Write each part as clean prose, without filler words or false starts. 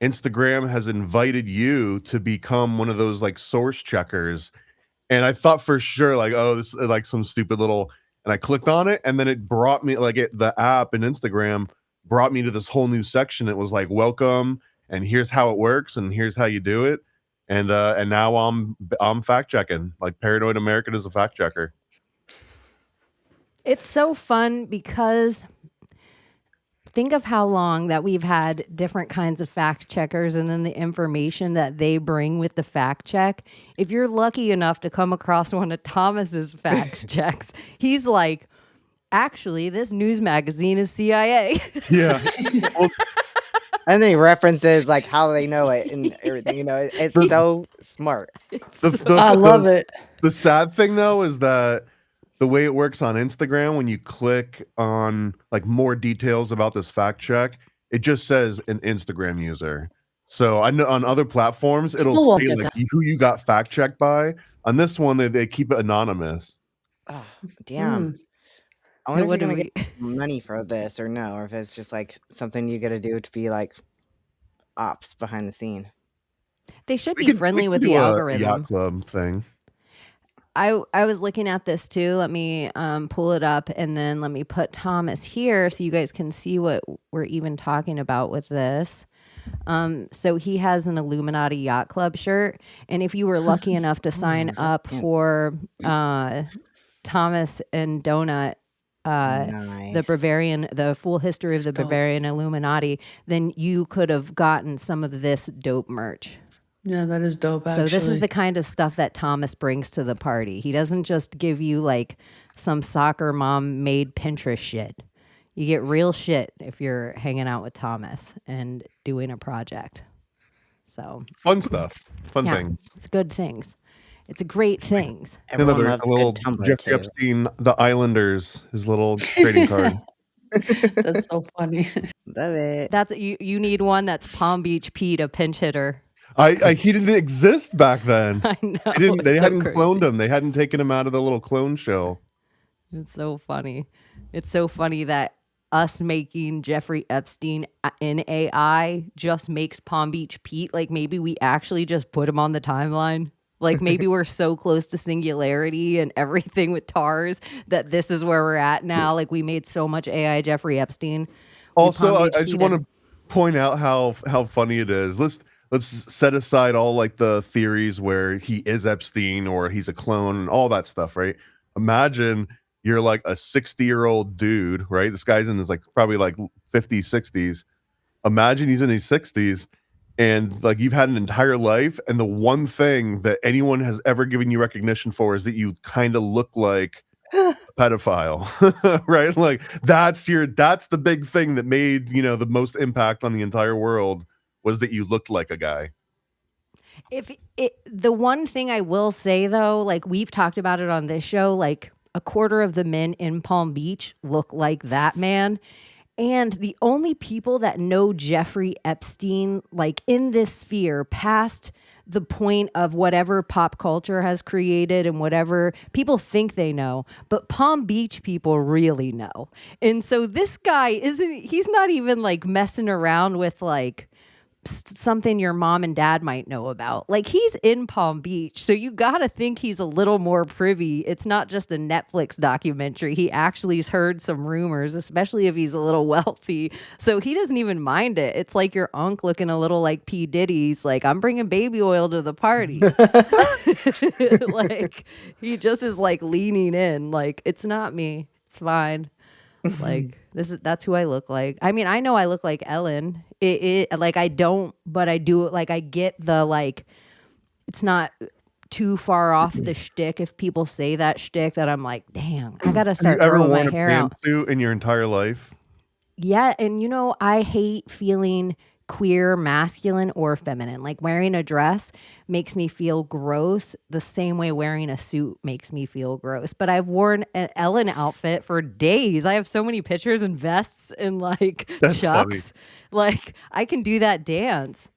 Instagram has invited you to become one of those like source checkers. And I thought for sure, like, oh, this is like some stupid little, and I clicked on it, and then it brought me like the app and Instagram brought me to this whole new section. It was like, welcome, and here's how it works, and here's how you do it. And now I'm fact checking. Like Paranoid American is a fact checker. It's so fun because think of how long that we've had different kinds of fact checkers and then the information that they bring with the fact check. If you're lucky enough to come across one of Thomas's fact checks, he's like, actually, this news magazine is CIA. Yeah. Well, And then he references like how they know it and everything. You know, it's so smart. I love it. The sad thing though is that the way it works on Instagram, when you click on like more details about this fact check, it just says an Instagram user. So I know on other platforms, People it'll won't say get like who you got fact checked by. On this one, they keep it anonymous. Oh, damn. Mm. I wonder if What you're do gonna we? get money for this or no, or if it's just like something you gotta do to be like ops behind the scene. They should We be could friendly with do the a algorithm. yacht club thing. I was looking at this too. Let me pull it up and then let me put Thomas here so you guys can see what we're even talking about with this. So he has an Illuminati Yacht Club shirt, and if you were lucky enough to sign up for Thomas and Donut, the Nice. Bavarian, the full history of the Dope. Bavarian Illuminati, then you could have gotten some of this dope merch. Yeah, that is dope, actually. So this is the kind of stuff that Thomas brings to the party. He doesn't just give you like some soccer mom made Pinterest shit. You get real shit if you're hanging out with Thomas and doing a project. So Fun stuff. Fun yeah, thing. it's good things. It's great things. Everyone Another loves a a little good Tumblr Jeffrey too. Epstein, the Islanders, his little trading card. That's so funny. Love it. That's you need one that's Palm Beach Pete, a pinch hitter. He didn't exist back then. I know. They it's so hadn't crazy. cloned him. They hadn't taken him out of the little clone show. It's so funny. It's so funny that us making Jeffrey Epstein in AI just makes Palm Beach Pete. Like maybe we actually just put him on the timeline. Like maybe we're so close to singularity and everything with TARS that this is where we're at now. Like we made so much AI Jeffrey Epstein. Also, I just want to point out how funny it is. Let's set aside all like the theories where he is Epstein or he's a clone and all that stuff, right? Imagine you're like a 60-year-old dude, right? This guy's in his like probably like 50s, 60s. Imagine he's in his 60s and like you've had an entire life, and the one thing that anyone has ever given you recognition for is that you kind of look like a pedophile, right? Like that's the big thing that made, you know, the most impact on the entire world was that you looked like a guy. The one thing I will say though, like we've talked about it on this show, like a quarter of the men in Palm Beach look like that man. And the only people that know Jeffrey Epstein, like in this sphere, past the point of whatever pop culture has created and whatever people think they know, but Palm Beach people really know. And so this guy he's not even like messing around with like something your mom and dad might know about. Like he's in Palm Beach, so you gotta think he's a little more privy. It's not just a Netflix documentary. He actually's heard some rumors, especially if he's a little wealthy, so he doesn't even mind it. It's like your unc looking a little like P. Diddy's like, I'm bringing baby oil to the party. Like he just is like leaning in like, it's not me, it's fine. Like that's who I look like. I mean, I know I look like Ellen. It like I don't, but I do. Like I get the like, it's not too far off the shtick. If people say that shtick, that I'm like, damn, I gotta start Have you ever growing worn my a hair out. pantsuit in your entire life? Yeah, and you know, I hate feeling queer, masculine, or feminine. Like wearing a dress makes me feel gross the same way wearing a suit makes me feel gross. But I've worn an Ellen outfit for days. I have so many pictures and vests and like That's chucks. funny. Like I can do that dance.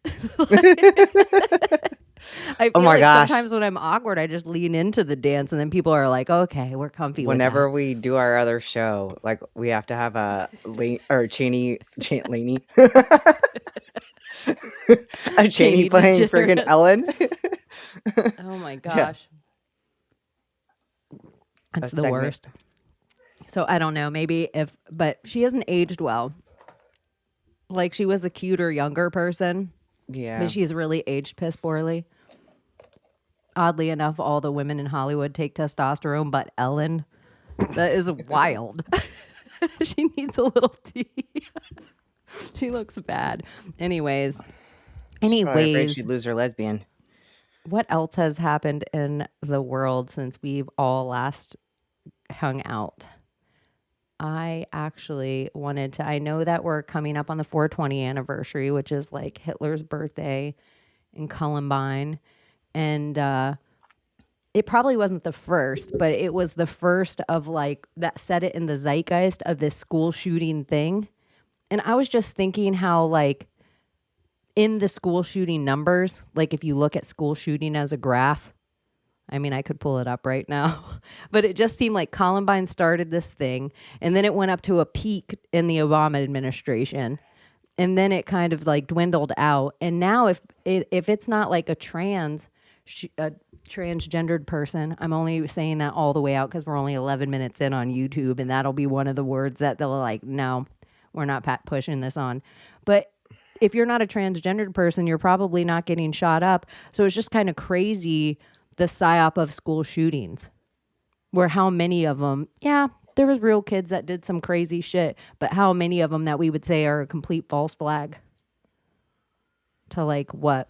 I feel Oh my like gosh. sometimes when I'm awkward, I just lean into the dance and then people are like, okay, we're comfy with Whenever that. we do our other show, like we have to have a Chaney, Laney. A Chaney playing friggin' degenerate. Ellen. Oh my Yeah. gosh. A That's the segment. worst. So I don't know, maybe but she hasn't aged well. Like she was a cuter, younger person, Yeah. but she's really aged piss poorly. Oddly enough, all the women in Hollywood take testosterone, but Ellen, that is wild. She needs a little tea. She looks bad. She's probably afraid she'd lose her lesbian. What else has happened in the world since we've all last hung out? I actually wanted to, I know that we're coming up on the 420 anniversary, which is like Hitler's birthday in Columbine. And it probably wasn't the first, but it was the first of like that set it in the zeitgeist of this school shooting thing. And I was just thinking how like in the school shooting numbers, like if you look at school shooting as a graph, I mean, I could pull it up right now, but it just seemed like Columbine started this thing and then it went up to a peak in the Obama administration. And then it kind of like dwindled out. And now if it's not like a transgendered person, I'm only saying that all the way out because we're only 11 minutes in on YouTube. And that'll be one of the words that they'll like, no, we're not pushing this on. But if you're not a transgendered person, you're probably not getting shot up. So it's just kind of crazy, the psyop of school shootings, where how many of them, yeah, there was real kids that did some crazy shit, but how many of them that we would say are a complete false flag to like what?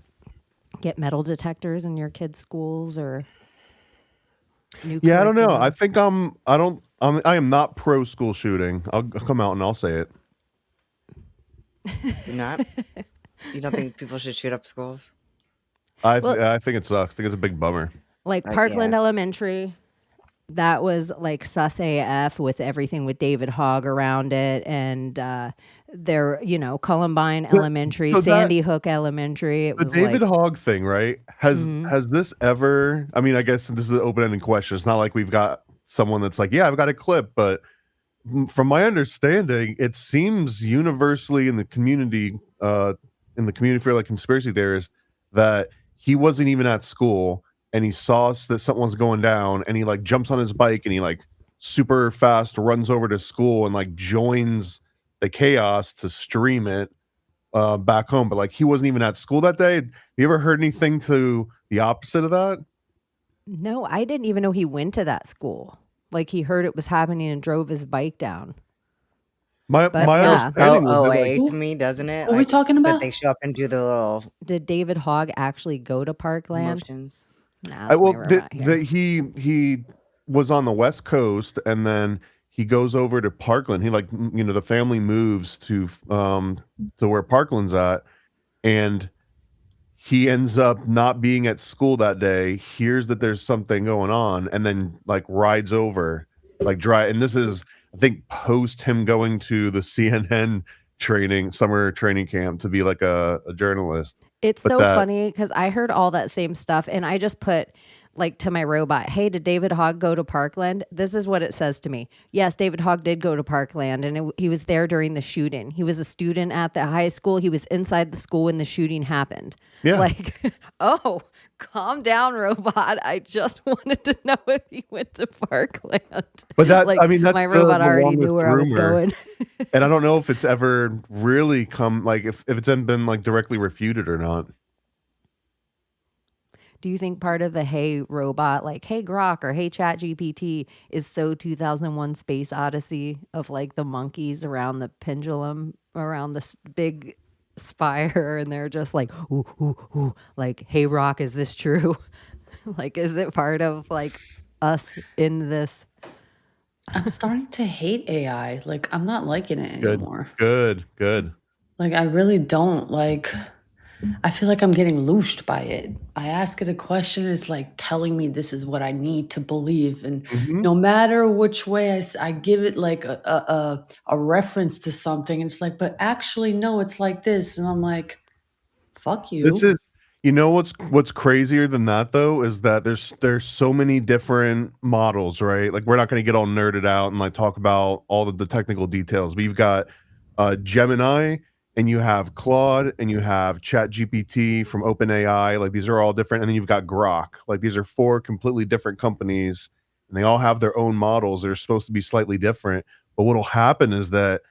Get metal detectors in your kids' schools or new Yeah, I don't know. curriculum? I think I am not pro school shooting. I'll come out and I'll say it. You're not? You don't think people should shoot up schools? I think it sucks. I think it's a big bummer. Like Like, Parkland yeah. Elementary, that was like sus AF with everything with David Hogg around it. And there, Columbine Elementary, so that- Sandy Hook Elementary. It The was David like, Hogg thing, right? Has this ever? I mean, I guess this is an open-ended question. It's not like we've got someone that's like, yeah, I've got a clip, but from my understanding, it seems universally in the community for like conspiracy theorists that he wasn't even at school and he saw that something's going down and he like jumps on his bike and he like super fast runs over to school and like joins the chaos to stream it back home. But like he wasn't even at school that day. You ever heard anything to the opposite of that? no, I didn't even know he went to that school. Like he heard it was happening and drove his bike down. My But my yeah. understanding was that, OA like, to me, doesn't it? What are we talking That about? they show up and do the little Did David Hogg actually go to Parkland? motions. Nah, that's my robot here. he was on the West Coast and then he goes over to Parkland. He the family moves to where Parkland's at, and he ends up not being at school that day, hears that there's something going on, and then like rides over, like drive. And this is, I think, post him going to the CNN summer training camp to be like a journalist. It's But so that- funny because I heard all that same stuff and I just put like to my robot, hey, did David Hogg go to Parkland? This is what it says to me. Yes, David Hogg did go to Parkland and he was there during the shooting. He was a student at the high school. He was inside the school when the shooting happened. Yeah. Like, oh, calm down, robot. I just wanted to know if he went to Parkland. But that, Like, I mean, that's my robot the already knew longest where I was rumor. going. And I don't know if it's ever really come, like if it's been like directly refuted or not. Do you think part of the hey robot, like hey Grok or hey Chat GPT, is so 2001 Space Odyssey of like the monkeys around the pendulum around this big spire and they're just like ooh ooh ooh, like hey Rock, is this true? Like, is it part of like us in this? I'm starting to hate AI. Like, I'm not liking it Good, anymore. good. Like, I really don't. Like, I feel like I'm getting loosed by it. I ask it a question, it's like telling me this is what I need to believe. And Mhm. no matter which way I give it like a reference to something, it's like, but actually, no, it's like this. And I'm like, fuck you. This is, what's crazier than that though is that there's so many different models, right? Like we're not going to get all nerded out and like talk about all of the technical details. We've got Gemini, and you have Claude, and you have ChatGPT from OpenAI. Like these are all different, and then you've got Grok. Like these are 4 completely different companies, and they all have their own models that are supposed to be slightly different. But what'll happen is that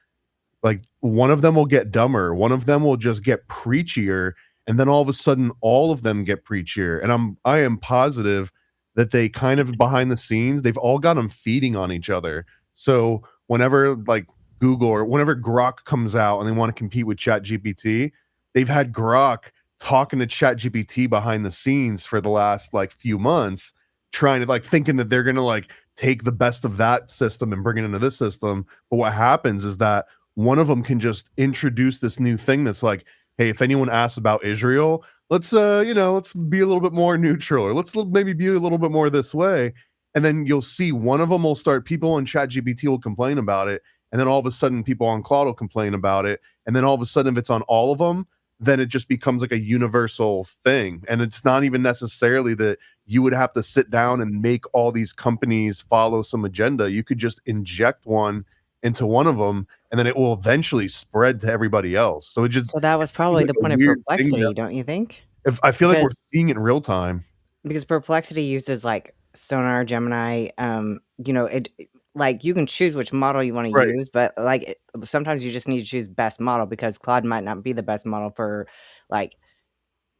like one of them will get dumber, one of them will just get preachier, and then all of a sudden all of them get preachier. And I am positive that they kind of behind the scenes, they've all got them feeding on each other. So whenever like Google or whenever Grok comes out and they want to compete with ChatGPT, they've had Grok talking to ChatGPT behind the scenes for the last like few months, trying to like thinking that they're gonna like take the best of that system and bring it into this system. But what happens is that one of them can just introduce this new thing that's like, hey, if anyone asks about Israel, let's let's be a little bit more neutral, or maybe be a little bit more this way. And then you'll see one of them will start, people on ChatGPT will complain about it, and then all of a sudden people on Claude will complain about it, and then all of a sudden if it's on all of them, then it just becomes like a universal thing. And it's not even necessarily that you would have to sit down and make all these companies follow some agenda. You could just inject one into one of them, and then it will eventually spread to everybody else. So it just So that was probably the point of Perplexity, don't you think? I feel like we're Because seeing it in real time. because Perplexity uses like Sonar, Gemini, it like you can choose which model you want to Right. use, but like sometimes you just need to choose best model because Claude might not be the best model for like So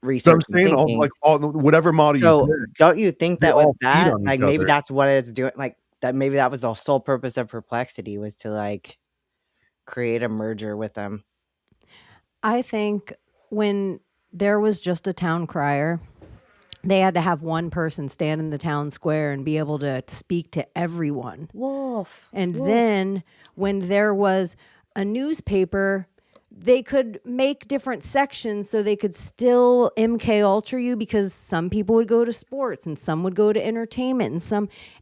I'm research and saying thinking. all whatever model you So pick, don't you think they that with all feed that, on like each maybe other. that's what it's doing, like that maybe that was the sole purpose of Perplexity was to like create a merger with them. I think when there was just a town crier, they had to have one person stand in the town square and be able to speak to everyone. Wolf. And then when there was a newspaper, they could make different sections so they could still MK Ultra you, because some people would go to sports and some would go to entertainment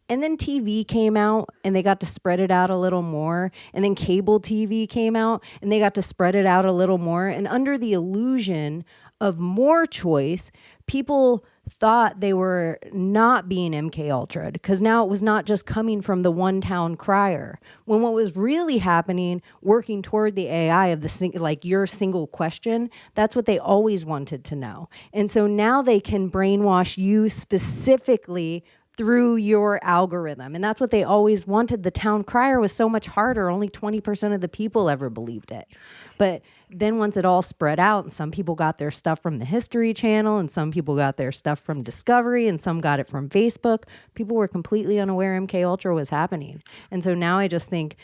and then TV came out and they got to spread it out a little more. And then cable TV came out and they got to spread it out a little more. And under the illusion of more choice, people thought they were not being MK Ultra, because now it was not just coming from the one town crier. When what was really happening, working toward the AI of like your single question, that's what they always wanted to know. And so now they can brainwash you specifically through your algorithm. And that's what they always wanted. The town crier was so much harder. Only 20% of the people ever believed it. But then once it all spread out, and some people got their stuff from the History Channel, and some people got their stuff from Discovery, and some got it from Facebook, people were completely unaware MK Ultra was happening. And so now I just think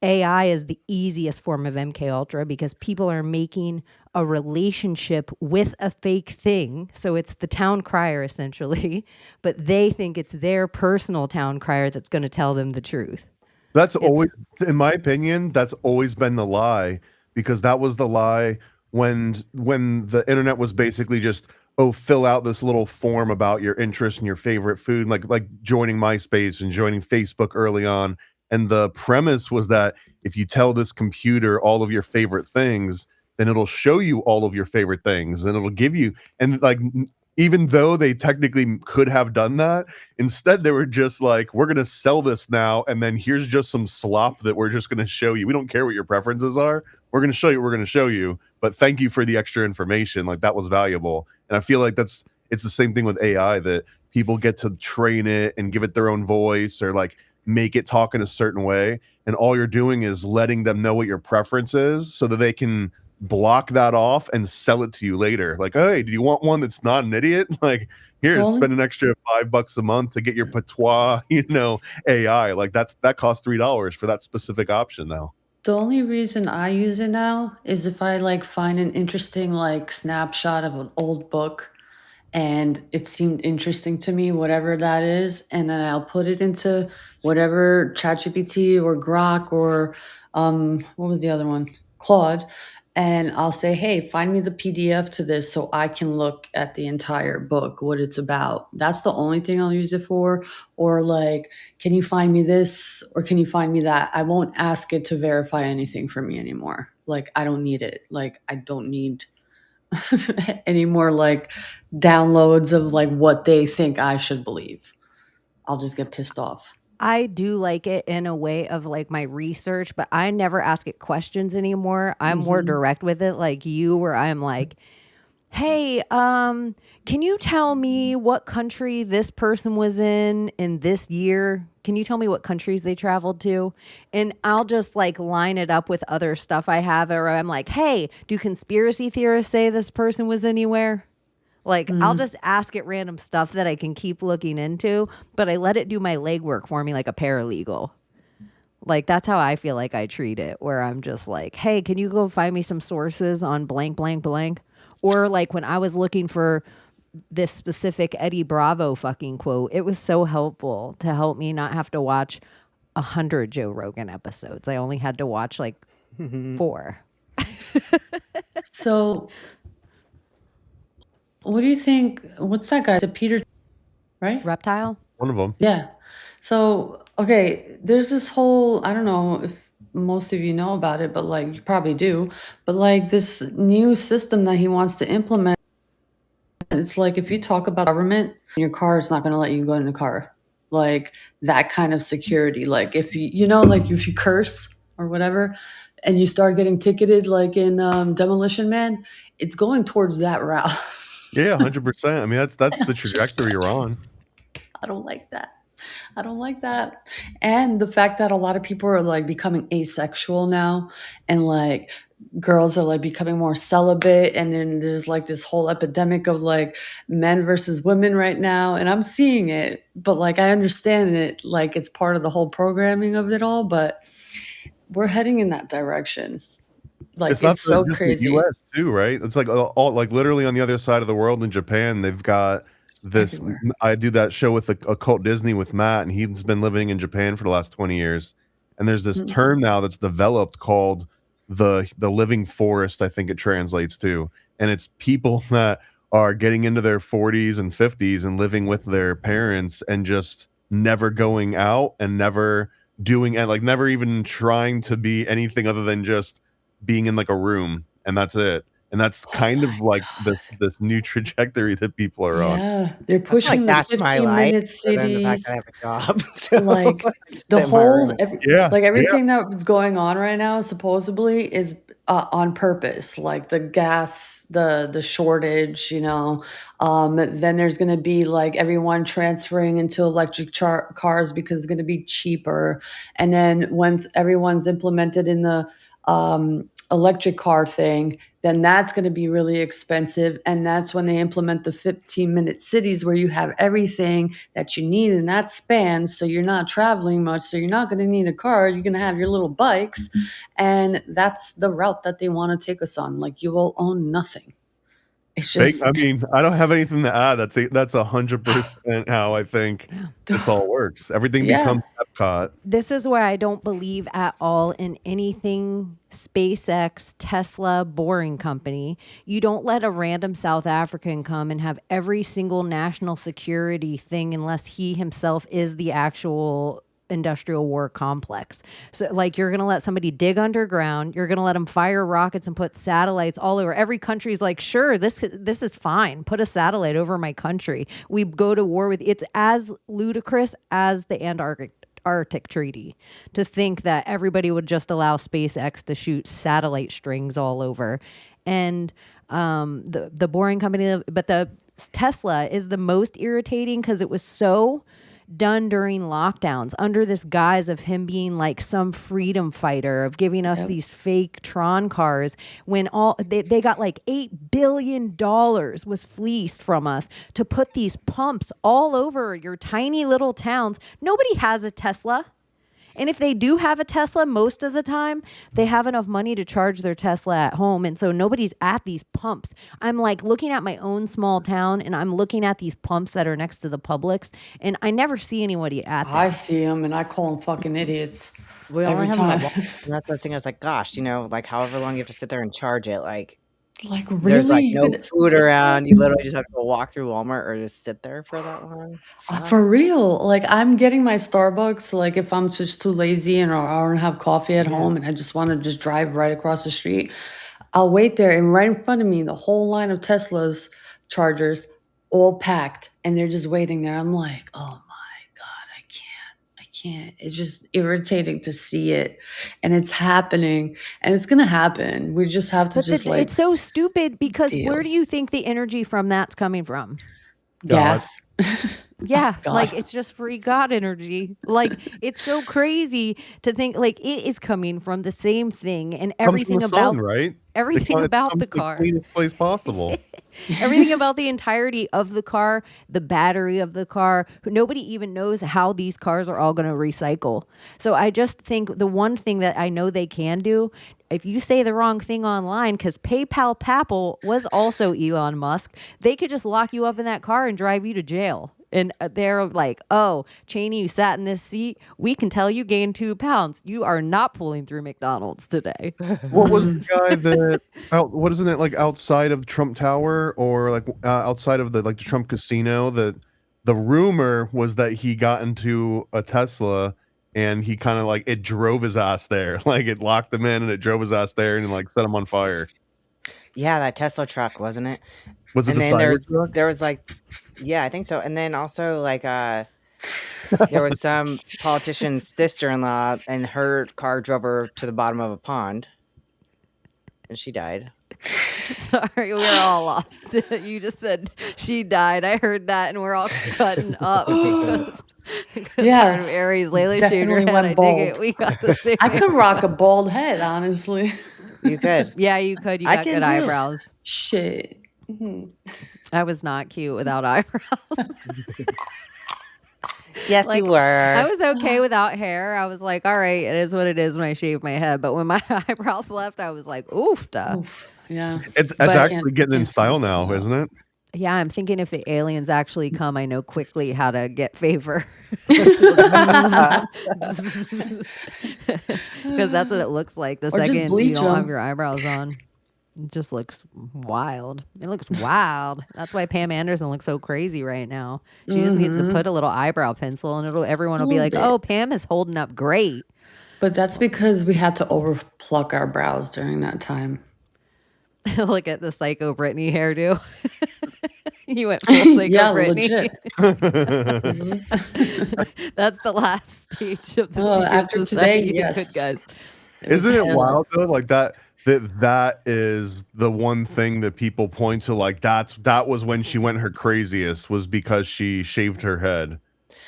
AI is the easiest form of MK Ultra, because people are making a relationship with a fake thing. So it's the town crier essentially, but they think it's their personal town crier that's going to tell them the truth. That's always, in my opinion, that's always been the lie, because that was the lie when the internet was basically just, oh, fill out this little form about your interest and your favorite food, like joining MySpace and joining Facebook early on. And the premise was that if you tell this computer all of your favorite things, then it'll show you all of your favorite things, and it'll give you, and like, even though they technically could have done that, instead they were just like, we're going to sell this now, and then here's just some slop that we're just going to show you. We don't care what your preferences are. We're going to show you what we're going to show you, but thank you for the extra information. Like, that was valuable. And I feel like it's the same thing with AI, that people get to train it and give it their own voice, or like make it talk in a certain way, and all you're doing is letting them know what your preference is so that they can block that off and sell it to you later. Like, hey, do you want one that's not an idiot? Like, here, spend an extra $5 a month to get your patois, AI. Like, that costs $3 for that specific option now. The only reason I use it now is if I like find an interesting like snapshot of an old book and it seemed interesting to me, whatever that is, and then I'll put it into whatever ChatGPT or Grok or what was the other one? Claude. And I'll say, hey, find me the PDF to this so I can look at the entire book, what it's about. That's the only thing I'll use it for. Or like, can you find me this? Or can you find me that? I won't ask it to verify anything for me anymore. Like, I don't need it. Like, I don't need any more like downloads of like what they think I should believe. I'll just get pissed off. I do like it in a way of like my research, but I never ask it questions anymore. I'm more direct with it, like you, where I'm like, hey, can you tell me what country this person was in this year? Can you tell me what countries they traveled to? And I'll just like line it up with other stuff I have, or I'm like, hey, do conspiracy theorists say this person was anywhere? Like, I'll just ask it random stuff that I can keep looking into, but I let it do my legwork for me like a paralegal. Like, that's how I feel like I treat it, where I'm just like, hey, can you go find me some sources on blank, blank, blank? Or like when I was looking for this specific Eddie Bravo fucking quote, it was so helpful to help me not have to watch 100 Joe Rogan episodes. I only had to watch like 4. So, what do you think? What's that guy? Is it Peter, right? Reptile? One of them. Yeah. So, okay, there's this whole, I don't know if most of you know about it, but like you probably do, but like this new system that he wants to implement, it's like if you talk about government, your car is not going to let you go in the car. Like that kind of security. Like if you know, like if you curse or whatever and you start getting ticketed, like in Demolition Man, it's going towards that route. Yeah, 100%. I mean, that's the Just trajectory you're on. I don't like that. I don't like that. And the fact that a lot of people are like becoming asexual now and like girls are like becoming more celibate and then there's like this whole epidemic of like men versus women right now and I'm seeing it, but like I understand it like it's part of the whole programming of it all, but we're heading in that direction. Like It's not it's so just the crazy US too, right? It's like all like literally on the other side of the world in Japan, they've got this. everywhere. I do that show with Occult Disney with Matt, and he's been living in Japan for the last 20 years. And there's this term now that's developed called the living forest, I think it translates to. And it's people that are getting into their 40s and 50s and living with their parents and just never going out and never doing and like never even trying to be anything other than just being in like a room and that's it. And that's kind of like this new trajectory that people are on. Yeah, they're I feel like pushing the that's my life, 15-minute other than the fact that I cities. have a job. So Like I just the sit in my whole room. Yeah, like yeah. everything that's going on right now supposedly is on purpose, like the gas, the shortage, you know. Then there's going to be like everyone transferring into electric cars because it's going to be cheaper, and then once everyone's implemented in the electric car thing, then that's going to be really expensive. And that's when they implement the 15-minute cities where you have everything that you need in that span. So you're not traveling much. So you're not going to need a car. You're going to have your little bikes. And that's the route that they want to take us on. Like you will own nothing. It's just, I mean, I don't have anything to add. That's 100% how I think this all works. Everything yeah. becomes Epcot. This is where I don't believe at all in anything SpaceX, Tesla, Boring Company. You don't let a random South African come and have every single national security thing unless he himself is the actual industrial war complex. So like you're going to let somebody dig underground, you're going to let them fire rockets and put satellites all over. Every country's like, sure, this is fine. Put a satellite over my country. We go to war with it's as ludicrous as the Arctic Treaty to think that everybody would just allow SpaceX to shoot satellite strings all over. And the Boring Company, but the Tesla is the most irritating because it was so done during lockdowns under this guise of him being like some freedom fighter of giving us these fake Tron cars when all they got like $8 billion was fleeced from us to put these pumps all over your tiny little towns. Nobody has a Tesla. And if they do have a Tesla, most of the time, they have enough money to charge their Tesla at home. And so nobody's at these pumps. I'm like looking at my own small town and I'm looking at these pumps that are next to the Publix. And I never see anybody at them. I see them and I call them fucking idiots. We only every have time. them at Walmart, and that's the thing. I was like, gosh, you know, like however long you have to sit there and charge it, like really? there's like no food around. You literally just have to go walk through Walmart or just sit there for that long. For real. Like I'm getting my Starbucks, like if I'm just too lazy and or I don't have coffee at home and I just want to just drive right across the street, I'll wait there and right in front of me, the whole line of Tesla's chargers all packed and they're just waiting there. I'm like, oh my God, I can't. It's just irritating to see it, and it's happening, and it's gonna happen. We just have to But just it's so stupid because where deal. do you think the energy from that's coming from? Gas. Yeah, God. like it's just free God energy. Like it's so crazy to think like it is coming from the same thing and Comes from everything the about sun, right? everything It about comes the from car. cleanest place possible. Everything about the entirety of the car, the battery of the car. Nobody even knows how these cars are all going to recycle. So I just think the one thing that I know they can do, if you say the wrong thing online, because PayPal Papal was also Elon Musk, they could just lock you up in that car and drive you to jail. And they're like, oh, Chaney, you sat in this seat. We can tell you gained 2 pounds. You are not pulling through McDonald's today. What was the guy that what isn't it like outside of Trump Tower or like outside of the Trump casino? The rumor was that he got into a Tesla and he kind of like it drove his ass there. Like it locked him in and it drove his ass there and like set him on fire. Yeah, that Tesla truck, wasn't it? Was it And the then Cybertruck? there was like, yeah, I think so. And then also like there was some politician's sister-in-law and her car drove her to the bottom of a pond and she died. Sorry, we're all lost. You just said she died. I heard that, and we're all cutting up. because Yeah, part of Aries, Layla shaved her definitely head. went I dig bald. it. We got the same. I could rock a bald head, honestly. You could. Yeah, you could. You I got can good too. eyebrows. Shit. I was not cute without eyebrows. Yes, Like, you were. I was okay without hair. I was like, all right, it is what it is when I shave my head. But when my eyebrows left, I was like, oof, duh. Oof. Yeah. It's But- actually getting in Can't see style myself now, now. isn't it? Yeah, I'm thinking if the aliens actually come, I know quickly how to get favor. Because that's what it looks like the Or just second you bleach don't have 'em. your eyebrows on. It just looks wild. It looks wild. That's why Pam Anderson looks so crazy right now. She just needs to put a little eyebrow pencil and everyone will be Little like, bit. oh, Pam is holding up great. But that's because we had to overpluck our brows during that time. Look at the Psycho Britney hairdo. You went full Psycho Yeah, Britney. legit. That's the last stage of the Oh, secret after society. today, yes. Good guys. Isn't it hell. wild though? Like that is the one thing that people point to. Like that was when she went her craziest was because she shaved her head.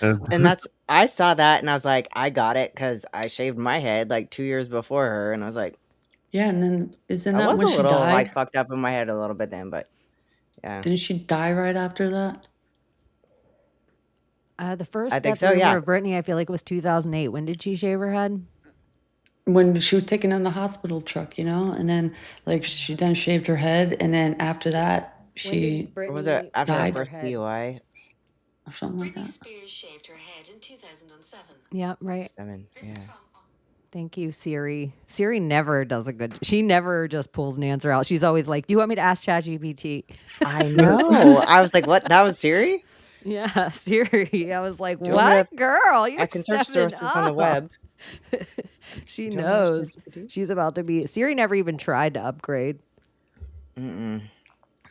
And that's I saw that and I was like, I got it because I shaved my head like 2 years before her, and I was like, Yeah, and then isn't I that was when a she little died? like fucked up in my head a little bit then, but yeah. Didn't she die right after that? The first I think death so, yeah. rumor of Britney, I feel like it was 2008. When did she shave her head? When she was taken in the hospital truck, and then like she then shaved her head, and then after that she Or was it after her died. first DUI? or something like that. Spears shaved her head in 2007. Yeah, right. 7, yeah. Thank you, Siri. Siri never does a good. She never just pulls an answer out. She's always like, "Do you want me to ask ChatGPT?" I know. I was like, what? That was Siri? Yeah, Siri. I was like, Do you want me "What, girl? You're I can search stepping sources on the up." web. She Do you want me to ask knows. ChatGPT? She's about to be. Siri never even tried to upgrade. Mm-mm. Yeah,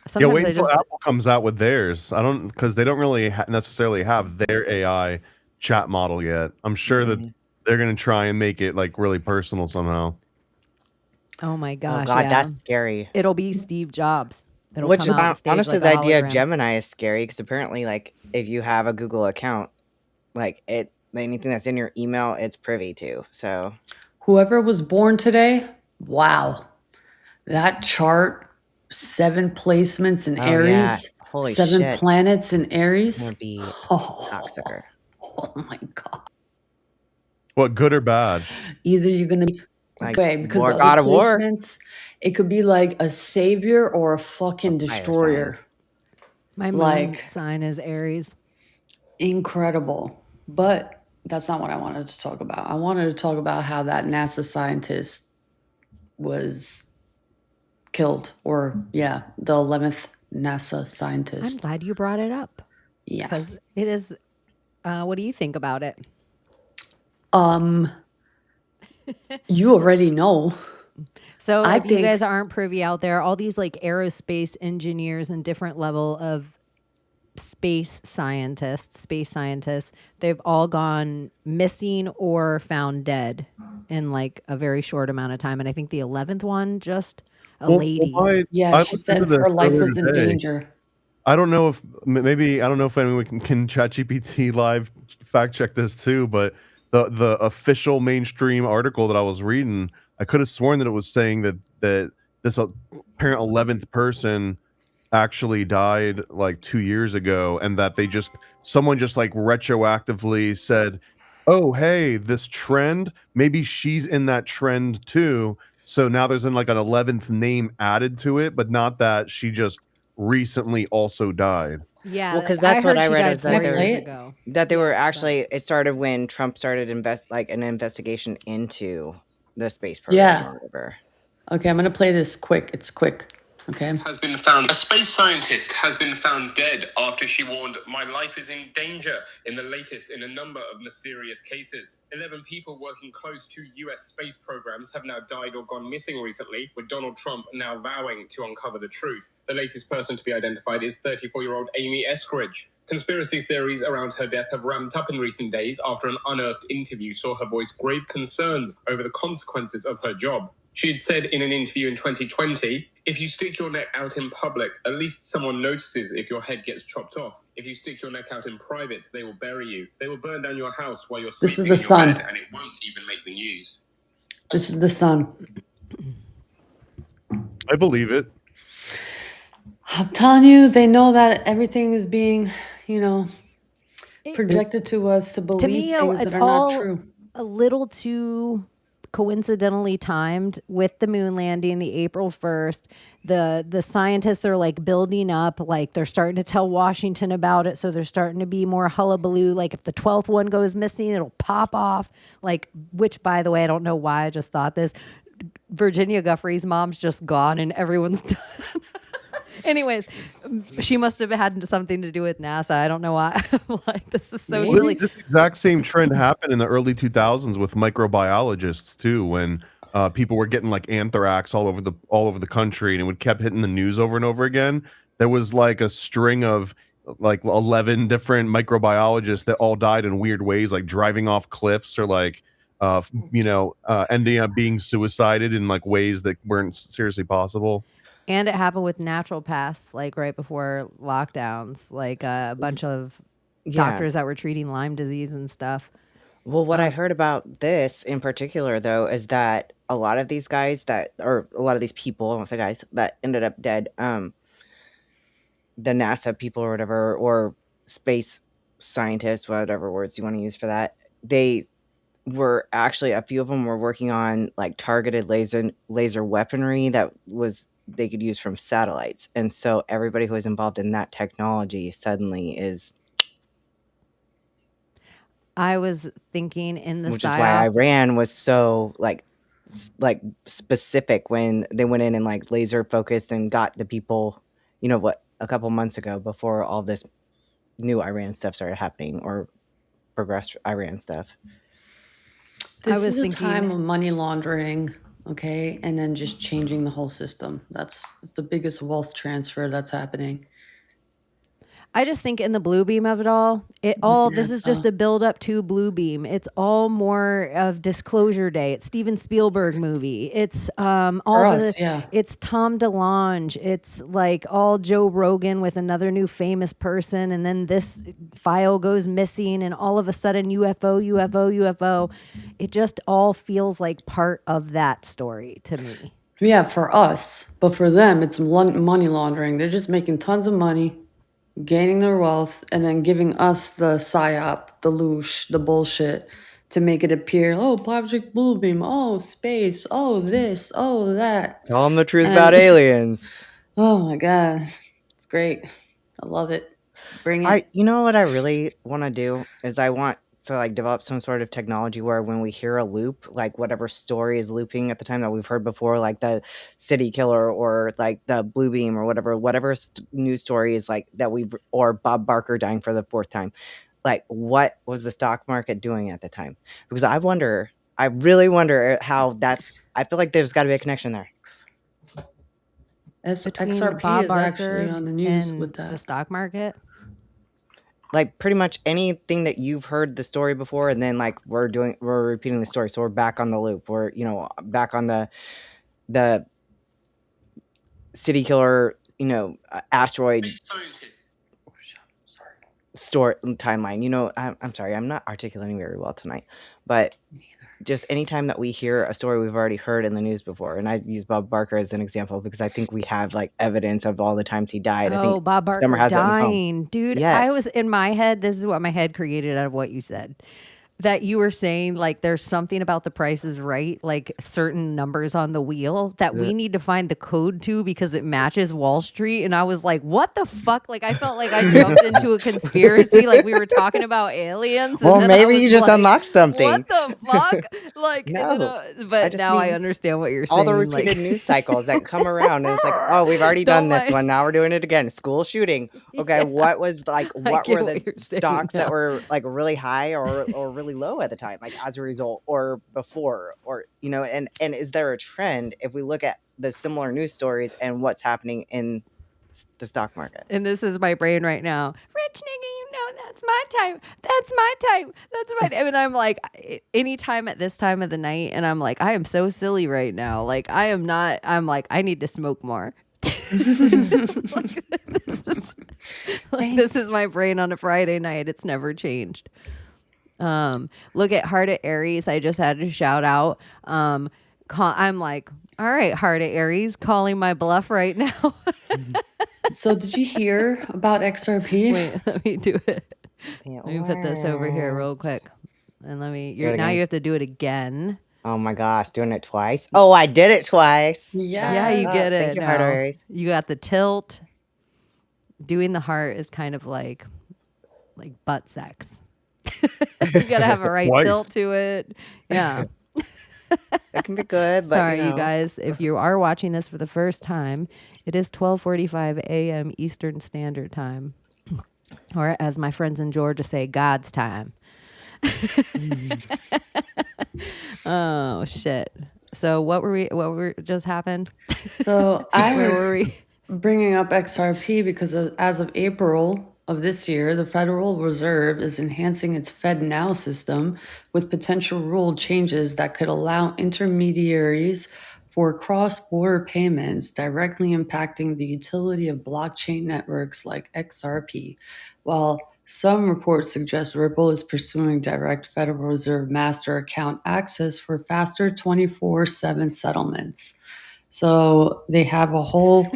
Sometimes wait I until just. Apple comes out with theirs. I don't because they don't really necessarily have their AI chat model yet. I'm sure that they're gonna try and make it like really personal somehow. Oh my gosh! Oh God, yeah. that's scary. It'll be Steve Jobs. It'll Which come out on stage honestly, like the a idea of hologram. Gemini is scary because apparently, like, if you have a Google account, like anything that's in your email, it's privy to. So Whoever was born today, wow, that chart, 7 placements in Oh, yeah. Aries, Holy 7 shit. planets in Aries. gonna be Oh, cocksucker. oh my god! What, good or bad? Either you're gonna be Like, okay because War, the God other of War. placements, it could be like a savior or a fucking A fire destroyer. My moon like- sign is Aries. Incredible, but that's not what I wanted to talk about. I wanted to talk about how that NASA scientist was killed, or yeah, the 11th NASA I'm scientist. glad you brought it up Yeah. because it is. What do you think about it? You already know. So I if you think- guys aren't privy out there, all these like aerospace engineers and different level of space scientists, they've all gone missing or found dead in like a very short amount of time. And I think the 11th one, just a lady. Yeah, she looked said into this her life earlier was in today. danger. I don't know if maybe I don't know if anyone can ChatGPT live fact check this too, but the official mainstream article that I was reading, I could have sworn that it was saying that this apparent 11th person actually died like 2 years ago, and that someone just like retroactively said, "Oh, hey, this trend, maybe she's in that trend too." So now there's like an 11th name added to it, but not that she just recently also died. Yeah, Well, because that's what heard I she read died is 4 that years play it? ago. they Yeah, were but- actually, it started when Trump started an investigation into the space program Yeah. or whatever. Okay, I'm gonna play this quick. It's quick. Okay. Has been found. A space scientist has been found dead after she warned, "My life is in danger," in the latest in a number of mysterious cases. 11 people working close to US space programs have now died or gone missing recently, with Donald Trump now vowing to uncover the truth. The latest person to be identified is 34-year-old Amy Eskridge. Conspiracy theories around her death have ramped up in recent days after an unearthed interview saw her voice grave concerns over the consequences of her job. She had said in an interview in 2020, "If you stick your neck out in public, at least someone notices if your head gets chopped off. If you stick your neck out in private, they will bury you. They will burn down your house while you're This is sleeping the in your sun. bed, and it won't even make the news." This is the sun. I believe it. I'm telling you, they know that everything is being, projected to us to believe To me, things it's that are all not true. a little too coincidentally timed with the moon landing, the April 1st. The scientists are like building up, like they're starting to tell Washington about it, so there's starting to be more hullabaloo. Like if the 12th one goes missing, it'll pop off. Like, which by the way, I don't know why I just thought this. Virginia Guffrey's mom's just gone and everyone's done. Anyways, she must have had something to do with NASA. I don't know why. Like, this is so Maybe. silly. This exact same trend happened in the early 2000s with microbiologists too, when people were getting like anthrax all over the country, and it kept hitting the news over and over again. There was like a string of like 11 different microbiologists that all died in weird ways, like driving off cliffs or like ending up being suicided in like ways that weren't seriously possible. And it happened with naturopaths, like right before lockdowns, like a bunch of doctors that were treating Lyme disease and stuff. Well, what I heard about this in particular, though, is that a lot of these guys or a lot of these people, I won't say guys, that ended up dead, the NASA people or whatever, or space scientists, whatever words you want to use for that, they were actually, a few of them were working on like targeted laser weaponry they could use from satellites. And so everybody who was involved in that technology suddenly is... I was thinking in the Which is why Iran was so like specific when they went in and like laser focused and got the people, a couple months ago before all this new Iran stuff started happening, or progressed Iran stuff. This is a time of money laundering, okay, and then just changing the whole system. It's the biggest wealth transfer that's happening. I just think in the blue beam of it all, this is just a build up to blue beam. It's all more of Disclosure Day. It's Steven Spielberg movie. It's it's Tom DeLonge. It's like all Joe Rogan with another new famous person, and then this file goes missing, and all of a sudden UFO. It just all feels like part of that story to me. Yeah, for us, but for them, it's money laundering. They're just making tons of money, gaining their wealth, and then giving us the psyop, the loosh, the bullshit to make it appear, oh, Project Bluebeam, oh, space, oh, this, oh, that. Tell them the truth about aliens. Oh my God. It's great. I love it. Bring it. You know what I really want to do is I want to like develop some sort of technology where when we hear a loop, like whatever story is looping at the time that we've heard before, like the city killer or like the blue beam or whatever news story is like that or Bob Barker dying for the 4th time. Like, what was the stock market doing at the time? Because I really wonder how I feel like there's got to be a connection there. XRP Bob is Barker actually on the news with that. The stock market. like pretty much anything that you've heard the story before, and then like we're repeating the story, so we're back on the loop. We're back on the city killer, asteroid story timeline. I'm sorry, I'm not articulating very well tonight, but just anytime that we hear a story we've already heard in the news before, and I use Bob Barker as an example because I think we have like evidence of all the times he died. I think Bob Barker Summer has it in home. dying. Dude, Yes. I was in my head, this is what my head created out of what you said. That you were saying like there's something about the Price is Right, like certain numbers on the wheel that we need to find the code to because it matches Wall Street. And I was like, what the fuck? Like I felt like I jumped into a conspiracy, like we were talking about aliens. Well, and then I maybe was you just like, unlocked something. What the fuck? Like, No, but just now I mean understand what you're saying. all the repeated news cycles that come around, and it's like, oh, we've already done this one. Now we're doing it again. School shooting. Okay, what was like? What were the stocks that were like really high or really low at the time? Like as a result, or before, or and is there a trend if we look at the similar news stories and what's happening in the stock market? And this is my brain right now. Rich nigga, that's my time. That's my time. That's my time. And I'm like, anytime at this time of the night, and I'm like, I am so silly right now. Like I'm like, I need to smoke more. This is my brain on a Friday night. It's never changed. Look at Heart at Aries. I just had to shout out. I'm like, all right, Heart at Aries, calling my bluff right now. So did you hear about XRP? Wait, let me do it. Let me put this over here real quick. And now you have to do it again. Oh my gosh, doing it twice. Oh, I did it twice. Yeah, you get it. Thank you, Heart at Aries. You got the tilt. Doing the heart is kind of like butt sex. You gotta have a right tilt to it. Yeah. That can be good. But, Sorry, you guys. If you are watching this for the first time, it is 12:45 a.m. Eastern Standard Time, or as my friends in Georgia say, God's time. Oh shit! So what were just happened? So I was bringing up XRP because as of April of this year, the Federal Reserve is enhancing its FedNow system with potential rule changes that could allow intermediaries for cross-border payments, directly impacting the utility of blockchain networks like XRP. While some reports suggest Ripple is pursuing direct Federal Reserve master account access for faster 24/7 settlements. So they have a whole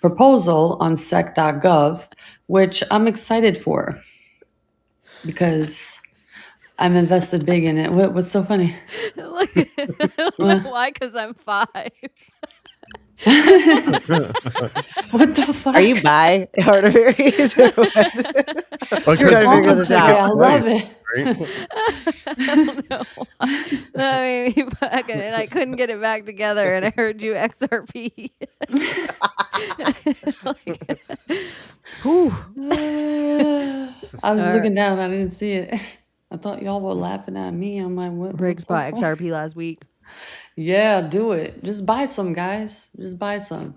proposal on sec.gov, which I'm excited for because I'm invested big in it. What's so funny? I don't know why, because I'm 5. What the fuck? Are you bi, Heart of Aries? You're trying to figure this out. I love it. I don't know why. I mean, and I couldn't get it back together, and I heard you XRP. I was looking down. I didn't see it. I thought y'all were laughing at me. I'm like, what? Briggs bought XRP last week. Yeah, do it. Just buy some, guys. Just buy some.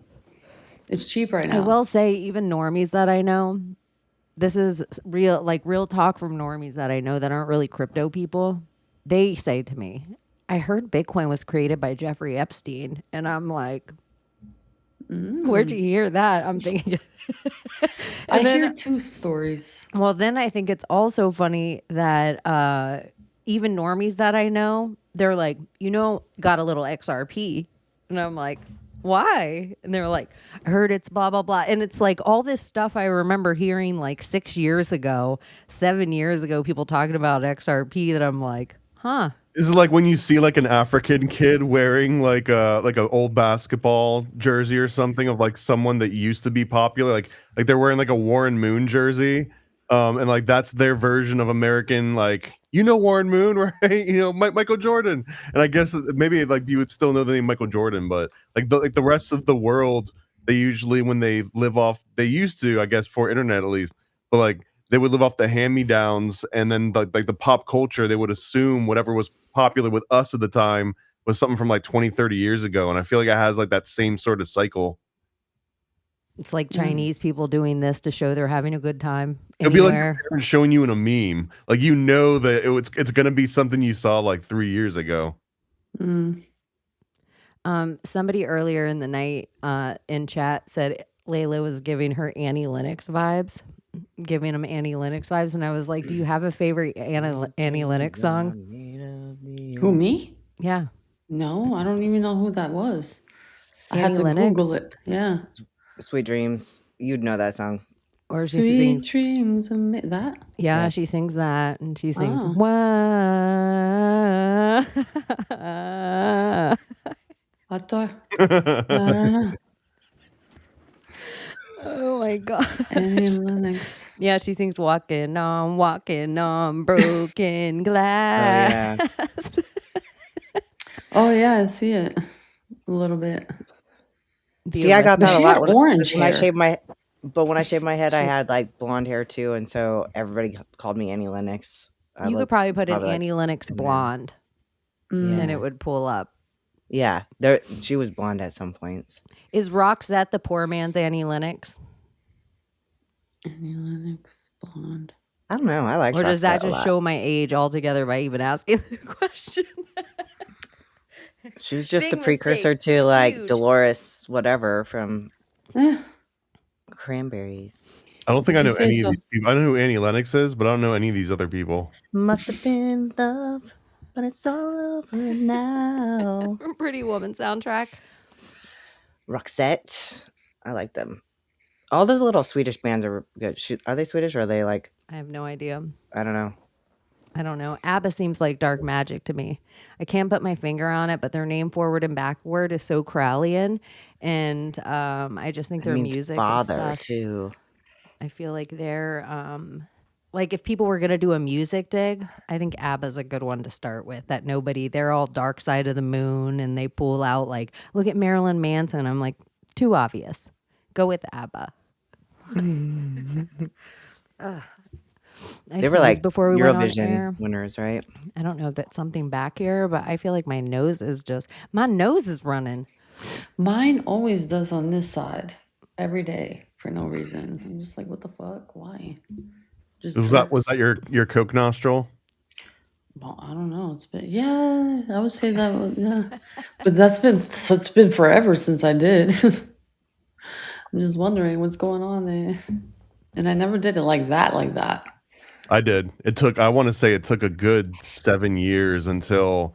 It's cheap right now. I will say, even normies that I know, this is real talk from normies that I know that aren't really crypto people. They say to me, I heard Bitcoin was created by Jeffrey Epstein. And I'm like, where'd you hear that? I'm thinking. I hear 2 stories. Well, then I think it's also funny that even normies that I know, they're like, got a little XRP. And I'm like, why? And they're like, I heard it's blah, blah, blah. And it's like all this stuff I remember hearing like 6 years ago, 7 years ago, people talking about XRP that I'm like, huh. Is it like when you see like an African kid wearing like an old basketball jersey or something of like someone that used to be popular, like they're wearing like a Warren Moon jersey, and like that's their version of American, like Warren Moon, right? Michael Jordan, and I guess maybe like you would still know the name Michael Jordan, but like the rest of the world, they usually when they live off, they used to, I guess, for internet at least, but like they would live off the hand-me-downs, and then like the pop culture, they would assume whatever was popular with us at the time was something from like 20, 30 years ago. And I feel like it has like that same sort of cycle. It's like Chinese people doing this to show they're having a good time It'll be like your anywhere. parents showing you in a meme. Like you know that it's gonna be something you saw like 3 years ago. Somebody earlier in the night in chat said Layla was giving her Annie Lennox vibes, giving him Annie Lennox vibes, and I was like, "Do you have a favorite Annie Lennox song?" Who, me? Yeah, No, I don't even know who that was. I had Annie to Lennox? Google it. Yeah. Sweet Dreams. You'd know that song. or she Sweet sings. dreams of that. Yeah, Yeah. she sings that, and she sings Oh. "Wah." I thought, I don't know. Oh my god. Annie Lennox. Yeah, she sings walking on broken glass. Oh yeah, I see it a little bit. See, I got But that a she lot had when orange I hair. shaved my. But when I shaved my head, I had like blonde hair too, and so everybody called me Annie Lennox. I You could looked probably put an like Annie Lennox Eminem. blonde, Yeah. and it would pull up. Yeah, she was blonde at some points. Is Roxette the poor man's Annie Lennox? Annie Lennox blonde. I don't know. I like. Or does that Roxette a just lot. show my age altogether by even asking the question? She was just the Big precursor mistake. to like Huge. Dolores, whatever from Eh, Cranberries. I don't think I If you know say any so. of these people. I know who Annie Lennox is, but I don't know any of these other people. Must have been love, but it's all over now. From Pretty Woman soundtrack. Roxette, I like them. All those little Swedish bands are good. Are they Swedish or are they like? I have no idea. I don't know. I don't know. Abbie seems like dark magic to me. I can't put my finger on it, but their name forward and backward is so Crowleyan, and I just think It their means music is father sus. too. I feel like they're like if people were gonna do a music dig, I think ABBA's a good one to start with. That they're all Dark Side of the Moon, and they pull out like, look at Marilyn Manson. I'm like, too obvious. Go with ABBA. I They were like before we went on air. Eurovision winners, right? I don't know if that's something back here, but I feel like my nose is running. Mine always does on this side every day for no reason. I'm just like, what the fuck? Why? Just Was jerks. that your Coke nostril? Well, I don't know. It's been I would say that was, yeah. But it's been forever since I did. I'm just wondering what's going on there. And I never did it like that. I did. I want to say it took a good 7 years until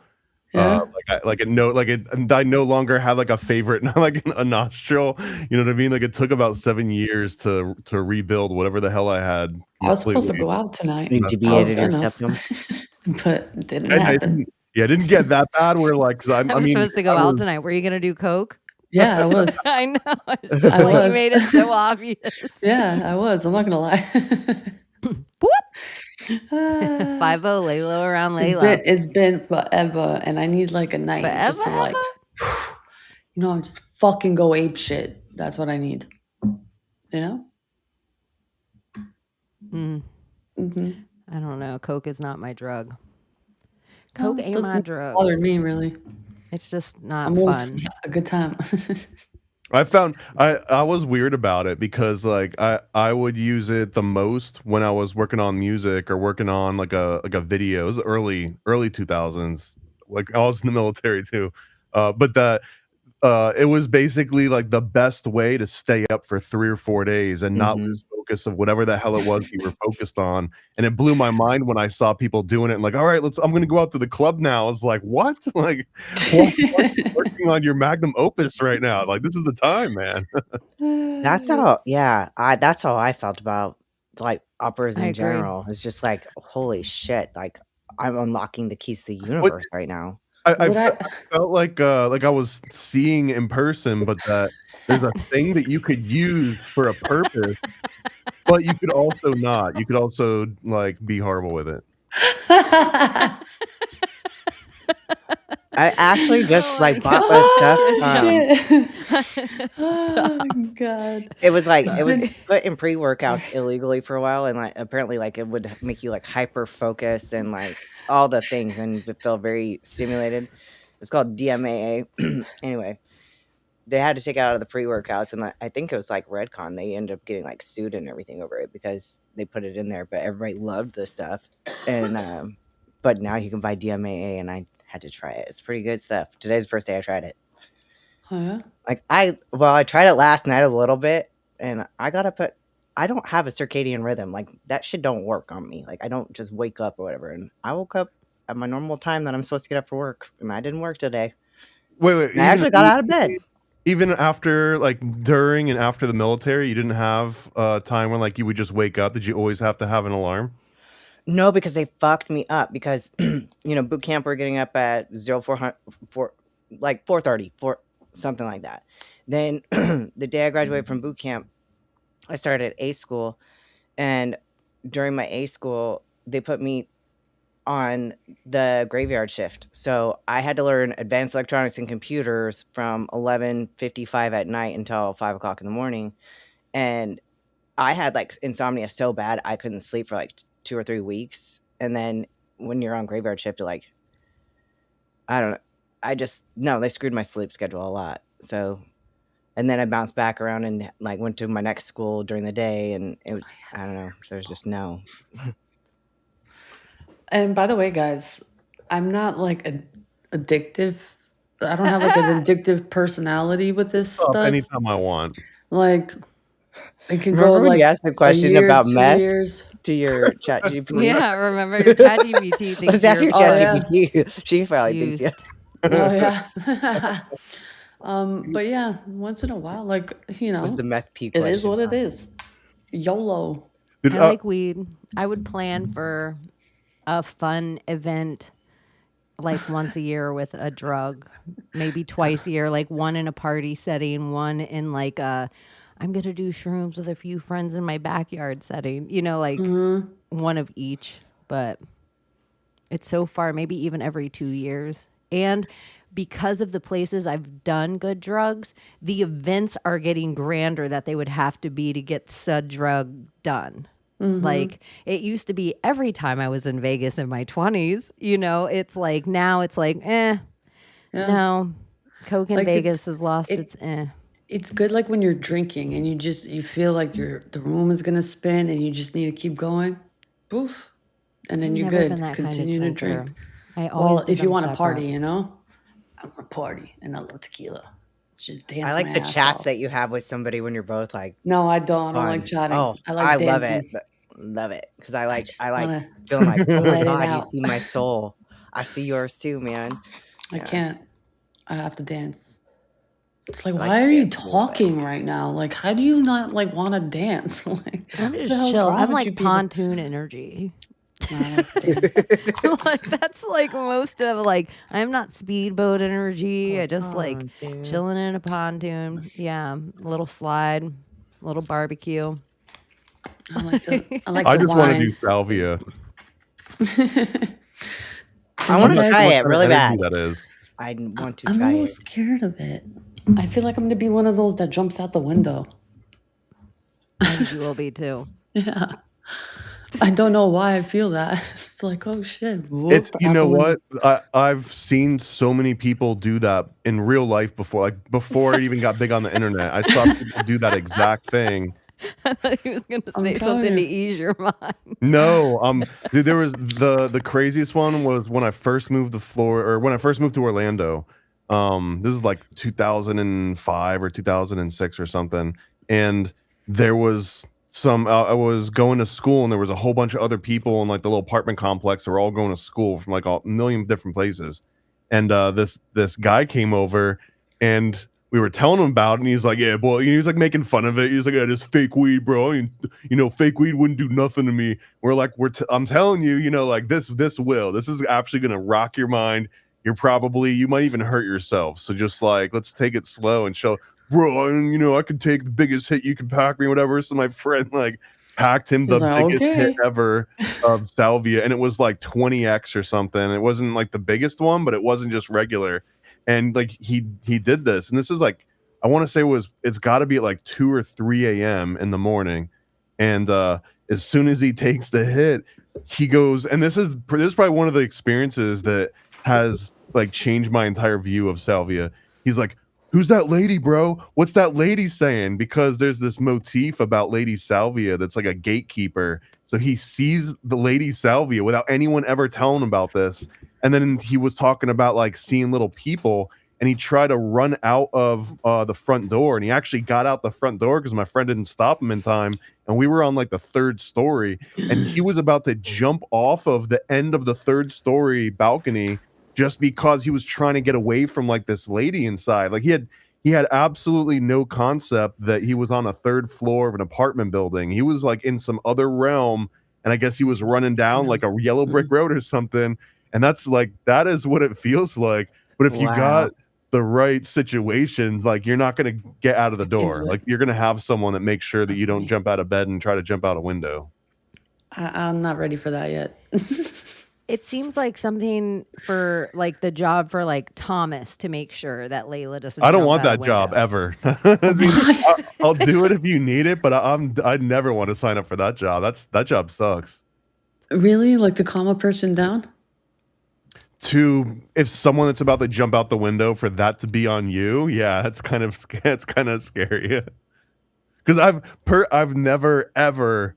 Yeah. I no longer had like a favorite, not like a nostril. You know what I mean? Like it took about 7 years to rebuild whatever the hell I had. I was supposed to completely. go out tonight. You I was deviated your gonna. septum. But it didn't I happen. didn't get that bad. Where like, 'cause I was mean, supposed to go I out was- tonight. Were you gonna do coke? Yeah, I was. I know. It's I just like you was. made it so obvious. Yeah, I was. I'm not gonna lie. Ah, 5-0 Layla around it's Layla. it's been forever, and I need like a night just to Forever, like, just fucking go ape shit. That's what I need. You know? Mm, Mm-hmm. I don't know. Coke is not my drug. Coke ain't my Doesn't drug. bother me really. It's just not I'm always fun. a good time. I found I was weird about it because like I would use it the most when I was working on music or working on like a video. It was early 2000s. Like I was in the military too. But that it was basically like the best way to stay up for 3 or 4 days and not lose focus of whatever the hell it was you were focused on. And it blew my mind when I saw people doing it and like, all right, I'm going to go out to the club now. I was like, what? Like, what are you working on your magnum opus right now? Like, this is the time, man. That's how I felt about like operas I in agree. general. It's just like, holy shit, like I'm unlocking the keys to the universe right now. I felt like I was seeing in person, but that there's a thing that you could use for a purpose, but you could also not. You could also like be horrible with it. I actually just Oh my like bought this stuff. Shit. Oh god. It was like it was put in pre-workouts illegally for a while, and like apparently like it would make you like hyper focus and like all the things, and you feel very stimulated. It's called DMAA. Anyway, they had to take it out of the pre-workouts, and I think it was like Redcon. They ended up getting like sued and everything over it because they put it in there, but everybody loved this stuff. And but now you can buy DMAA, and I had to try it. It's pretty good stuff. Today's the first day I tried it. Oh yeah. Like I tried it last night a little bit, and I don't have a circadian rhythm. Like that shit don't work on me. Like I don't just wake up or whatever. And I woke up at my normal time that I'm supposed to get up for work, and I didn't work today. Wait. I actually got out of bed. Even after, like, during and after the military, you didn't have time when, like, you would just wake up? Did you always have to have an alarm? No, because they fucked me up because, boot camp, we're getting up at 4:30, something like that. Then the day I graduated from boot camp, I started at A school. And during my A school, they put me on the graveyard shift. So I had to learn advanced electronics and computers from 11:55 at night until 5 o'clock in the morning. And I had like insomnia so bad I couldn't sleep for like 2 or 3 weeks. And then when you're on graveyard shift, you're like, I don't know. They screwed my sleep schedule a lot. So, and then I bounced back around and like went to my next school during the day, and I don't know. There's just no. And by the way, guys, I'm not like addictive. I don't have like an addictive personality with this stuff. Anytime I want. Like, it can Remember go when like you asked the question year, about 2 meth years. to your chat GPT? Yeah, remember your chat GPT thinks Let's ask your you're chat yeah. GPT. She probably thinks used. Oh yeah. But yeah, once in a while, like was the meth P it question. is what it is. YOLO. Did, I like weed. I would plan for a fun event like once a year with a drug, maybe twice a year, like one in a party setting, one in like a I'm gonna do shrooms with a few friends in my backyard setting, like one of each. But it's so far, maybe even every 2 years. And because of the places I've done good drugs, the events are getting grander that they would have to be to get said drug done. Like it used to be every time I was in Vegas in my 20s, it's like now it's like, no, Coke in Like, Vegas has lost its It's good like when you're drinking and you feel like the room is gonna spin and you just need to keep going. Poof. And then you're Never good. been that kind of Continue to drinker. drink. I always Well, did if you them want to separate. party, I want to party and I love tequila. Just dance. I like my the ass chats off. that you have with somebody when you're both like. No, I don't. I don't like fun. chatting. Oh, I like love dancing. it. Love it because I like just wanna feeling like, oh my let it god, you out. see my soul. I see yours too, man. I can't. I have to dance. It's like, I like why to are you dance a little bit. talking right now? Like, how do you not like want to dance? Like, I'm what the just hell's chill. wrong I'm with like you people? pontoon energy. I like to dance. Like that's like most of like I'm not speedboat energy. I just like Pontoon. chilling in a pontoon. Yeah, a little slide, a little barbecue. I like to I just want to do whine. salvia. I want to guys- try What it kind of really bad. energy that is. I want to I'm a try little it. scared of it. I feel like I'm gonna be one of those that jumps out the window. I think you will be too. Yeah. I don't know why I feel that. It's like, oh shit. whoop, It's you out know the window. what I've seen so many people do that in real life before, like before it even got big on the internet. I saw people do that exact thing. I thought he was going to I'm say telling something to you. ease your mind. No, dude, there was the craziest one was when I first moved to Orlando. This is like 2005 or 2006 or something, and there was I was going to school and there was a whole bunch of other people in like the little apartment complex that were all going to school from like a million different places, and this guy came over and we were telling him about it, and he's like, yeah, boy, he was like making fun of it. He's like, yeah, this fake weed, bro. And, fake weed wouldn't do nothing to me. We're like, I'm telling you, like this is actually going to rock your mind. You might even hurt yourself. So just like, let's take it slow and show, bro, I could take the biggest hit you can pack me, whatever. So my friend like packed him the He's like, biggest hit okay. ever of salvia. And it was like 20x or something. It wasn't like the biggest one, but it wasn't just regular. And like he did this, and this is like I want to say it's got to be at like 2 or 3 a.m. in the morning, and as soon as he takes the hit, he goes, and this is probably one of the experiences that has like changed my entire view of salvia. He's like, who's that lady, bro? What's that lady saying? Because there's this motif about Lady Salvia that's like a gatekeeper. So he sees the Lady Salvia without anyone ever telling him about this. And then he was talking about like seeing little people, and he tried to run out of the front door, and he actually got out the front door because my friend didn't stop him in time. And we were on like the 3rd story, and he was about to jump off of the end of the 3rd story balcony just because he was trying to get away from like this lady inside. Like he had absolutely no concept that he was on a 3rd floor of an apartment building. He was like in some other realm, and I guess he was running down like a yellow brick road or something. And that is what it feels like. But if you got the right situations, like you're not going to get out of the door. Like you're going to have someone that makes sure that you don't jump out of bed and try to jump out a window. I'm not ready for that yet. It seems like something for like the job for like Thomas to make sure that Layla doesn't. I don't want that job ever. I mean, I'll do it if you need it, but I never want to sign up for that job. That job sucks. Really? Like to calm a person down? If someone that's about to jump out the window for that to be on you, yeah, it's kind of scary. Because I've never ever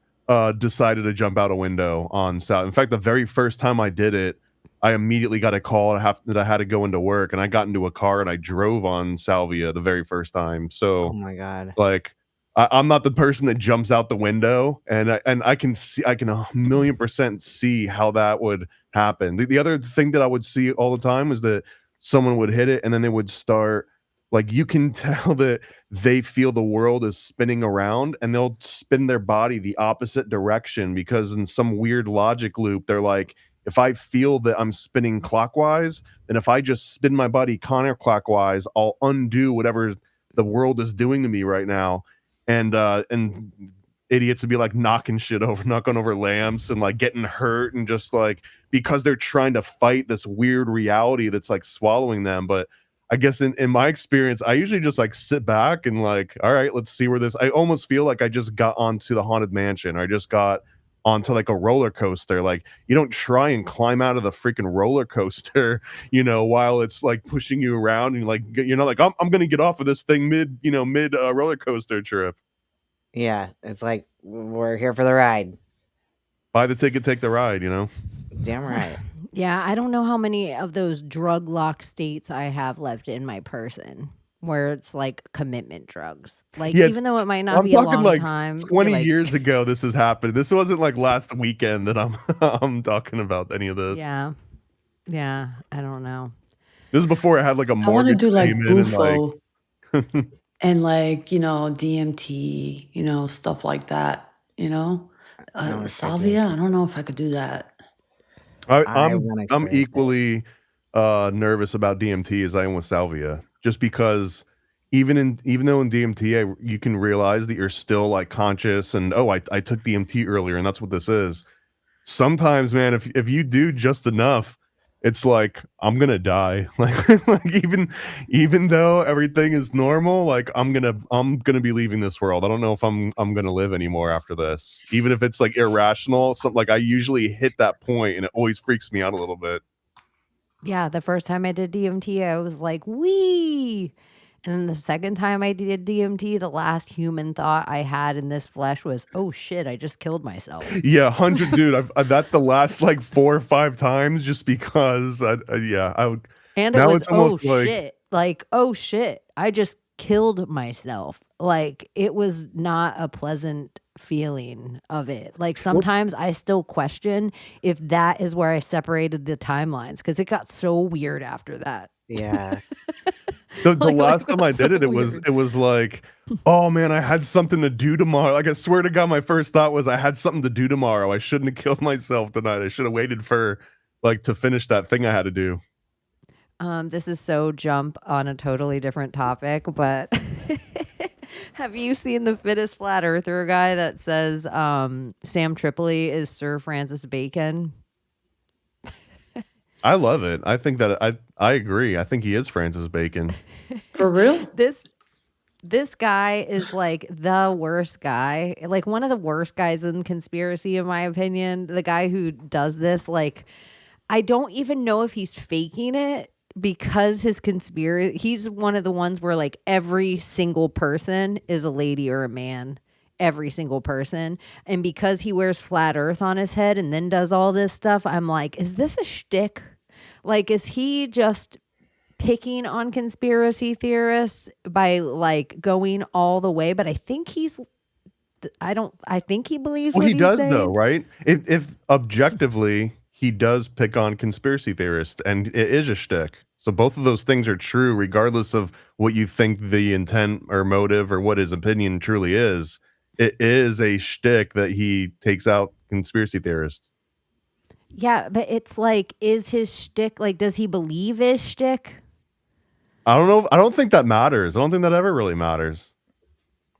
decided to jump out a window on South. In fact, the very first time I did it, I immediately got a call that I had to go into work, and I got into a car and I drove on Salvia the very first time. So, oh my god, like I'm not the person that jumps out the window, and I can 1,000,000% see how that would happen. The other thing that I would see all the time is that someone would hit it, and then they would start, like, you can tell that they feel the world is spinning around, and they'll spin their body the opposite direction because in some weird logic loop, they're like, if I feel that I'm spinning clockwise, then if I just spin my body counterclockwise, I'll undo whatever the world is doing to me right now. And idiots would be like knocking over lamps and like getting hurt, and just like because they're trying to fight this weird reality that's like swallowing them. But I guess in my experience, I usually just like sit back and like, all right, let's see where this. I almost feel like I just got onto the Haunted Mansion. I just got onto like a roller coaster. Like you don't try and climb out of the freaking roller coaster, while it's like pushing you around, and like like I'm gonna get off of this thing mid roller coaster trip. Yeah, it's like we're here for the ride. Buy the ticket, take the ride. Damn right. Yeah, I don't know how many of those drug lock states I have left in my person where it's like commitment drugs. Like, Yeah, even though it might not be a long like time. 20 like, years ago this has happened. This wasn't like last weekend that I'm talking about any of this. Yeah. Yeah, I don't know. This is before I had like a I want to mortgage do like payment and Bufo like and like, DMT, stuff like that, Salvia, I don't know if I could do that. I'm equally nervous about DMT as I am with Salvia, just because even though in DMT you can realize that you're still like conscious and I took DMT earlier and that's what this is. Sometimes, man, if you do just enough, it's like I'm gonna die. Like even though everything is normal, like I'm gonna be leaving this world. I don't know if I'm gonna live anymore after this. Even if it's like irrational, something like I usually hit that point and it always freaks me out a little bit. Yeah, the first time I did DMT, I was like, wee. And then the second time I did DMT, the last human thought I had in this flesh was, oh shit, I just killed myself. Yeah, 100, dude. that's the last like 4 or 5 times, just because. I would. And it was, oh shit, like, oh shit, I just killed myself. Like, it was not a pleasant feeling of it. Like, sometimes I still question if that is where I separated the timelines, because it got so weird after that. Yeah. The last time I did it, it was like, oh man, I had something to do tomorrow. Like I swear to God, my first thought was I had something to do tomorrow. I shouldn't have killed myself tonight. I should have waited for to finish that thing I had to do. This is so jump on a totally different topic, but have you seen the fittest flat earther guy that says Sam Tripoli is Sir Francis Bacon? I love it. I think that I agree. I think he is Francis Bacon. For real? This guy is like the worst guy, like one of the worst guys in conspiracy, in my opinion. The guy who does this, like, I don't even know if he's faking it, because his conspiracy, he's one of the ones where like every single person is a lady or a man. Every single person. And because he wears flat earth on his head and then does all this stuff, I'm like, is this a shtick? Like, is he just picking on conspiracy theorists by like going all the way? But I think I think he believes what he he's does saying. though, right? If objectively he does pick on conspiracy theorists, and it is a shtick. So both of those things are true, regardless of what you think the intent or motive or what his opinion truly is. It is a shtick that he takes out conspiracy theorists. Yeah, but it's like, is his shtick, like, does he believe his shtick? I don't know. I don't think that matters. I don't think that ever really matters.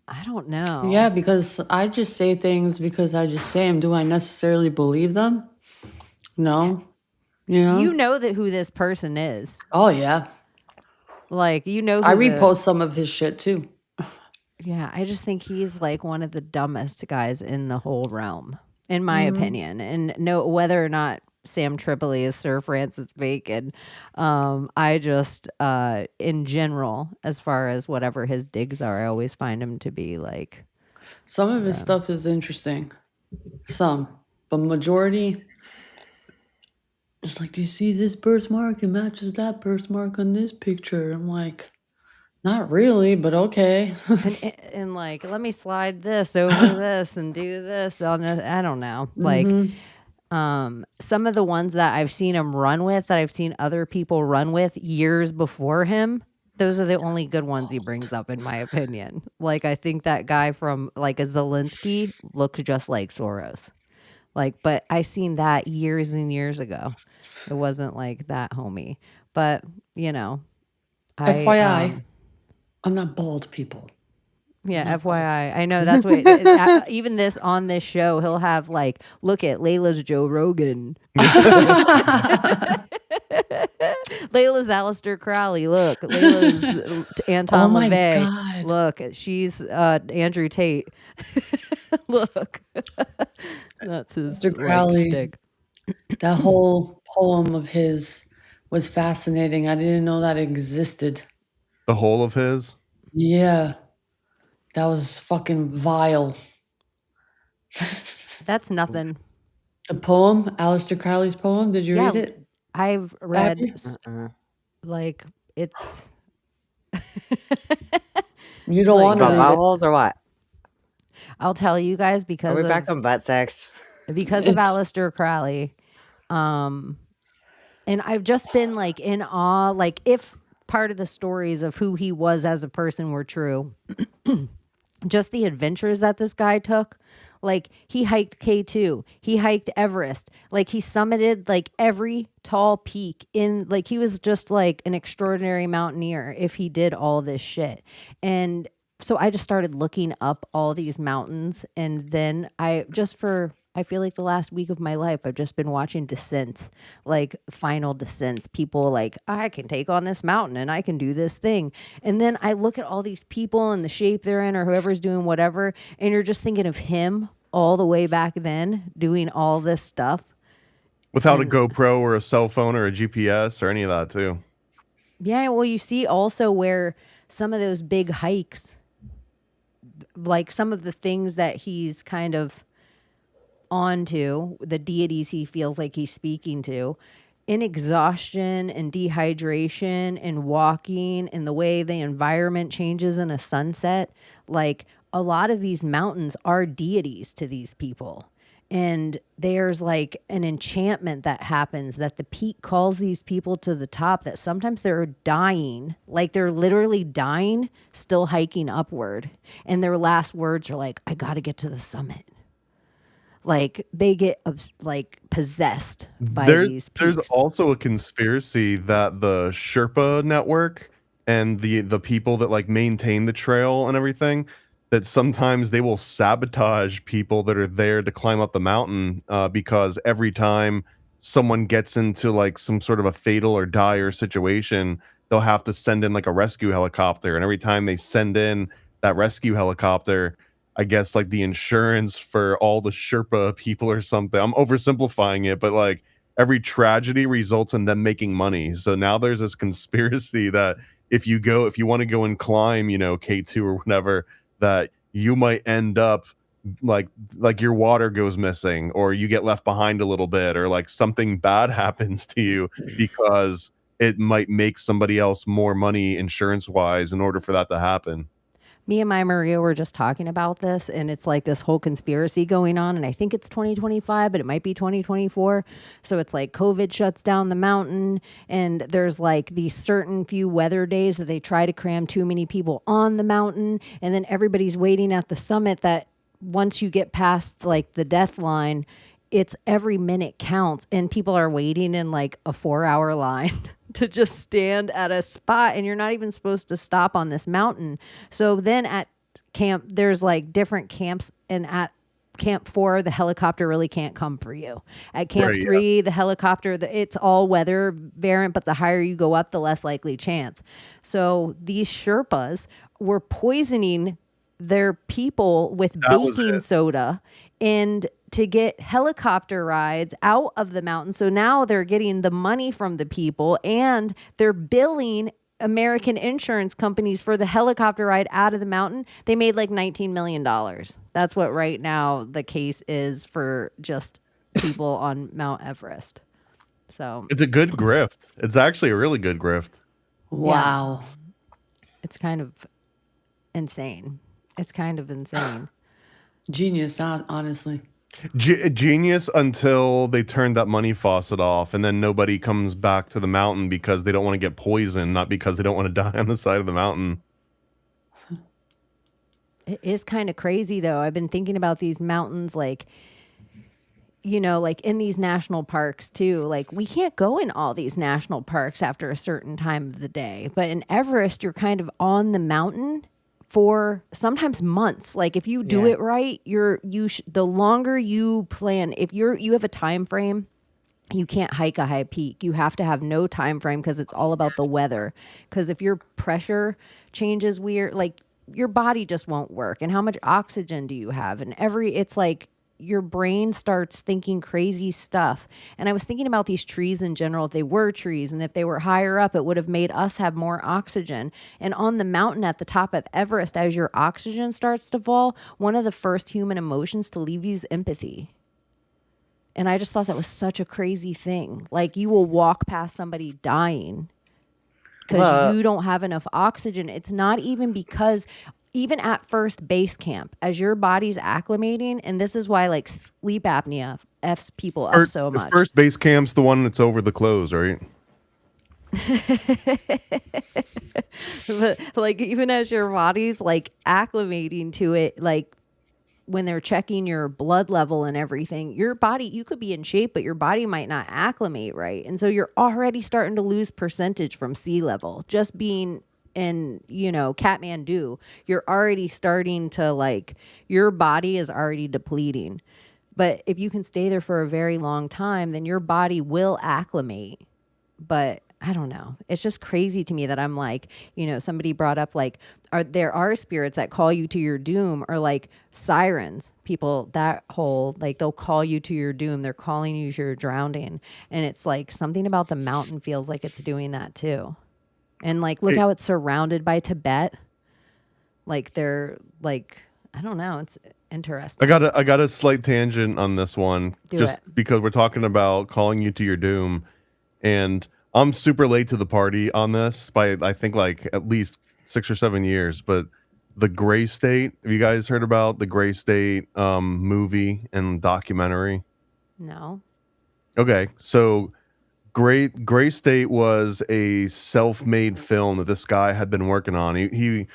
I don't know. Yeah, because I just say things because I just say them. Do I necessarily believe them? No. You know that who this person is. Oh yeah. Like, who I repost some of his shit too. Yeah, I just think he's like one of the dumbest guys in the whole realm, in my opinion. And no, whether or not Sam Tripoli is Sir Francis Bacon, I just, in general, as far as whatever his digs are, I always find him to be like. Some of his stuff is interesting. Some, but majority. It's like, do you see this birthmark? It matches that birthmark on this picture. I'm like, not really, but okay. and like, let me slide this over this and do this on I don't know. Like, some of the ones that I've seen him run with, that I've seen other people run with years before him, those are the only good ones he brings up, in my opinion. Like, I think that guy from like a Zelensky looks just like Soros. Like, but I seen that years and years ago. It wasn't like that homie. But, you know, FYI, I'm not bald, people. Yeah, FYI. I know that's what even this on this show, he'll have like, look at Layla's Joe Rogan. Layla's Aleister Crowley. Look, Layla's Anton LaVey. Look, she's Andrew Tate. Look. That's his Mr. Crowley. Stick. That whole poem of his was fascinating. I didn't know that existed. The whole of his? Yeah. That was fucking vile. That's nothing. The poem, Aleister Crowley's poem. Did you read it? I've read like it's. You don't want to vowels or what? I'll tell you guys because we're back on butt sex. Because of Aleister Crowley, and I've just been like in awe. Like, if part of the stories of who he was as a person were true. Just the adventures that this guy took. Like, he hiked K2, he hiked Everest, like he summited like every tall peak in, like, he was just like an extraordinary mountaineer if he did all this shit. And so I just started looking up all these mountains, and then I feel like the last week of my life, I've just been watching descents, like final descents. People like, I can take on this mountain and I can do this thing. And then I look at all these people and the shape they're in, or whoever's doing whatever, and you're just thinking of him all the way back then doing all this stuff. Without a GoPro or a cell phone or a GPS or any of that too. Yeah, well, you see also where some of those big hikes, like some of the things that he's kind of onto, the deities he feels like he's speaking to, in exhaustion and dehydration and walking and the way the environment changes in a sunset, like a lot of these mountains are deities to these people. And there's like an enchantment that happens, that the peak calls these people to the top, that sometimes they're dying, like they're literally dying, still hiking upward. And their last words are like, I got to get to the summit. Like, they get like possessed by these peaks. There's also a conspiracy that the Sherpa network and the people that like maintain the trail and everything, that sometimes they will sabotage people that are there to climb up the mountain, because every time someone gets into like some sort of a fatal or dire situation, they'll have to send in like a rescue helicopter. And every time they send in that rescue helicopter, I guess like the insurance for all the Sherpa people or something, I'm oversimplifying it, but like every tragedy results in them making money. So now there's this conspiracy that if you want to go and climb, K2 or whatever, that you might end up like your water goes missing, or you get left behind a little bit, or like something bad happens to you because it might make somebody else more money insurance wise in order for that to happen. Me and my Maria were just talking about this, and it's like this whole conspiracy going on, and I think it's 2025, but it might be 2024. So it's like COVID shuts down the mountain, and there's like these certain few weather days that they try to cram too many people on the mountain, and then everybody's waiting at the summit that once you get past like the death line, it's every minute counts, and people are waiting in like a 4-hour line to just stand at a spot, and you're not even supposed to stop on this mountain. So then at camp, there's like different camps, and at camp 4, the helicopter really can't come for you. At camp 3, the helicopter, it's all weather variant, but the higher you go up, the less likely chance. So these Sherpas were poisoning their people with baking soda and to get helicopter rides out of the mountain. So now they're getting the money from the people, and they're billing American insurance companies for the helicopter ride out of the mountain. They made like $19 million. That's what right now the case is for just people on Mount Everest. So it's a good grift. It's actually a really good grift. Wow. Yeah. It's kind of insane. Genius, honestly. Genius until they turn that money faucet off, and then nobody comes back to the mountain because they don't want to get poisoned, not because they don't want to die on the side of the mountain. It is kind of crazy, though. I've been thinking about these mountains, like, like in these national parks, too. Like, we can't go in all these national parks after a certain time of the day. But in Everest, you're kind of on the mountain for sometimes months. Like if you do it right, the longer you plan, if you have a time frame, you can't hike a high peak. You have to have no time frame because it's all about the weather. Because if your pressure changes weird, like your body just won't work. And how much oxygen do you have? And it's like your brain starts thinking crazy stuff. And I was thinking about these trees in general. If they were trees and if they were higher up, it would have made us have more oxygen. And on the mountain at the top of Everest, as your oxygen starts to fall, one of the first human emotions to leave you is empathy. And I just thought that was such a crazy thing. Like you will walk past somebody dying because you don't have enough oxygen. It's not even because even at first base camp, as your body's acclimating, and this is why like sleep apnea F's people up so much. First base camp's the one that's over the clothes, right? But like even as your body's like acclimating to it, like when they're checking your blood level and everything, your body, you could be in shape, but your body might not acclimate right. And so you're already starting to lose percentage from sea level. Just being in, Kathmandu, you're already starting to like, your body is already depleting. But if you can stay there for a very long time, then your body will acclimate. But I don't know. It's just crazy to me that I'm like, somebody brought up like, there are spirits that call you to your doom, or like sirens, people that whole, like they'll call you to your doom. They're calling you to your drowning. And it's like something about the mountain feels like it's doing that too. And like, look how it's surrounded by Tibet. Like they're like, I don't know. It's interesting. I got a slight tangent on this one. Because we're talking about calling you to your doom. And I'm super late to the party on this by, I think, like at least 6 or 7 years. But the Gray State, have you guys heard about the Gray State movie and documentary? No. Okay, so Gray State was a self-made film that this guy had been working on. He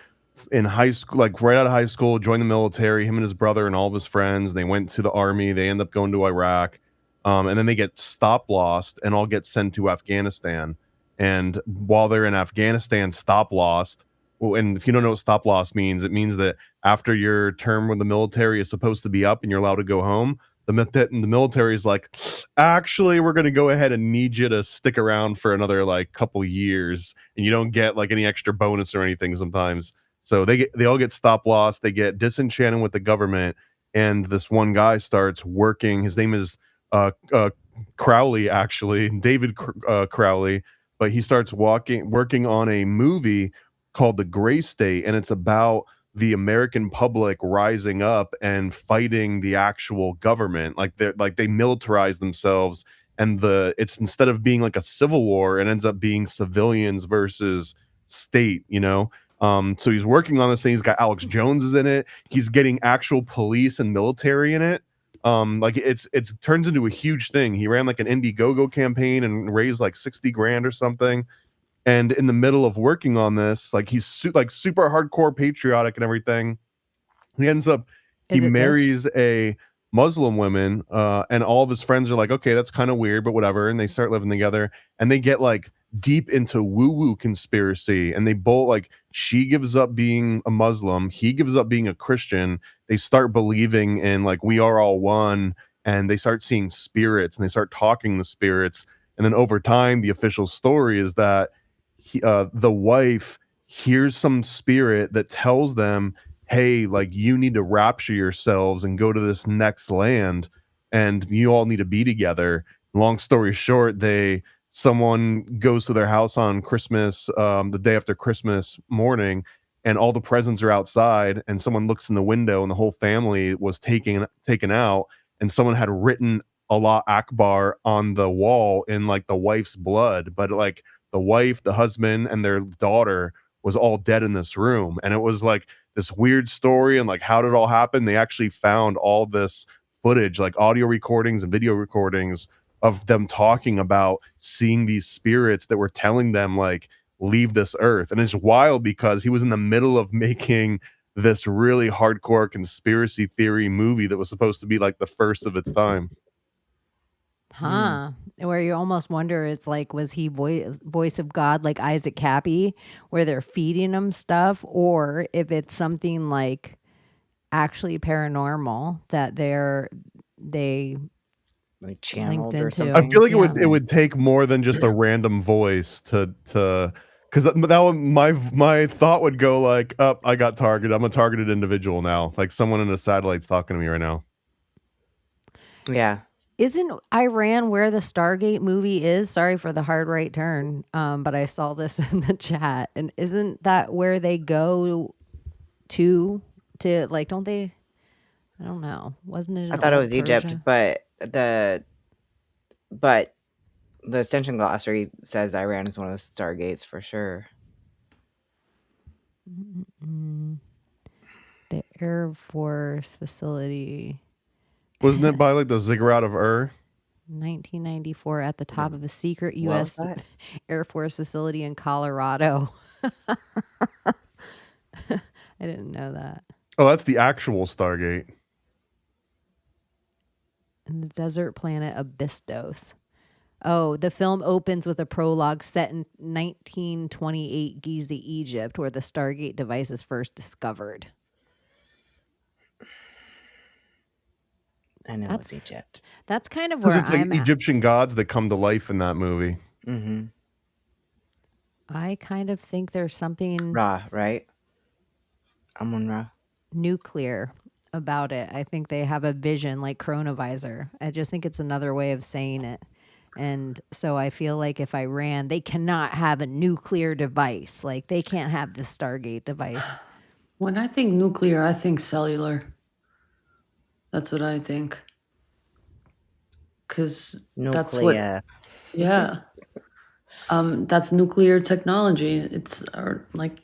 in high school, like right out of high school, joined the military, him and his brother and all of his friends. They went to the army. They end up going to Iraq. And then they get stop lost and all get sent to Afghanistan. And while they're in Afghanistan, stop lost. Well, and if you don't know what stop loss means, it means that after your term with the military is supposed to be up and you're allowed to go home, the military is like, actually, we're going to go ahead and need you to stick around for another like couple years, and you don't get like any extra bonus or anything sometimes. So they all get stop loss. They get disenchanted with the government, and this one guy starts working. His name is Crowley, actually, David Crowley, but he starts working on a movie called The Gray State, and it's about the American public rising up and fighting the actual government. Like they militarize themselves, and it's instead of being like a civil war, it ends up being civilians versus state, you know. So he's working on this thing. He's got Alex Jones is in it. He's getting actual police and military in it. Like it turns into a huge thing. He ran like an Indiegogo campaign and raised like 60 grand or something. And in the middle of working on this, like he's super hardcore patriotic and everything. He ends up he marries a Muslim woman, and all of his friends are like, okay, that's kind of weird, but whatever. And they start living together, and they get like deep into woo-woo conspiracy, and they both like, she gives up being a Muslim, he gives up being a Christian. They start believing in like we are all one, and they start seeing spirits, and they start talking to spirits. And then over time, the official story is that the wife hears some spirit that tells them, hey, like you need to rapture yourselves and go to this next land, and you all need to be together. Long story short, someone goes to their house on Christmas, the day after Christmas morning, and all the presents are outside, and someone looks in the window, and the whole family was taken out, and someone had written Allah Akbar on the wall in like the wife's blood, but like the wife, the husband, and their daughter was all dead in this room. And it was like this weird story, and like how did it all happen? They actually found all this footage, like audio recordings and video recordings of them talking about seeing these spirits that were telling them like leave this earth. And it's wild because he was in the middle of making this really hardcore conspiracy theory movie that was supposed to be like the first of its time. Where you almost wonder, it's like, was he voice of God like Isaac Cappy, where they're feeding him stuff, or if it's something like actually paranormal that they like channeled or into. something. I feel like it would take more than just a random voice to because that my thought would go like, up, I got targeted. I'm a targeted individual now. Like someone in a satellite's talking to me right now. Yeah. Isn't Iran where the Stargate movie is? Sorry for the hard right turn, but I saw this in the chat. And isn't that where they go to like, don't they? I don't know. Wasn't it? I thought it was Egypt, but the Ascension Glossary says Iran is one of the Stargates for sure. The Air Force facility. Wasn't it by like the Ziggurat of Ur? 1994 at the top of a secret U.S. Air Force facility in Colorado. I didn't know that. Oh, that's the actual Stargate. And the desert planet Abystos. Oh, the film opens with a prologue set in 1928 Giza, Egypt, where the Stargate device is first discovered. I know it's Egypt. That's kind of where it's like I'm Egyptian gods that come to life in that movie. Mm-hmm. I kind of think there's something Ra, right? Amun-Ra. Nuclear about it. I think they have a vision like Chronovisor. I just think it's another way of saying it. And so I feel like if Iran, they cannot have a nuclear device. Like they can't have the Stargate device. When I think nuclear, I think cellular. That's what I think. Because that's what, yeah. That's nuclear technology. It's like,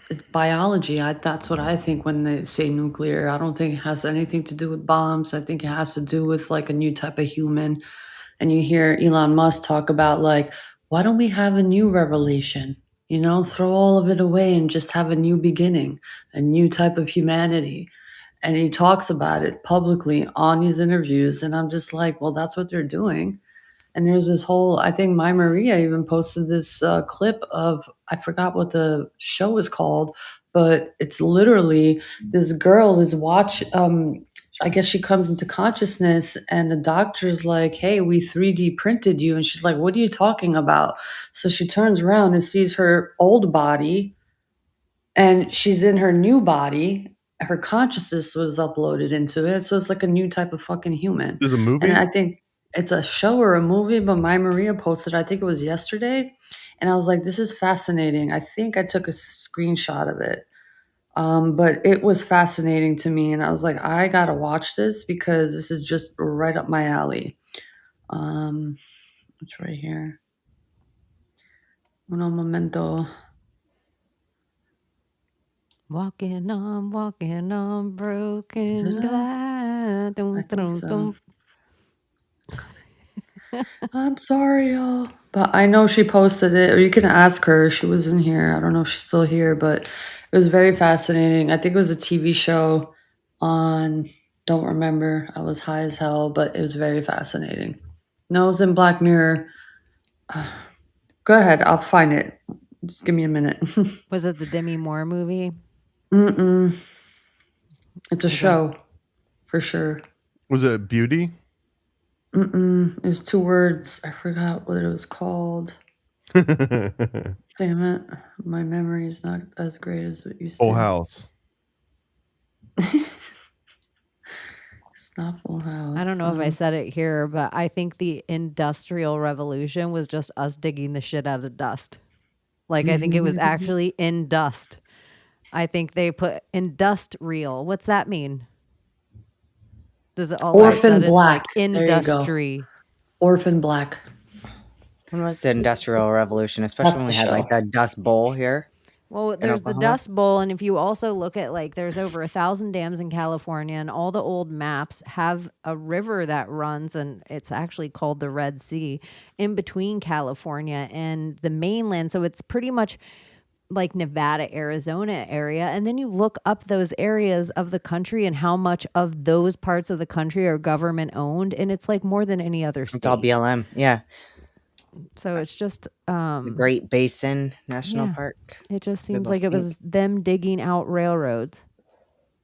it's biology. That's what I think when they say nuclear. I don't think it has anything to do with bombs. I think it has to do with like a new type of human. And you hear Elon Musk talk about like, why don't we have a new revelation? Throw all of it away and just have a new beginning, a new type of humanity. And he talks about it publicly on these interviews. And I'm just like, well, that's what they're doing. And there's this whole, I think My Maria even posted this clip of, I forgot what the show is called, but it's literally this girl is I guess she comes into consciousness and the doctor's like, hey, we 3D printed you. And she's like, what are you talking about? So she turns around and sees her old body and she's in her new body. Her consciousness was uploaded into it. So it's like a new type of fucking human. There's a movie? And I think, it's a show or a movie, but my Maria posted, I think it was yesterday, and I was like, this is fascinating. I think I took a screenshot of it. But it was fascinating to me, and I was like, I gotta watch this because this is just right up my alley. It's right here. Uno momento. Walking on broken glass. I think so. I'm sorry, y'all. But I know she posted it, or you can ask her. She was in here. I don't know if she's still here, but it was very fascinating. I think it was a TV show on, don't remember. I was high as hell, but it was very fascinating. No, it was in Black Mirror. Go ahead, I'll find it. Just give me a minute. Was it the Demi Moore movie? Mm-mm. It's a show, for sure. Was it Beauty? Mm-mm. It was 2 words. I forgot what it was called. Damn it. My memory is not as great as it used to. Full House. It's not Full House. I don't know if I said it here, but I think the Industrial Revolution was just us digging the shit out of dust. Like, I think it was actually in dust. I think they put industrial. What's that mean? Does it all Orphan Black. Like industry? Orphan Black. When was the Industrial Revolution? Especially when we had like a Dust Bowl here. Well, there's the Dust Bowl, and if you also look at, like, there's over 1,000 dams in California, and all the old maps have a river that runs, and it's actually called the Red Sea, in between California and the mainland. So it's pretty much like Nevada, Arizona area. And then you look up those areas of the country and how much of those parts of the country are government owned, and it's like more than any other state. It's all BLM, yeah. So it's just the Great Basin National Park. It just seems like it was them digging out railroads.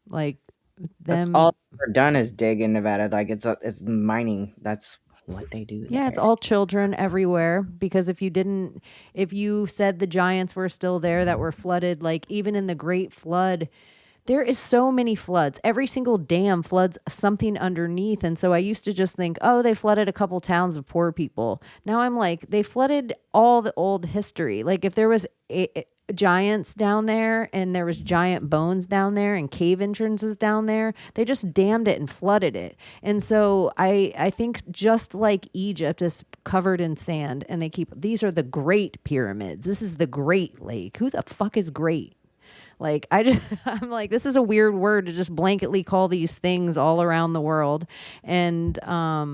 Like them. That's all they're done is dig in Nevada. Like it's mining. That's what they do. Yeah, it's all children everywhere, because if you said the giants were still there that were flooded, like even in the Great Flood, there is so many floods. Every single dam floods something underneath. And so I used to just think, oh, they flooded a couple towns of poor people. Now I'm like, they flooded all the old history. Like if there was giants down there and there was giant bones down there and cave entrances down there, they just dammed it and flooded it. And so I think just like Egypt is covered in sand, and these are the Great Pyramids. This is the Great Lake. Who the fuck is great? Like, I'm like, this is a weird word to just blanketly call these things all around the world. And I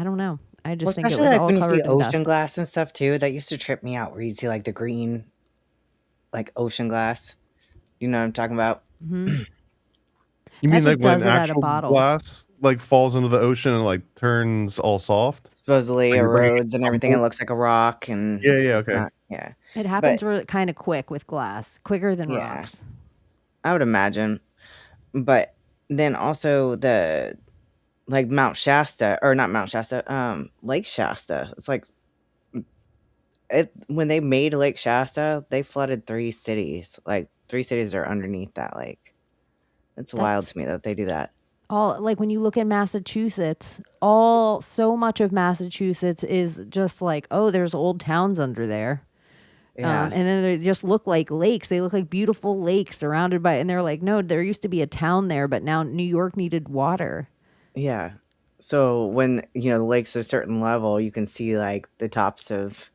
don't know. I just think it was like all when you covered see in ocean dust. glass and stuff too, that used to trip me out, where you see like the green, like ocean glass. You know what I'm talking about? Mm-hmm. You mean like when actual glass like falls into the ocean and like turns all soft? Supposedly erodes and everything. It looks like a rock. And okay. Yeah. It happens kind of quick with glass, quicker than rocks. I would imagine. But then also the like Mount Shasta, or not Mount Shasta, Lake Shasta. It's like when they made Lake Shasta, they flooded 3 cities. Like 3 cities are underneath that lake. It's wild to me that they do that. All like when you look at Massachusetts, so much of Massachusetts is just like, oh, there's old towns under there. Yeah. And then they just look like lakes. They look like beautiful lakes surrounded by, and they're like, no, there used to be a town there, but now New York needed water. Yeah. So when, the lake's a certain level, you can see like the tops of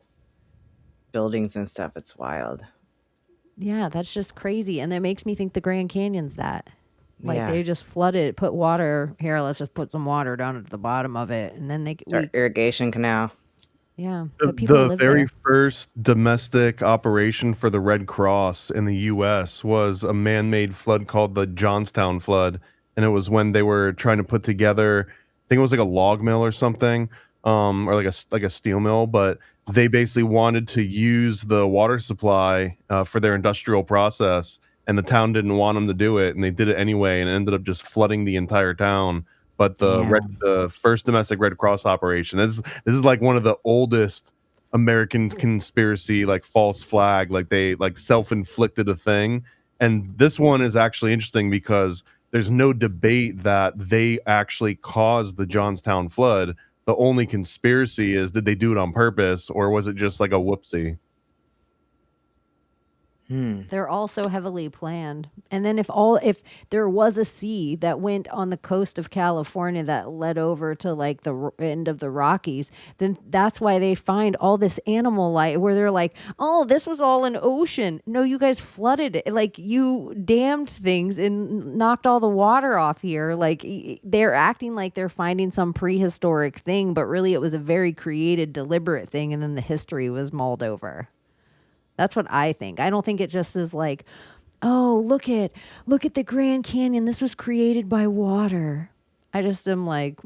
buildings and stuff. It's wild. Yeah, that's just crazy. And that makes me think the Grand Canyon's that. Like they just flooded, put water here. Let's just put some water down at the bottom of it, and then it's our irrigation canal. Yeah, the very first domestic operation for the Red Cross in the U.S. was a man-made flood called the Johnstown Flood, and it was when they were trying to put together, I think it was like a log mill or something, or like a steel mill, but they basically wanted to use the water supply for their industrial process. And the town didn't want them to do it, and they did it anyway, and it ended up just flooding the entire town. But the first domestic Red Cross operation, this is like one of the oldest American conspiracy, like false flag, like they like self-inflicted a thing. And this one is actually interesting because there's no debate that they actually caused the Johnstown flood. The only conspiracy is, did they do it on purpose, or was it just like a whoopsie? They're also heavily planned. And then if there was a sea that went on the coast of California that led over to like the end of the Rockies, then that's why they find all this animal life where they're like, "Oh, this was all an ocean." No, you guys flooded it. Like you dammed things and knocked all the water off here. Like they're acting like they're finding some prehistoric thing, but really it was a very created, deliberate thing, and then the history was mulled over. That's what I think. I don't think it just is like, oh, look at the Grand Canyon. This was created by water. I just am like,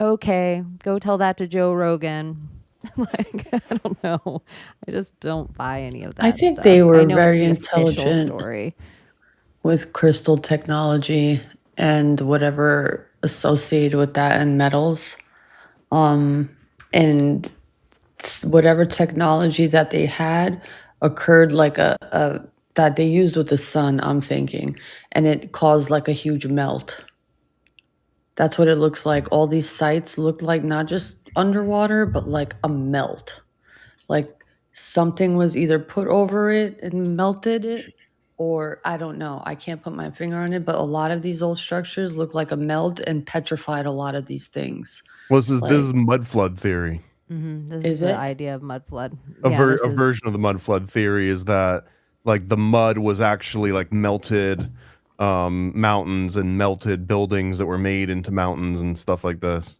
okay, go tell that to Joe Rogan. Like, I don't know. I just don't buy any of that. I think stuff. they were I know very it's the official intelligent story. with crystal technology and whatever associated with that and metals. And whatever technology that they had occurred like a that they used with the sun, I'm thinking, and it caused like a huge melt. That's what it looks like. All these sites look like not just underwater, but like a melt. Like something was either put over it and melted it, or I don't know. I can't put my finger on it, but a lot of these old structures look like a melt and petrified a lot of these things. Well, this Like, is mud flood theory. This Is is the it? idea of mud flood. A This is version of the mud flood theory is that like the mud was actually like melted mountains and melted buildings that were made into mountains and stuff like this.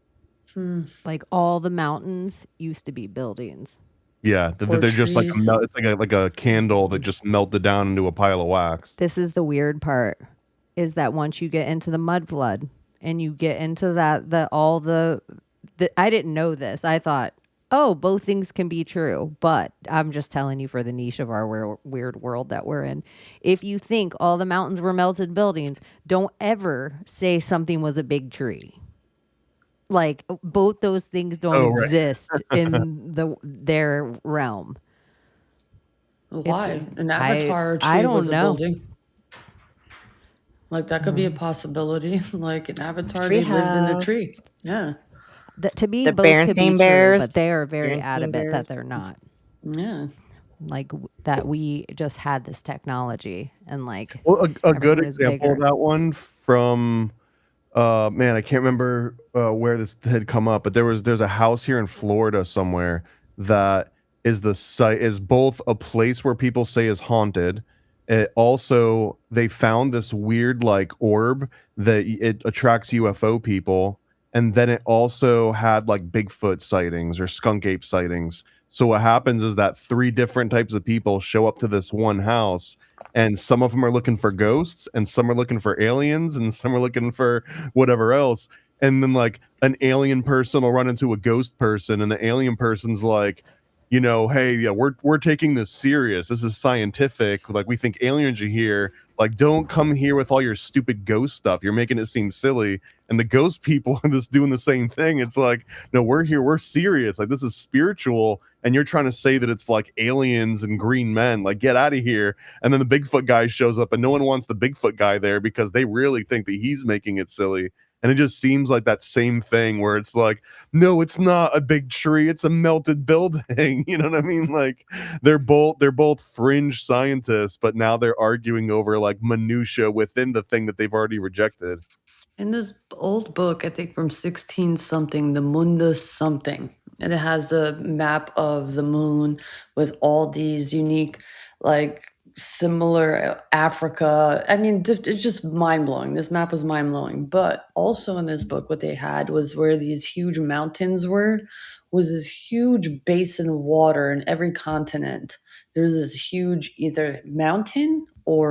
like all the mountains used to be buildings. Yeah, that Or they're just like trees. it's like a candle that just melted down into a pile of wax. This is the weird part, is that once you get into the mud flood and you get into that, I didn't know this. I thought, oh, both things can be true, but I'm just telling you for the niche of our weird world that we're in. If you think all the mountains were melted buildings, don't ever say something was a big tree. Like both those things don't right. exist in their realm. Why? An I avatar I tree don't was a know. building. Like that could be a possibility. Like an avatar, they lived in a Treehouse. tree. Yeah. To me, The both could be Berenstain true, Bears. but they are very Berenstain adamant Bears. that they're not. Yeah. Like that we just had this technology and like Well, a good everything is example of bigger. that one from man, I can't remember where this had come up, but there's a house here in Florida somewhere that is the site is both a place where people say is haunted. It also, they found this weird like orb that it attracts UFO people, and then it also had like Bigfoot sightings or skunk ape sightings. So what happens is that 3 different types of people show up to this one house, and some of them are looking for ghosts, and some are looking for aliens, and some are looking for whatever else. And then like an alien person will run into a ghost person, and the alien person's like, you know, hey, yeah, we're taking this serious. This is scientific. Like, we think aliens are here. Like, don't come here with all your stupid ghost stuff. You're making it seem silly. And the ghost people are just doing the same thing. It's like, no, we're here. We're serious. Like, this is spiritual. And you're trying to say that it's like aliens and green men. Like, get out of here. And then the Bigfoot guy shows up, and no one wants the Bigfoot guy there because they really think that he's making it silly. And it just seems like that same thing where it's like, no, it's not a big tree, it's a melted building. You know what I mean? Like they're both fringe scientists, but now they're arguing over like minutia within the thing that they've already rejected. In this old book, I think from 16 something, the Mundus something, and it has the map of the moon with all these unique, like similar Africa. I mean, it's just mind blowing. This map was mind blowing. But also in this book, what they had was where these huge mountains was this huge basin of water in every continent. There's this huge either mountain or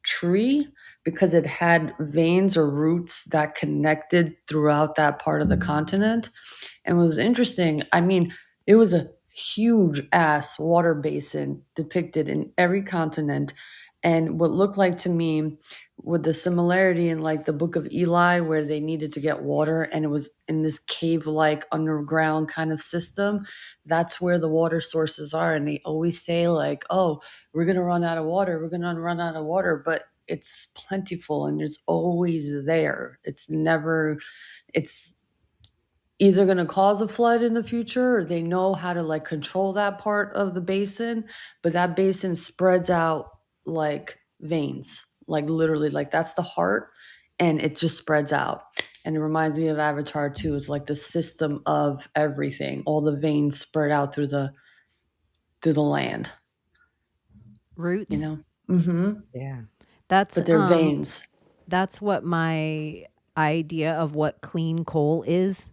tree because it had veins or roots that connected throughout that part of the continent. And it was interesting. I mean, it was a huge ass water basin depicted in every continent. And what looked like to me with the similarity in like the book of Eli, where they needed to get water and it was in this cave like underground kind of system, that's where the water sources are. And they always say, like, oh, we're going to run out of water. We're going to run out of water. But it's plentiful and it's always there. It's never, it's either going to cause a flood in the future, or they know how to like control that part of the basin, but that basin spreads out like veins, like literally, like that's the heart, and it just spreads out. And it reminds me of Avatar too. It's like the system of everything, all the veins spread out through the land. Roots. You know, mm-hmm. Yeah. That's But they're veins. That's what my idea of what clean coal is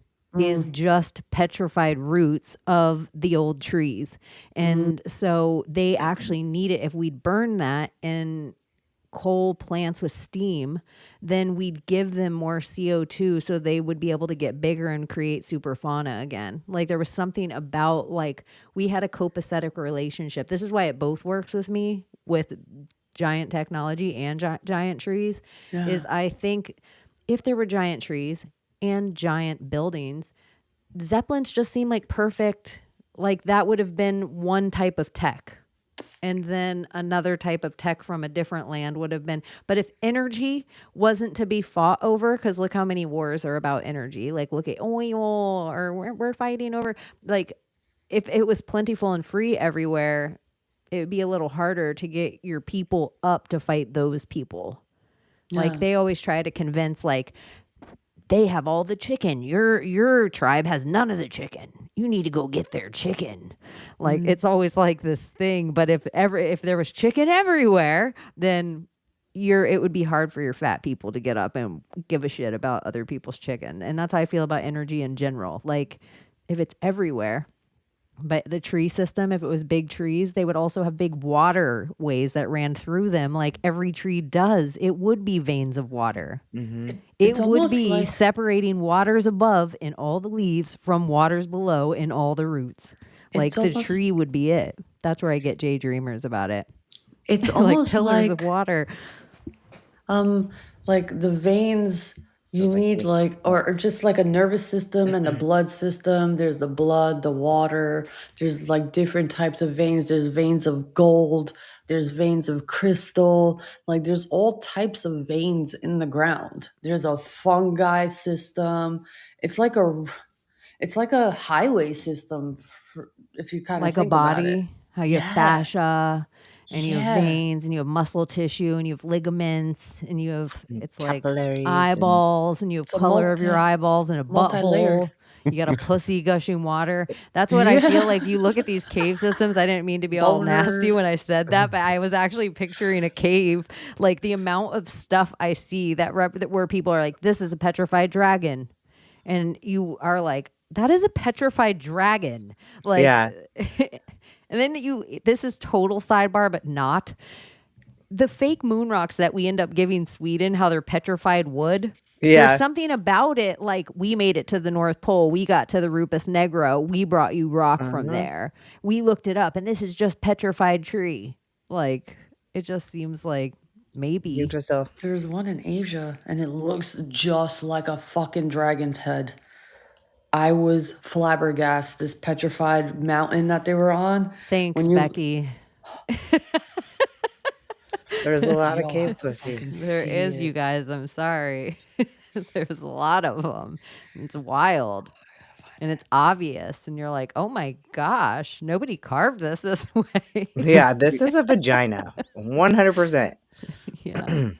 just petrified roots of the old trees. And so they actually need it. If we'd burn that and coal plants with steam, then we'd give them more CO2 so they would be able to get bigger and create super fauna again. Like there was something about like we had a copacetic relationship. This is why it both works with me with giant technology and giant trees. Is I think if there were giant trees and giant buildings, Zeppelins just seem like perfect. Like that would have been one type of tech. And then another type of tech from a different land would have been. But if energy wasn't to be fought over, because look how many wars are about energy. Like look at oil, or we're fighting over. Like if it was plentiful and free everywhere, it would be a little harder to get your people up to fight those people. Like they always try to convince like they have all the chicken. Your tribe has none of the chicken. You need to go get their chicken. Like it's always like this thing. But if there was chicken everywhere, then it would be hard for your fat people to get up and give a shit about other people's chicken. And that's how I feel about energy in general. Like if it's everywhere. But the tree system, if it was big trees, they would also have big waterways that ran through them like every tree does. It would be veins of water. It would be like separating waters above in all the leaves from waters below in all the roots. Like the tree would be it. That's where I get Jay Dreamers about it. It's almost like pillars of water. Like the veins you need like, or just like a nervous system and a blood system. There's the blood, the water. There's like different types of veins. There's veins of gold. There's veins of crystal. Like there's all types of veins in the ground. There's a fungi system. It's like a highway system if you kind of like think a body. about it. How you have fascia. And you have veins, and you have muscle tissue, and you have ligaments, and you have like eyeballs, and you have color of your eyeballs, and a butthole. You got a pussy gushing water. That's what I feel like. You look at these cave systems. I didn't mean to be all nasty when I said that, but I was actually picturing a cave. Like the amount of stuff I see where people are like, "This is a petrified dragon," and you are like, "That is a petrified dragon." Like, yeah. And then this is total sidebar, but not. The fake moon rocks that we end up giving Sweden, how they're petrified wood. Yeah. There's something about it, like we made it to the North Pole. We got to the Rupus Negro. We brought you rock from there. We looked it up, and this is just petrified tree. Like, it just seems like maybe. There's one in Asia, and it looks just like a fucking dragon's head. I was flabbergasted, this petrified mountain that they were on. Thanks, Becky. There's a lot of cave pussy. There is, you guys. I'm sorry. There's a lot of them. It's wild. And it's obvious. And you're like, oh my gosh, nobody carved this way. Yeah, this is a vagina. 100%. Yeah. I'm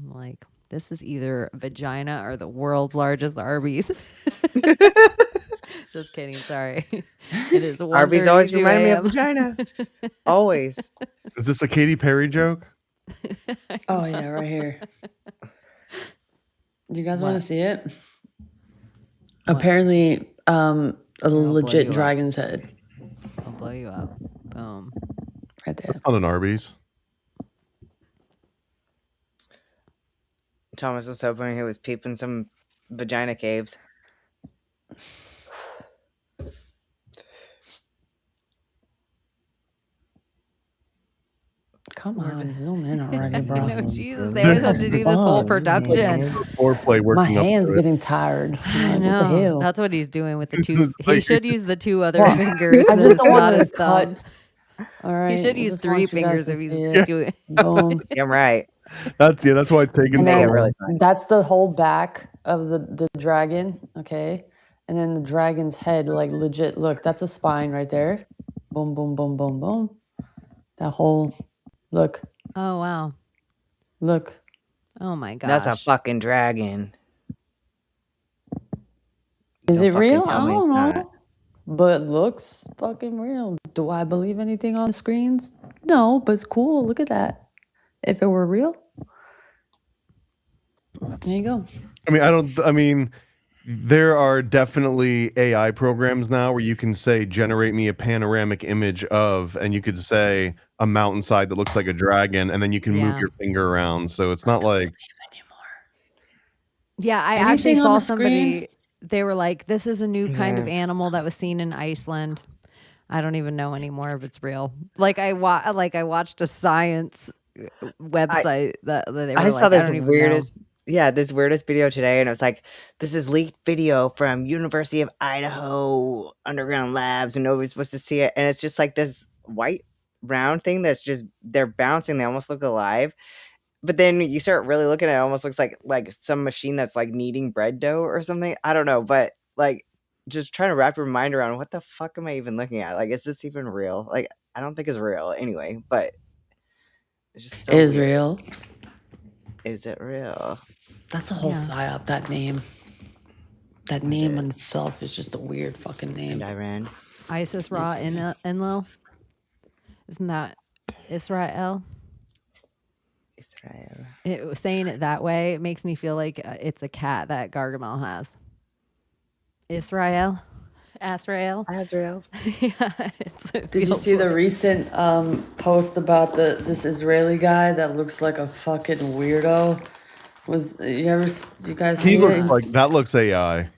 like, this is either vagina or the world's largest Arby's. Just kidding. Sorry. It is Arby's always remind me of vagina. Always. Is this a Katy Perry joke? Oh, yeah, right here. Do you guys want to see it? What? Apparently, a legit dragon's head. I'll blow you up. Boom. Right there. That's not an Arby's. Thomas was hoping he was peeping some vagina caves. Come on, zoom in already, bro. No, Jesus, they always have to do this whole production. My hand's getting tired. I know. What the hell? That's what he's doing with the two. He should use the two other fingers. I just don't want to cut. All right. He should use 3 fingers if he's doing it. Boom. You're right. That's why it's taking so long. That's the whole back of the dragon, okay? And then the dragon's head, like legit, look, that's a spine right there. Boom, boom, boom, boom, boom. That whole, look, Oh wow. look. Oh my gosh. That's a fucking dragon. Is Don't it fucking real? tell I me don't it's know. not. But looks fucking real. Do I believe anything on the screens? No, but it's cool. Look at that. If it were real, there you go. I mean, there are definitely AI programs now where you can say, generate me a panoramic image of, and you could say a mountainside that looks like a dragon, and then you can move Yeah. your finger around. So it's not like, Yeah, I Anything actually on saw the somebody. screen? They were like, "This is a new kind of Yeah. animal that was seen in Iceland." I don't even know anymore if it's real. Like I watched a science website that they were I like, saw I this don't even know. weirdest, this weirdest video today, and it was like, this is leaked video from University of Idaho underground labs, and nobody's supposed to see it, and it's just like this white round thing that's just, they're bouncing, they almost look alive, but then you start really looking at it, it almost looks like some machine that's like kneading bread dough or something. I don't know, but like just trying to wrap your mind around what the fuck am I even looking at? Like, is this even real? Like, I don't think it's real anyway, but it's just so Is weird. real. Is it real? That's a whole Yeah. psyop, that name. That name in itself is just a weird fucking name. And Iran. Isis Ra Enlil. Isn't that Israel? Israel. Saying it that way, it makes me feel like it's a cat that Gargamel has. Israel. Azrael. Yeah, Did you see the recent post about this Israeli guy that looks like a fucking weirdo? You guys see he looks it? like, that looks AI.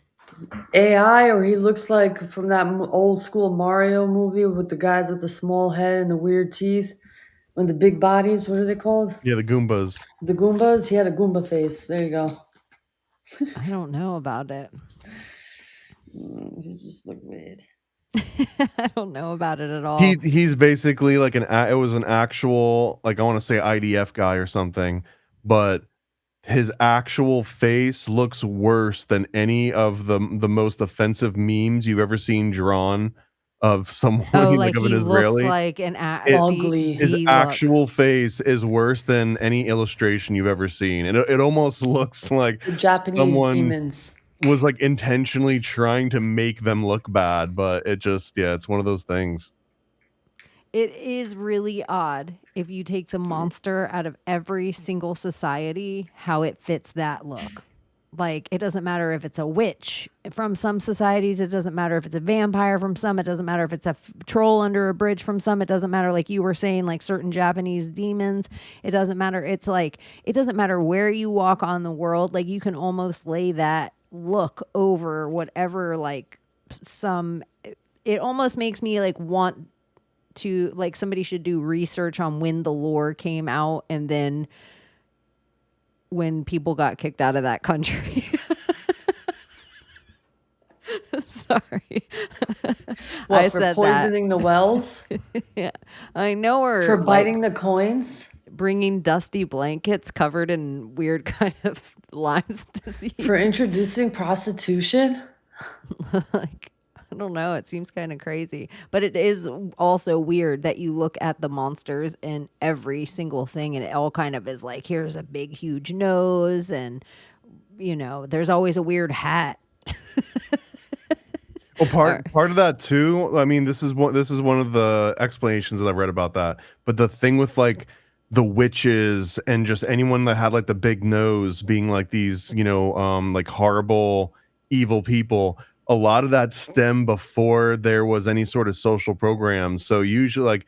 AI, or he looks like from that old school Mario movie with the guys with the small head and the weird teeth and the big bodies. What are they called? Yeah, the Goombas. The Goombas. He had a Goomba face. There you go. I don't know about it. He just looked weird. I don't know about it at all. He's basically like it was an actual, like, I want to say IDF guy or something, but his actual face looks worse than any of the most offensive memes you've ever seen drawn of someone like of he an Israeli. looks like an ugly. His actual face is worse than any illustration you've ever seen. It almost looks like the Japanese someone demons was like intentionally trying to make them look bad, but it just, it's one of those things. It is really odd if you take the monster out of every single society, how it fits that look. Like, it doesn't matter if it's a witch from some societies. It doesn't matter if it's a vampire from some. It doesn't matter if it's a troll under a bridge from some. It doesn't matter, like you were saying, like certain Japanese demons. It doesn't matter. It's like, it doesn't matter where you walk on the world. Like, you can almost lay that look over whatever, like it almost makes me like want to, like, somebody should do research on when the lore came out and then when people got kicked out of that country. Sorry. What, I for said poisoning the wells? Yeah, I know. Or for biting the coins? Bringing dusty blankets covered in weird kind of Lyme's disease. For introducing prostitution? Like, I don't know. It seems kind of crazy. But it is also weird that you look at the monsters in every single thing and it all kind of is like, here's a big, huge nose. And, you know, there's always a weird hat. Well, part of that too. I mean, this is one of the explanations that I've read about that. But the thing with like the witches and just anyone that had like the big nose being like these, like horrible, evil people. A lot of that stemmed before there was any sort of social programs. So usually, like,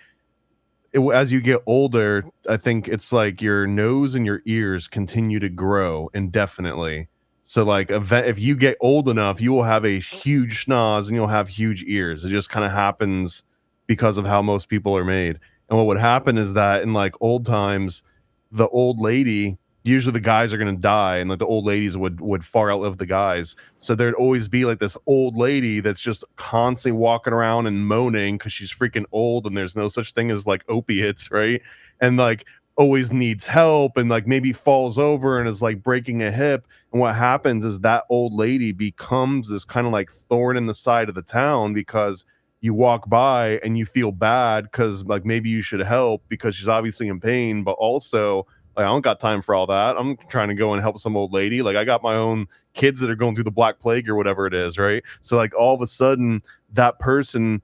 as you get older, I think it's like your nose and your ears continue to grow indefinitely. So, like, if you get old enough, you will have a huge schnoz and you'll have huge ears. It just kind of happens because of how most people are made. And what would happen is that in like old times, the old lady, usually the guys are going to die and like the old ladies would far outlive the guys. So there'd always be like this old lady that's just constantly walking around and moaning because she's freaking old and there's no such thing as like opiates, right? And like always needs help and like maybe falls over and is like breaking a hip. And what happens is that old lady becomes this kind of like thorn in the side of the town, because you walk by and you feel bad because like maybe you should help because she's obviously in pain, but also like I don't got time for all that. I'm trying to go and help some old lady. Like I got my own kids that are going through the Black Plague or whatever it is, right? So like all of a sudden that person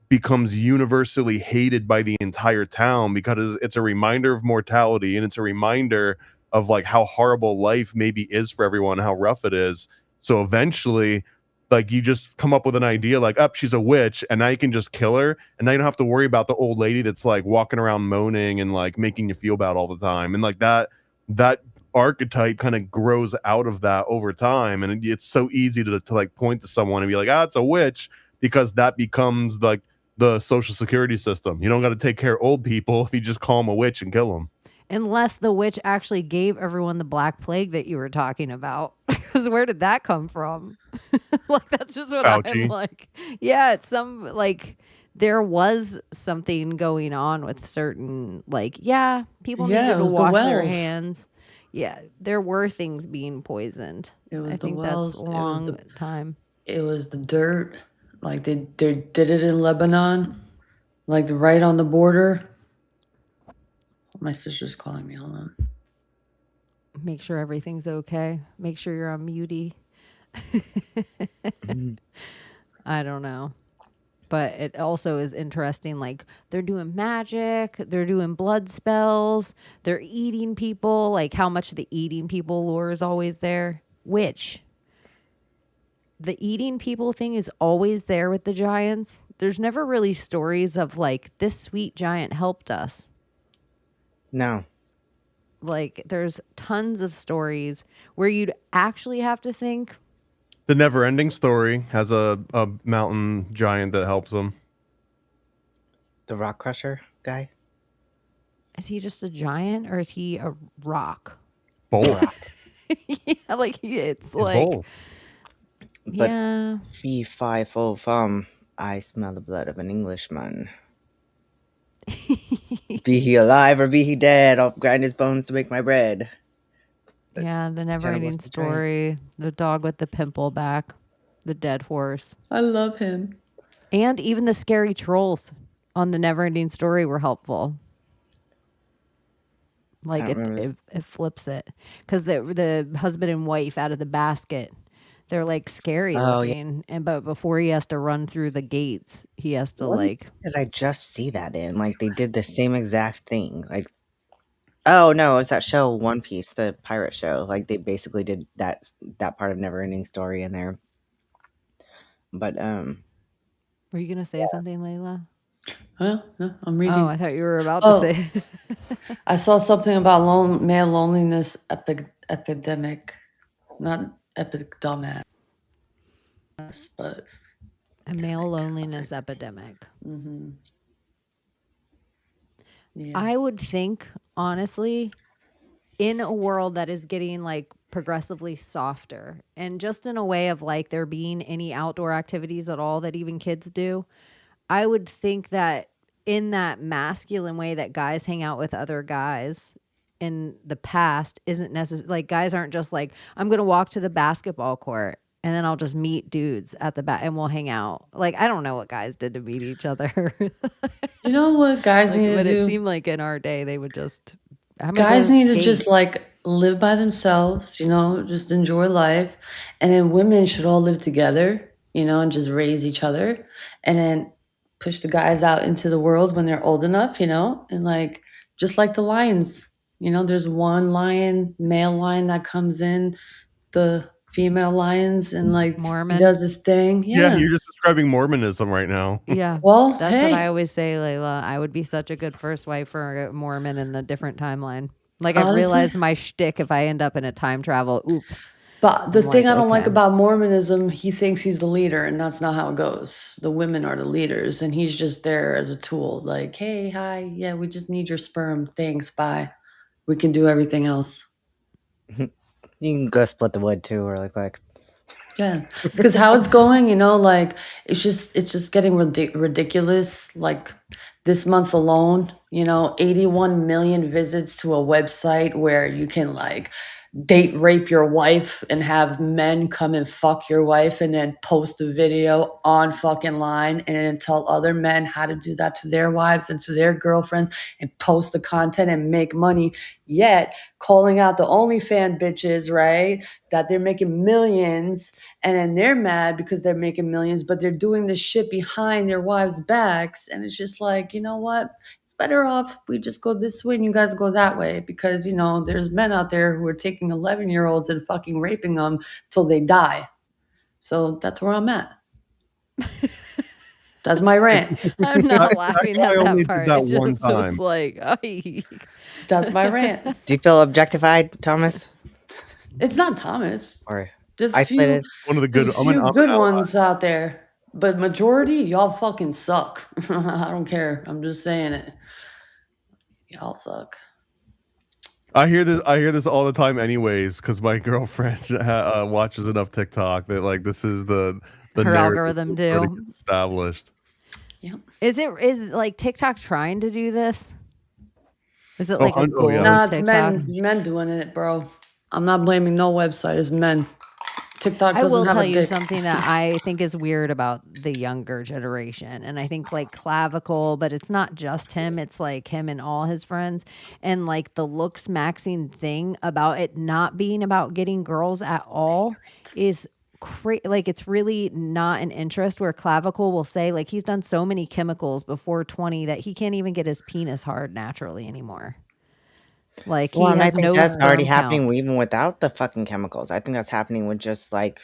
becomes universally hated by the entire town because it's a reminder of mortality, and it's a reminder of like how horrible life maybe is for everyone, how rough it is. So eventually, like you just come up with an idea like, oh, she's a witch, and now you can just kill her, and now you don't have to worry about the old lady that's like walking around moaning and like making you feel bad all the time. And like that archetype kind of grows out of that over time, and it's so easy to like point to someone and be like, it's a witch, because that becomes like the social security system. You don't got to take care of old people if you just call them a witch and kill them. Unless the witch actually gave everyone the Black Plague that you were talking about. Because where did that come from? Like, that's just what Fauci. I'm like. Yeah, it's some, like, there was something going on with certain, like, people Yeah, needed it to was the wash their wells. hands. Yeah, there were things being poisoned. It was I the think wells. that's a long time. It was the dirt. Like they did it in Lebanon, like right on the border. My sister's calling me. Hold on. Make sure everything's okay. Make sure you're on muty. I don't know. But it also is interesting, like, they're doing magic, they're doing blood spells, they're eating people, like, how much the eating people lore is always there. Which, the eating people thing is always there with the giants. There's never really stories of, like, this sweet giant helped us. No. Like, there's tons of stories where you'd actually have to think, The Never Ending Story has a mountain giant that helps them. The rock crusher guy? is he just a giant or is he a rock? Both. Yeah, like, it's He's like, both. But yeah. fee, fi, fo, fum, I smell the blood of an Englishman. Be he alive or be he dead, I'll grind his bones to make my bread. Yeah, the never ending Cannibalistic story, the dog with the pimple back, the dead horse. I love him. And even the scary trolls on the never ending story were helpful. Like I don't remember this. it flips it. Because the husband and wife out of the basket, they're like scary Oh, yeah. looking. But before he has to run through the gates, he has to What like did I just see that in? Like they did the same exact thing. Like, oh no, it was that show One Piece, the pirate show. Like they basically did that part of Neverending Story in there. But Were you gonna say something, Layla? Huh? No, I'm reading. Oh, I thought you were about to say. I saw something about male loneliness epidemic, not epidemic, but A male loneliness epidemic. mm-hmm. Yeah. I would think, honestly, in a world that is getting like progressively softer and just in a way of like there being any outdoor activities at all that even kids do, I would think that in that masculine way that guys hang out with other guys in the past isn't necessary. Like guys aren't just like, I'm going to walk to the basketball court and then I'll just meet dudes at the back and we'll hang out. Like, I don't know what guys did to meet each other. You know what guys Like, need to but do? it seemed like in our day they would just Guys need to just like live by themselves, you know, just enjoy life. And then women should all live together, you know, and just raise each other. And then push the guys out into the world when they're old enough, you know, and like just like the lions, you know, there's one lion, male lion that comes in, the female lions, and like Mormon does this thing. Yeah, you're just describing Mormonism right now. Yeah. Well, that's hey. what I always say, Layla. I would be such a good first wife for a Mormon in the different timeline. Like, I've Honestly? realized my shtick if I end up in a time travel, oops. But the I'm thing like, I don't like okay. about Mormonism, he thinks he's the leader, and that's not how it goes. The women are the leaders, and he's just there as a tool. Like, hey, hi, yeah, we just need your sperm. Thanks, bye. We can do everything else. you can go split the wood too, really quick. Yeah, because how it's going, like it's just getting ridiculous. Like this month alone, 81 million visits to a website where you can like date rape your wife and have men come and fuck your wife and then post a video on fucking line and then tell other men how to do that to their wives and to their girlfriends and post the content and make money. Yet calling out the OnlyFans bitches, right? That they're making millions and then they're mad because they're making millions, but they're doing this shit behind their wives' backs. And it's just like, you know what? Better off we just go this way and you guys go that way, because there's men out there who are taking 11-year-olds and fucking raping them till they die. So that's where I'm at. That's my rant. I'm not laughing at only that did part. that It's one just time. like, That's my rant. Do you feel objectified, Thomas? It's not Thomas. Or Just isolated? One of the good, there's a few good ones out there, but majority y'all fucking suck. I don't care. I'm just saying it. Y'all suck. I hear this all the time, anyways, because my girlfriend watches enough TikTok that like this is the her narrative algorithm that's already do. established. Yep. Is like TikTok trying to do this? Is it like a goal? yeah. Nah, of it's TikTok? men doing it, bro. I'm not blaming no website. It's men. TikTok I doesn't will have tell a you dick. something that I think is weird about the younger generation. And I think like Clavicle, but it's not just him. It's like him and all his friends. And like the looks maxing thing about it not being about getting girls at all is like it's really not an interest, where Clavicle will say like he's done so many chemicals before 20 that he can't even get his penis hard naturally anymore. Like he Well, I has think no that's already sperm count. happening even without the fucking chemicals. I think that's happening with just like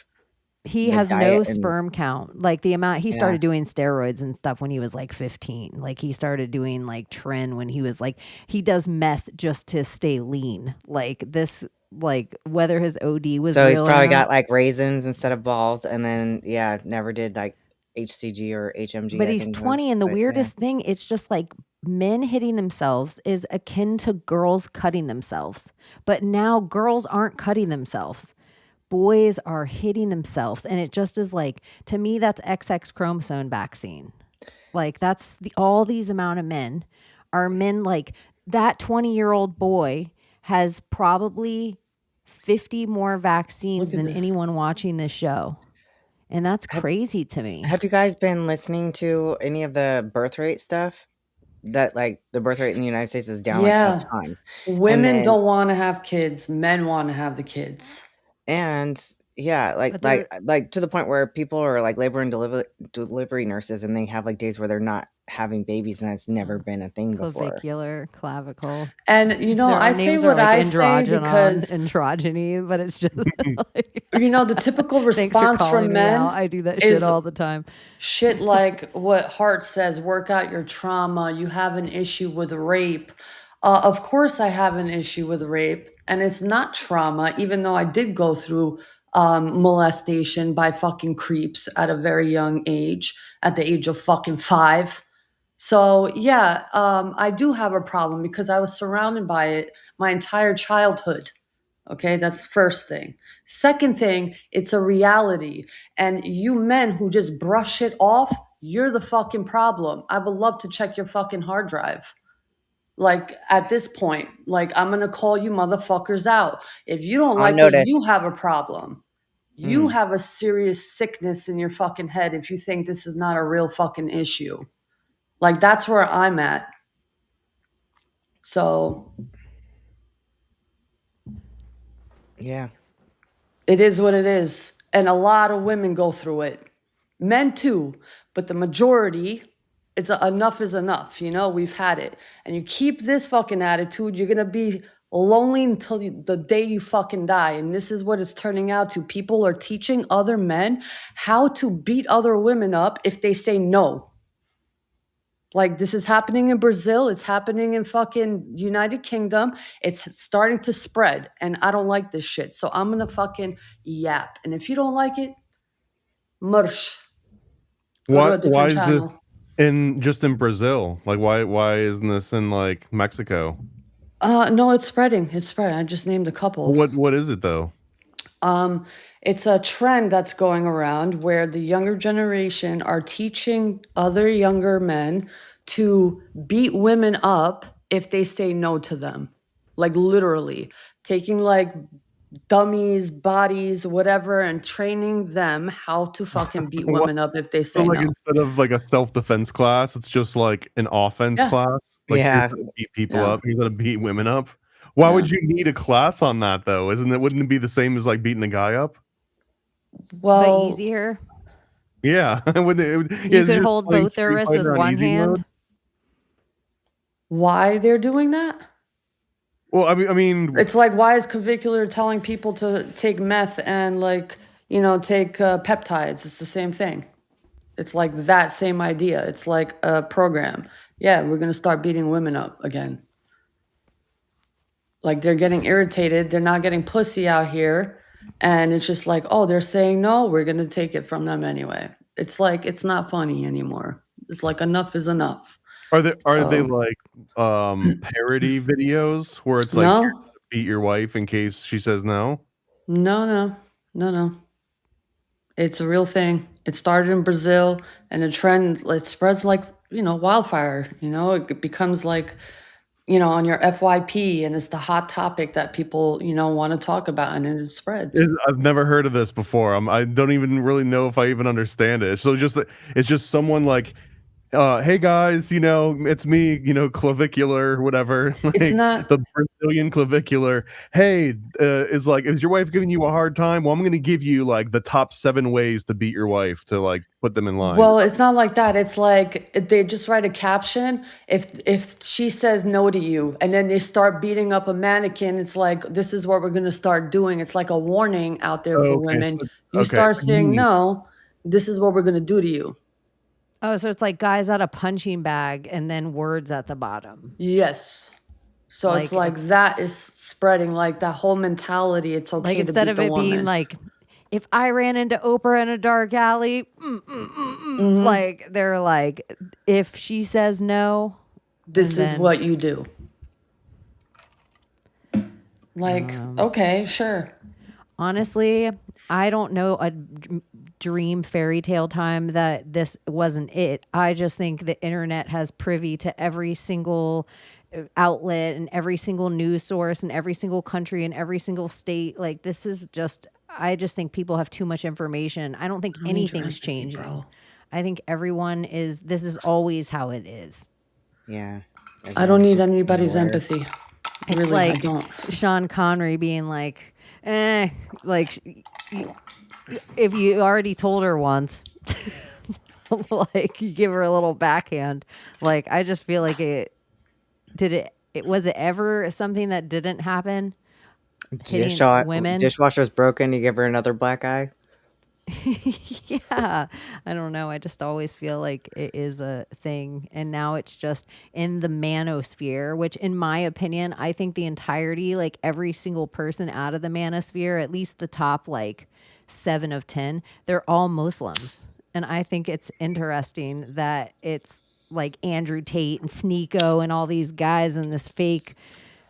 He the has no diet and sperm count. Like the amount he Yeah. started doing steroids and stuff when he was like 15. Like he started doing like tren when he was like, he does meth just to stay lean. Like this, like whether his OD was So real he's or probably not. got like raisins instead of balls, and then never did like HCG or HMG. But I he's think it 20, was, and the but, yeah. weirdest thing, it's just like men hitting themselves is akin to girls cutting themselves. But now girls aren't cutting themselves. Boys are hitting themselves, and it just is like, to me, that's XX chromosome vaccine. Like that's all these amount of men are men. Like that 20-year-old boy has probably 50 more vaccines Look at than this. anyone watching this show. And that's crazy to me. Have you guys been listening to any of the birth rate stuff? That like the birth rate in the United States is down like Yeah. a ton. Women then- don't want to have kids. Men want to have the kids. And yeah, But like to the point where people are like labor and delivery nurses, and they have like days where they're not having babies, and that's never been a thing before. Clavicular, clavicle. And Their I say names what are like I say androgenon, because androgyny, but it's just like, the typical thanks for response calling from me men out. I do that shit is all the time. shit like what Hart says, work out your trauma. You have an issue with rape. Of course I have an issue with rape, and it's not trauma, even though I did go through molestation by fucking creeps at a very young age, at the age of fucking 5. So yeah, I do have a problem because I was surrounded by it my entire childhood. Okay, that's first thing. Second thing, it's a reality. And you men who just brush it off, you're the fucking problem. I would love to check your fucking hard drive. Like at this point, like I'm gonna call you motherfuckers out. If you don't like it, you have a problem. You have a serious sickness in your fucking head if you think this is not a real fucking issue. Like that's where I'm at. So Yeah. it is what it is. And a lot of women go through it. Men too. But the majority, it's enough is enough. We've had it. And you keep this fucking attitude, you're going to be lonely until the day you fucking die. And this is what it's turning out to. People are teaching other men how to beat other women up if they say no. Like this is happening in Brazil. It's happening in fucking United Kingdom. It's starting to spread. And I don't like this shit. So I'm going to fucking yap. And if you don't like it, marsh. Go to a different Why is channel. this just in Brazil? Like why isn't this in like Mexico? No, it's spreading. It's spreading. I just named a couple. What is it though? It's a trend that's going around where the younger generation are teaching other younger men to beat women up if they say no to them. Like literally taking like dummies, bodies, whatever, and training them how to fucking beat What? women up if they So say like no. instead of like a self-defense class, it's just like an offense Yeah. class. Like Yeah. here's how to beat people Yeah. up. Here's how to beat women up. Why Yeah. would you need a class on that though? Wouldn't it be the same as like beating a guy up? But Well, easier. Yeah. You could hold both their wrists with one hand. why they're doing that? Well, I mean, It's like, why is Clavicular telling people to take meth and like, you know, take peptides? It's the same thing. It's like that same idea. It's like a program. Yeah, we're going to start beating women up again. Like they're getting irritated. They're not getting pussy out here. And it's just like, oh, they're saying no. We're going to take it from them anyway. It's like, it's not funny anymore. It's like enough is enough. are they So- like parody videos where it's like No. you're gonna beat your wife in case she says no? No. It's a real thing. It started in Brazil, and the trend, it spreads like, you know, wildfire. You know, it becomes like, you know, on your FYP, and it's the hot topic that people, you know, want to talk about, and it spreads. I've never heard of this before. I don't even really know if I even understand it. So it's just someone like, hey guys, you know, it's me, you know, clavicular, whatever. It's like, not- the Brazilian clavicular. Hey, is your wife giving you a hard time? Well, I'm gonna give you like the top 7 ways to beat your wife to like put them in line. Well, it's not like that. It's like they just write a caption. If she says no to you, and then they start beating up a mannequin, it's like, this is what we're going to start doing. It's like a warning out there for Okay, women. so- You okay. start saying no, this is what we're going to do to you. Oh, so it's like guys at a punching bag and then words at the bottom. Yes. So it's Like- like that is spreading, like that whole mentality. It's okay Like to instead beat of the it woman. being like, if I ran into Oprah in a dark alley, like they're like, if she says no, this and is then- what you do. Like, okay, sure. honestly, I don't know a dream fairy tale time that this wasn't it. I just think the internet has privy to every single outlet and every single news source and every single country and every single state. Like this is just, I just think people have too much information. I don't think anything's changing. bro. I think everyone is, this is always how it is. Yeah. I don't need Everyone's anybody's aware. empathy. It's Really, like I don't. Sean Connery being like, like if you already told her once, like you give her a little backhand. Like I just feel like was it ever something that didn't happen? Hitting women? Dishwasher's broken. You give her another black eye. Yeah, I don't know. I just always feel like it is a thing. And now it's just in the manosphere, which in my opinion, I think the entirety, like every single person out of the manosphere, at least the top like 7 of 10, they're all Muslims. And I think it's interesting that it's like Andrew Tate and Sneeko and all these guys in this fake,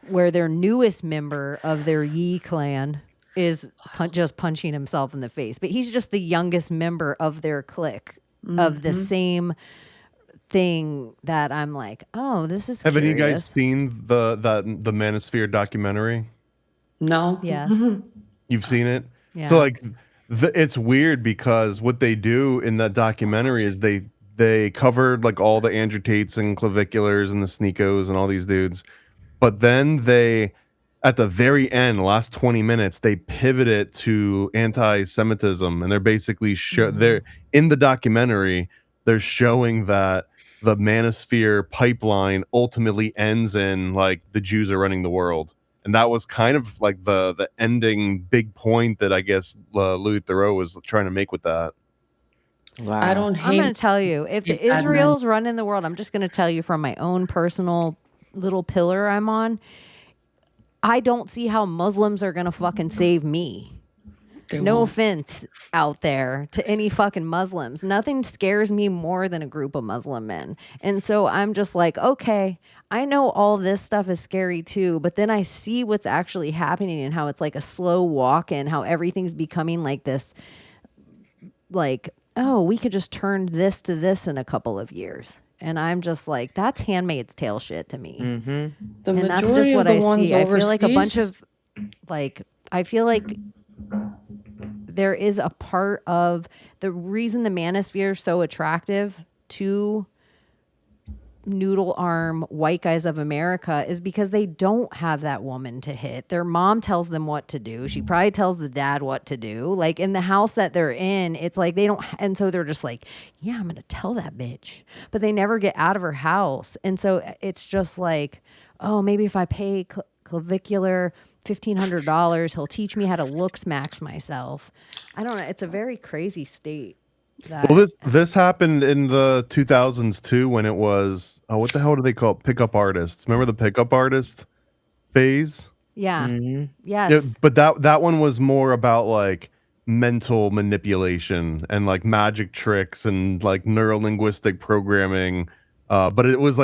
where their newest member of their Yi clan is just punching himself in the face. But he's just the youngest member of their clique of the same thing that I'm like, oh, this is Haven't you curious. guys seen the Manosphere documentary? No. Yes. You've seen it? Yeah. So like it's weird because what they do in that documentary is they covered like all the Andrew Tates and claviculars and the Sneekos and all these dudes. But then they, at the very end, last 20 minutes, they pivot it to anti-Semitism, and they're basically they're in the documentary. They're showing that the Manosphere pipeline ultimately ends in like the Jews are running the world, and that was kind of like the ending big point that I guess Louis Theroux was trying to make with that. Wow. I don't I'm going hate. to tell you, if the hate bad men. Israel's running the world, I'm just going to tell you from my own personal little pillar I'm on, I don't see how Muslims are going to fucking save me. No offense out there to any fucking Muslims. Nothing scares me more than a group of Muslim men. And so I'm just like, okay, I know all this stuff is scary too, but then I see what's actually happening and how it's like a slow walk in, how everything's becoming like this, like, oh, we could just turn this to this in a couple of years. And I'm just like, that's Handmaid's Tale shit to me. The And majority that's just what of I the ones see. I feel like a bunch overseas- of, like, I feel like there is a part of the reason the Manosphere is so attractive to noodle arm white guys of America is because they don't have that woman to hit. Their mom tells them what to do. She probably tells the dad what to do. Like in the house that they're in, it's like they don't, and so they're just like, yeah, I'm going to tell that bitch. But they never get out of her house. And so it's just like, oh, maybe if I pay clavicular $1,500, he'll teach me how to looks max myself. I don't know. It's a very crazy state. Well, this happened in the 2000s too, when it was what the hell do they call it? Pickup artists? Remember the pickup artist phase? Yeah. Mm-hmm. Yes. Yeah, but that one was more about like mental manipulation and like magic tricks and like neurolinguistic programming. But it was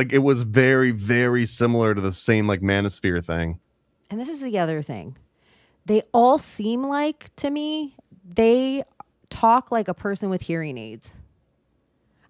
very, very similar to the same like Manosphere thing. And this is the other thing. They all seem like, to me, they talk like a person with hearing aids.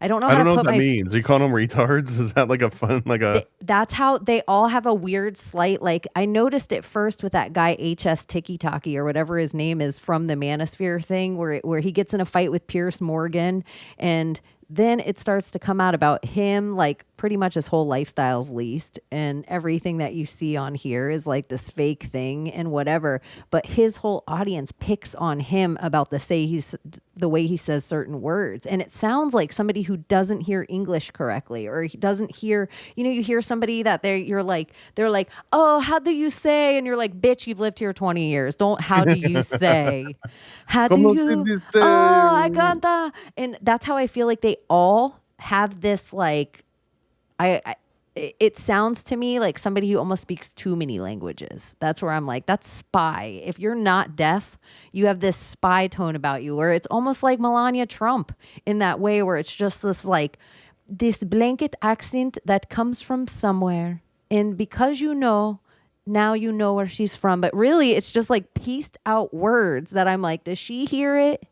I don't know how I don't to know put what that my... means. Are you calling them retards? Is that like a fun, like a... That's how they all have a weird slight, like, I noticed it first with that guy HS Tiki Taki or whatever his name is from the Manosphere thing where he gets in a fight with Pierce Morgan, and then it starts to come out about him, like pretty much his whole lifestyle's leased and everything that you see on here is like this fake thing and whatever. But his whole audience picks on him about the way he says certain words. And it sounds like somebody who doesn't hear English correctly, or he doesn't hear, you hear somebody that they're like, oh, how do you say? And you're like, bitch, you've lived here 20 years. How do you say? How do you? Oh, I got that. And that's how I feel like they all have this, like, it sounds to me like somebody who almost speaks too many languages. That's where I'm like, that's spy. If you're not deaf, you have this spy tone about you, where it's almost like Melania Trump in that way, where it's just this like this blanket accent that comes from somewhere. And because now you know where she's from. But really, it's just like pieced out words that I'm like, does she hear it?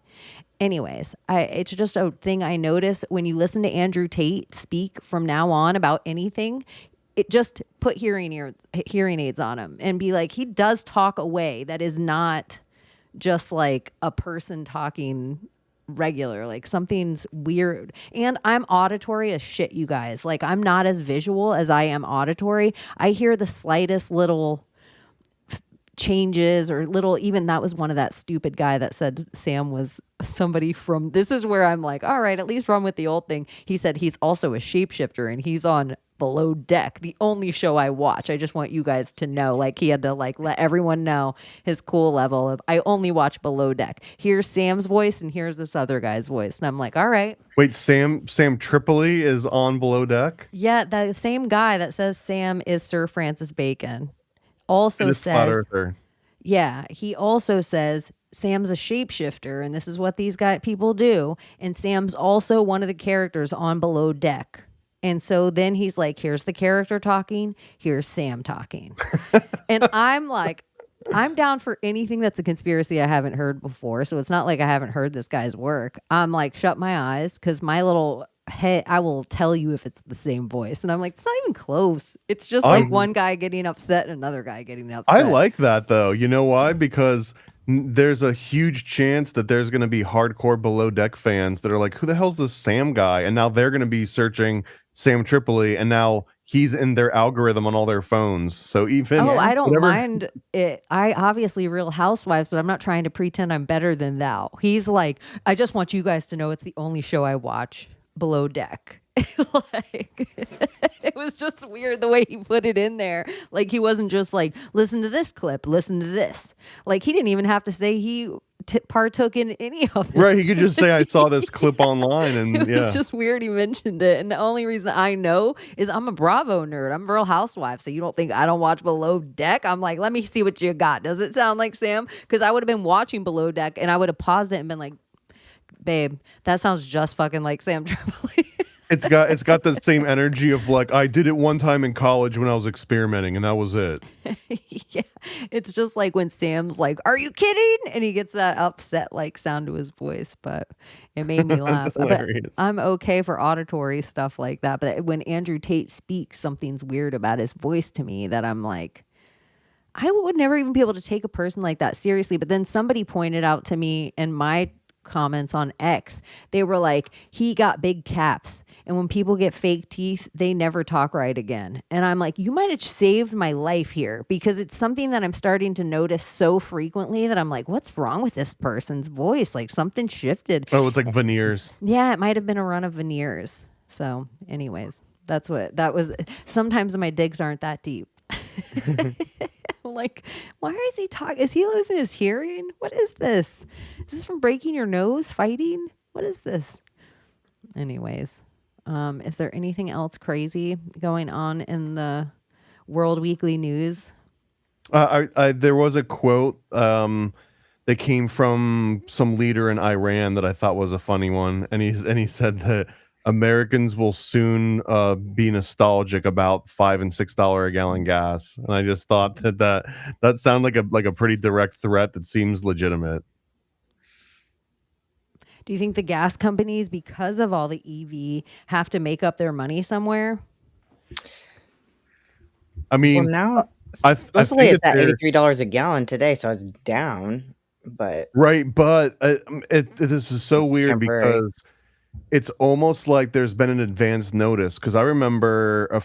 Anyways, it's just a thing I notice when you listen to Andrew Tate speak from now on about anything. It just put hearing aids on him and be like, he does talk a way that is not just like a person talking regular, like something's weird. And I'm auditory as shit, you guys. Like, I'm not as visual as I am auditory. I hear the slightest little changes or little, even that was one of that stupid guy that said Sam was somebody from, this is where I'm like, all right, at least run with the old thing. He said he's also a shapeshifter and he's on Below Deck, the only show I watch. I just want you guys to know, like, he had to like let everyone know his cool level of, I only watch Below Deck. Here's Sam's voice and here's this other guy's voice. And I'm like, all right. Wait, Sam Tripoli is on Below Deck? Yeah, the same guy that says Sam is Sir Francis Bacon also says, yeah, he also says Sam's a shapeshifter and this is what these people do. And Sam's also one of the characters on Below Deck. And so then he's like, here's the character talking, here's Sam talking. And I'm like, I'm down for anything that's a conspiracy I haven't heard before. So it's not like I haven't heard this guy's work. I'm like, shut my eyes, because my little head, I will tell you if it's the same voice. And I'm like, it's not even close. It's just like one guy getting upset and another guy getting upset. I like that though. You know why? Because there's a huge chance that there's going to be hardcore Below Deck fans that are like, who the hell's this Sam guy? And now they're going to be searching Sam Tripoli, and now he's in their algorithm on all their phones. So even I don't mind it. I obviously Real Housewives, but I'm not trying to pretend I'm better than thou. He's like, I just want you guys to know it's the only show I watch, Below Deck. Like, it was just weird the way he put it in there. Like, he wasn't just like, listen to this clip, listen to this. Like, he didn't even have to say he partook in any of it. Right, he could just say, I saw this clip online, and It was yeah. just weird he mentioned it. And the only reason I know is I'm a Bravo nerd. I'm a Real Housewife. So you don't think I don't watch Below Deck? I'm like, let me see what you got. Does it sound like Sam? Because I would have been watching Below Deck and I would have paused it and been like, babe, that sounds just fucking like Sam Tripoli. It's got the same energy of like, I did it one time in college when I was experimenting, and that was it. Yeah, it's just like when Sam's like, "Are you kidding?" and he gets that upset like sound to his voice. But it made me laugh. But hilarious. I'm okay for auditory stuff like that. But when Andrew Tate speaks, something's weird about his voice to me that I'm like, I would never even be able to take a person like that seriously. But then somebody pointed out to me in my comments on X, they were like, he got big caps. And when people get fake teeth, they never talk right again. And I'm like, you might have saved my life here, because it's something that I'm starting to notice so frequently that I'm like, what's wrong with this person's voice? Like something shifted. Oh, it's like veneers. Yeah, it might have been a run of veneers. So anyways, that's what that was. Sometimes my digs aren't that deep. Like, why is he talking? Is he losing his hearing? What is this? Is this from breaking your nose, fighting? What is this? Anyways. Is there anything else crazy going on in the World Weekly News? There was a quote that came from some leader in Iran that I thought was a funny one, and he said that Americans will soon be nostalgic about $5 and $6 a gallon gas, and I just thought that sounded like a pretty direct threat that seems legitimate. Do you think the gas companies, because of all the EV, have to make up their money somewhere? I mean, well, now supposedly it's at $83 a gallon today, so it's down. But right, but this is so weird temporary. Because it's almost like there's been an advance notice. Because I remember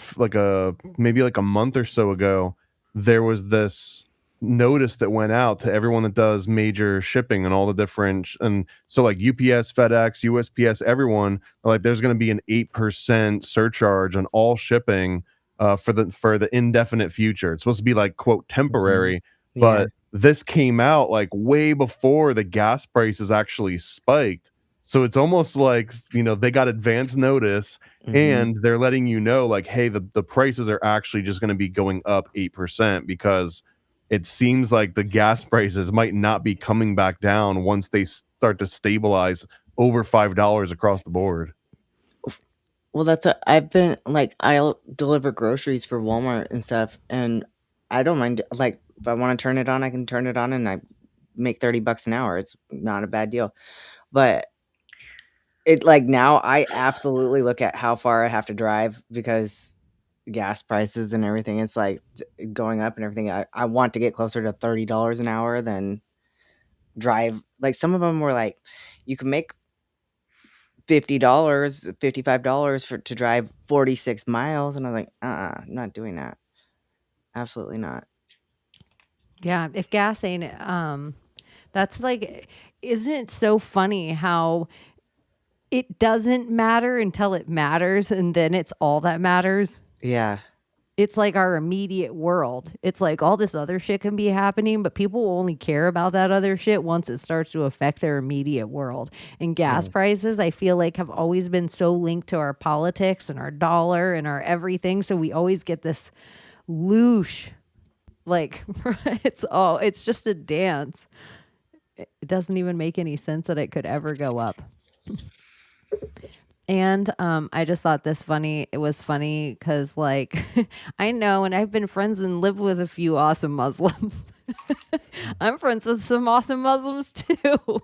maybe a month or so ago, there was this notice that went out to everyone that does major shipping and all the different, and so like UPS, FedEx, USPS, everyone, like there's going to be an 8% surcharge on all shipping for the indefinite future. It's supposed to be like, quote, temporary, mm-hmm. But this came out like way before the gas prices actually spiked. So it's almost like, they got advance notice, mm-hmm. and they're letting you know like, hey, the prices are actually just going to be going up 8% because it seems like the gas prices might not be coming back down once they start to stabilize over $5 across the board. Well, that's what I've been like. I'll deliver groceries for Walmart and stuff, and I don't mind. Like, if I want to turn it on, I can turn it on, and I make $30 an hour. It's not a bad deal. But it like now, I absolutely look at how far I have to drive because gas prices and everything, it's like going up and everything. I want to get closer to $30 an hour than drive. Like some of them were like, you can make $50, $55 to drive 46 miles, and I was like, I'm not doing that. Absolutely not. Yeah, if gas ain't that's like, isn't it so funny how it doesn't matter until it matters, and then it's all that matters? Yeah. It's like our immediate world. It's like all this other shit can be happening, but people will only care about that other shit once it starts to affect their immediate world. And gas prices, I feel like, have always been so linked to our politics and our dollar and our everything. So we always get this loosh. Like, it's just a dance. It doesn't even make any sense that it could ever go up. And I just thought this funny. It was funny because, like, I know, and I've been friends and lived with a few awesome Muslims. I'm friends with some awesome Muslims too.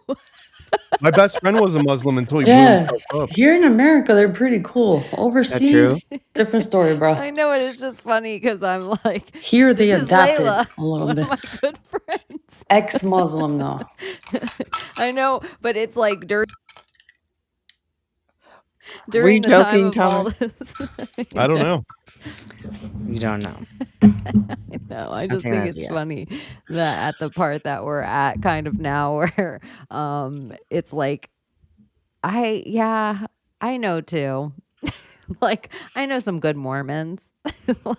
My best friend was a Muslim until he blew himself up. Here in America, they're pretty cool. Overseas, different story, bro. I know, it is just funny because I'm like, here they adapted Layla, a little one bit. of my good friends. Ex-Muslim, though. I know, but it's like during During the time of all this. I don't know. You don't know. I know. I just think it's funny that at the part that we're at kind of now where it's like, I know too. Like, I know some good Mormons.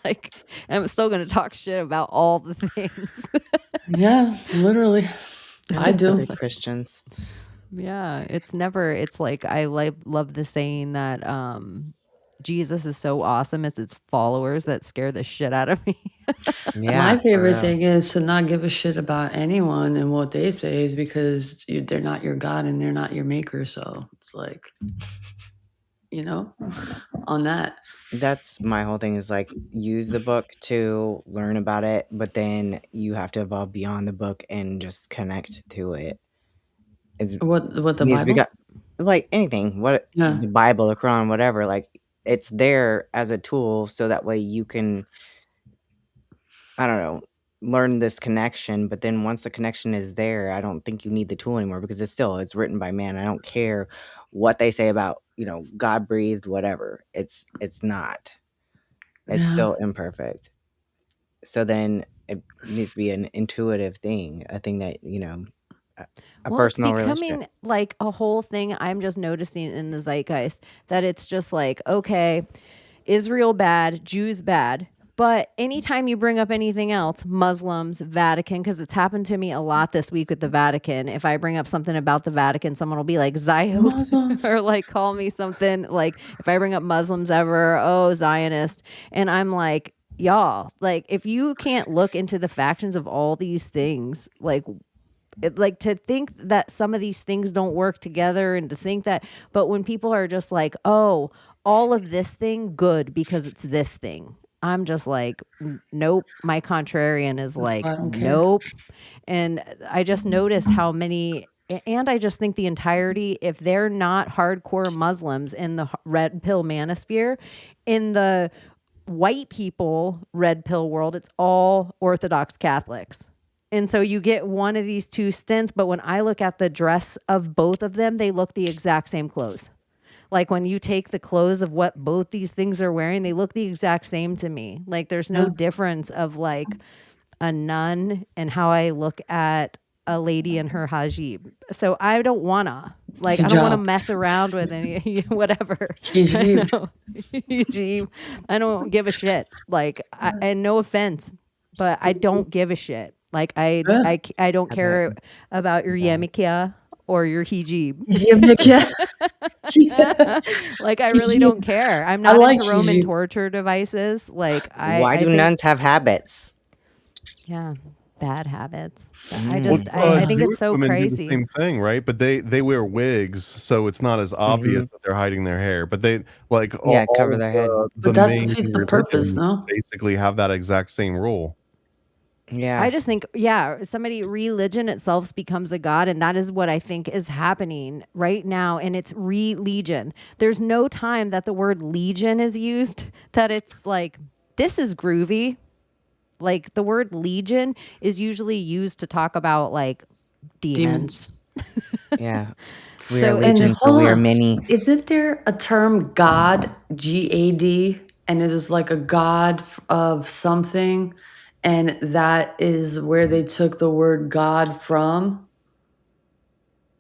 Like, I'm still going to talk shit about all the things. Yeah, literally. I do. Good Christians. Yeah, it's like I love the saying that Jesus is so awesome, it's his followers that scare the shit out of me. Yeah. My for favorite real. thing is to not give a shit about anyone and what they say is because they're not your God and they're not your maker. So it's like, on that. That's my whole thing is like use the book to learn about it, but then you have to evolve beyond the book and just connect to it. It's What the needs to be Bible? like anything, what Yeah. the Bible, the Quran, whatever, like it's there as a tool so that way you can, I don't know, learn this connection. But then once the connection is there, I don't think you need the tool anymore because it's written by man. I don't care what they say about, God breathed, whatever. It's not. It's Yeah. still imperfect. So then it needs to be an intuitive thing, a thing that, a Well, it's personal relationship. becoming like a whole thing. I'm just noticing in the zeitgeist that it's just like, okay, Israel bad, Jews bad. But anytime you bring up anything else, Muslims, Vatican, because it's happened to me a lot this week with the Vatican. If I bring up something about the Vatican, someone will be like Zionist Muslims. or like call me something like if I bring up Muslims ever, oh, Zionist. And I'm like, y'all, like if you can't look into the factions of all these things, like to think that some of these things don't work together and to think that, but when people are just like, oh, all of this thing good because it's this thing, I'm just like, nope. My contrarian is like, why I don't care. nope. And I just noticed how many, and I just think the entirety, if they're not hardcore Muslims in the red pill manosphere, in the white people red pill world, it's all Orthodox Catholics. And so you get one of these two stints, but when I look at the dress of both of them, they look the exact same clothes. Like when you take the clothes of what both these things are wearing, they look the exact same to me. Like there's no difference of like a nun and how I look at a lady in her hijab. So I don't wanna I don't want to Hijab. mess around with any whatever. Hijab. Hijab. I don't give a shit. And no offense, but I don't give a shit. Like I don't care about your yarmulke or your hijab. Like I really don't care. I'm not like into Roman hijab. torture devices. Like Why do think, nuns have habits? Yeah, bad habits. Mm. I think Jewish it's so women do the crazy. same thing, right? But they wear wigs, so it's not as obvious that they're hiding their hair. But they like all cover of their head. the But that main defeats the purpose, religions no? basically have that exact same rule. Yeah. I just think, religion itself becomes a god. And that is what I think is happening right now. And it's religion. There's no time that the word legion is used that it's like, this is groovy. Like the word legion is usually used to talk about like demons. Yeah. We So are it legion, just- so we hold are on. many. Isn't there a term God, GAD, and it is like a god of something, and that is where they took the word God from?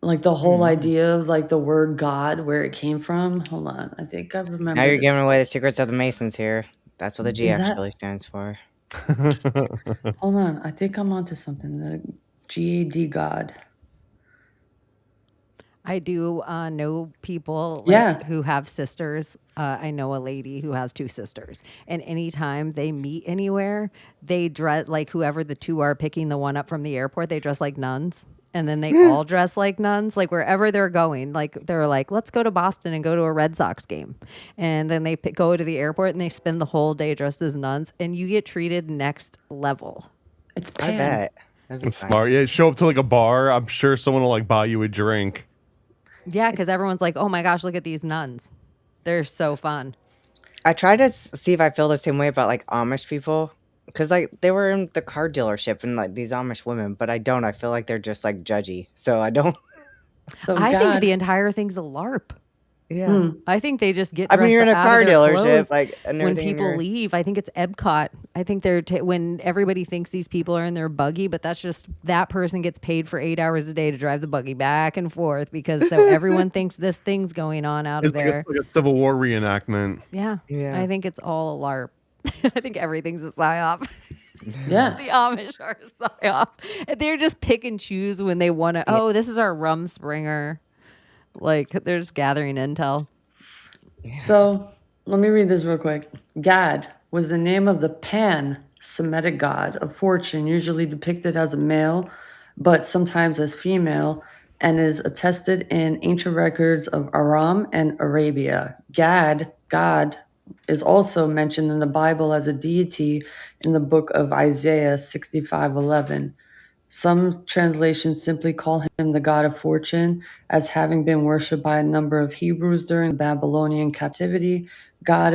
Like the whole idea of like the word God, where it came from? Hold on. I think I remember Now you're this. giving away the secrets of the Masons here. That's what the G Is that- actually stands for. Hold on. I think I'm onto something. The GAD God. I do know people Yeah. who have sisters. I know a lady who has two sisters. And anytime they meet anywhere, they dress like whoever the two are picking the one up from the airport, they dress like nuns. And then they all dress like nuns, like wherever they're going. Like they're like, let's go to Boston and go to a Red Sox game. And then they go to the airport and they spend the whole day dressed as nuns. And you get treated next level. It's I Pan. bet. That'd be That's fun. smart. Yeah, show up to like a bar. I'm sure someone will like buy you a drink. Yeah, because everyone's like, oh my gosh, look at these nuns. They're so fun. I try to see if I feel the same way about like Amish people. Because like they were in the car dealership and like these Amish women, but I don't. I feel like they're just like judgy. So I don't. So I God, think the entire thing's a LARP. Yeah. I think they just get I dressed mean, you're in a out car of their dealership, clothes like, and when everything in people your- leave. I think it's Epcot. I think they're when everybody thinks these people are in their buggy, but that's just that person gets paid for 8 hours a day to drive the buggy back and forth because so everyone thinks this thing's going on out of It's there. like a Civil War reenactment. Yeah. Yeah. I think it's all a LARP. I think everything's a psyop. Yeah. The Amish are a psyop. They're just pick and choose when they want to. Oh, this is our rum springer. Like they're just gathering intel. So let me read this real quick. Gad was the name of the pan-Semitic god of fortune, usually depicted as a male, but sometimes as female, and is attested in ancient records of Aram and Arabia. God, is also mentioned in the Bible as a deity in the book of Isaiah 65:11. Some translations simply call him the god of fortune, as having been worshipped by a number of Hebrews during Babylonian captivity. God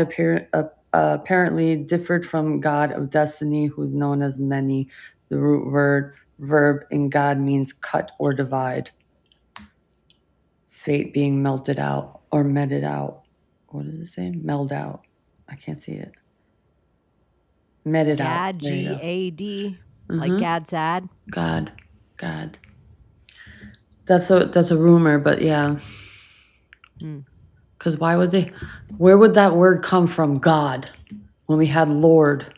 apparently differed from God of destiny, who is known as many. The root verb in God means cut or divide. Fate being melted out or meted out. What does it say? Meld out. I can't see it. Meted out. Gad, There you go. G-A-D, like Gad sad. God. That's a rumor, but yeah. Because where would that word come from, God, when we had Lord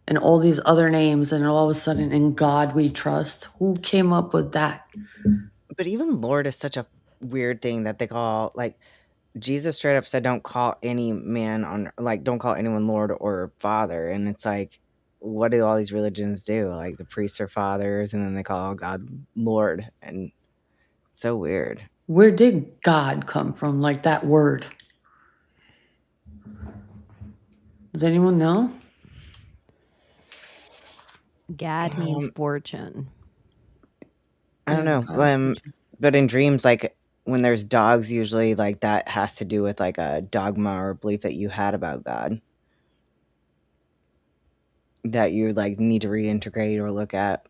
and all these other names, and all of a sudden, in God we trust? Who came up with that? But even Lord is such a weird thing that they call, like, Jesus straight up said, don't call any man on, like, don't call anyone Lord or Father. And it's like, what do all these religions do? Like, the priests are fathers, and then they call God Lord. And it's so weird. Where did God come from, like that word? Does anyone know? Gad means fortune. I don't know. But in dreams, like, when there's dogs, usually, like, that has to do with, like, a dogma or belief that you had about God that you, like, need to reintegrate or look at.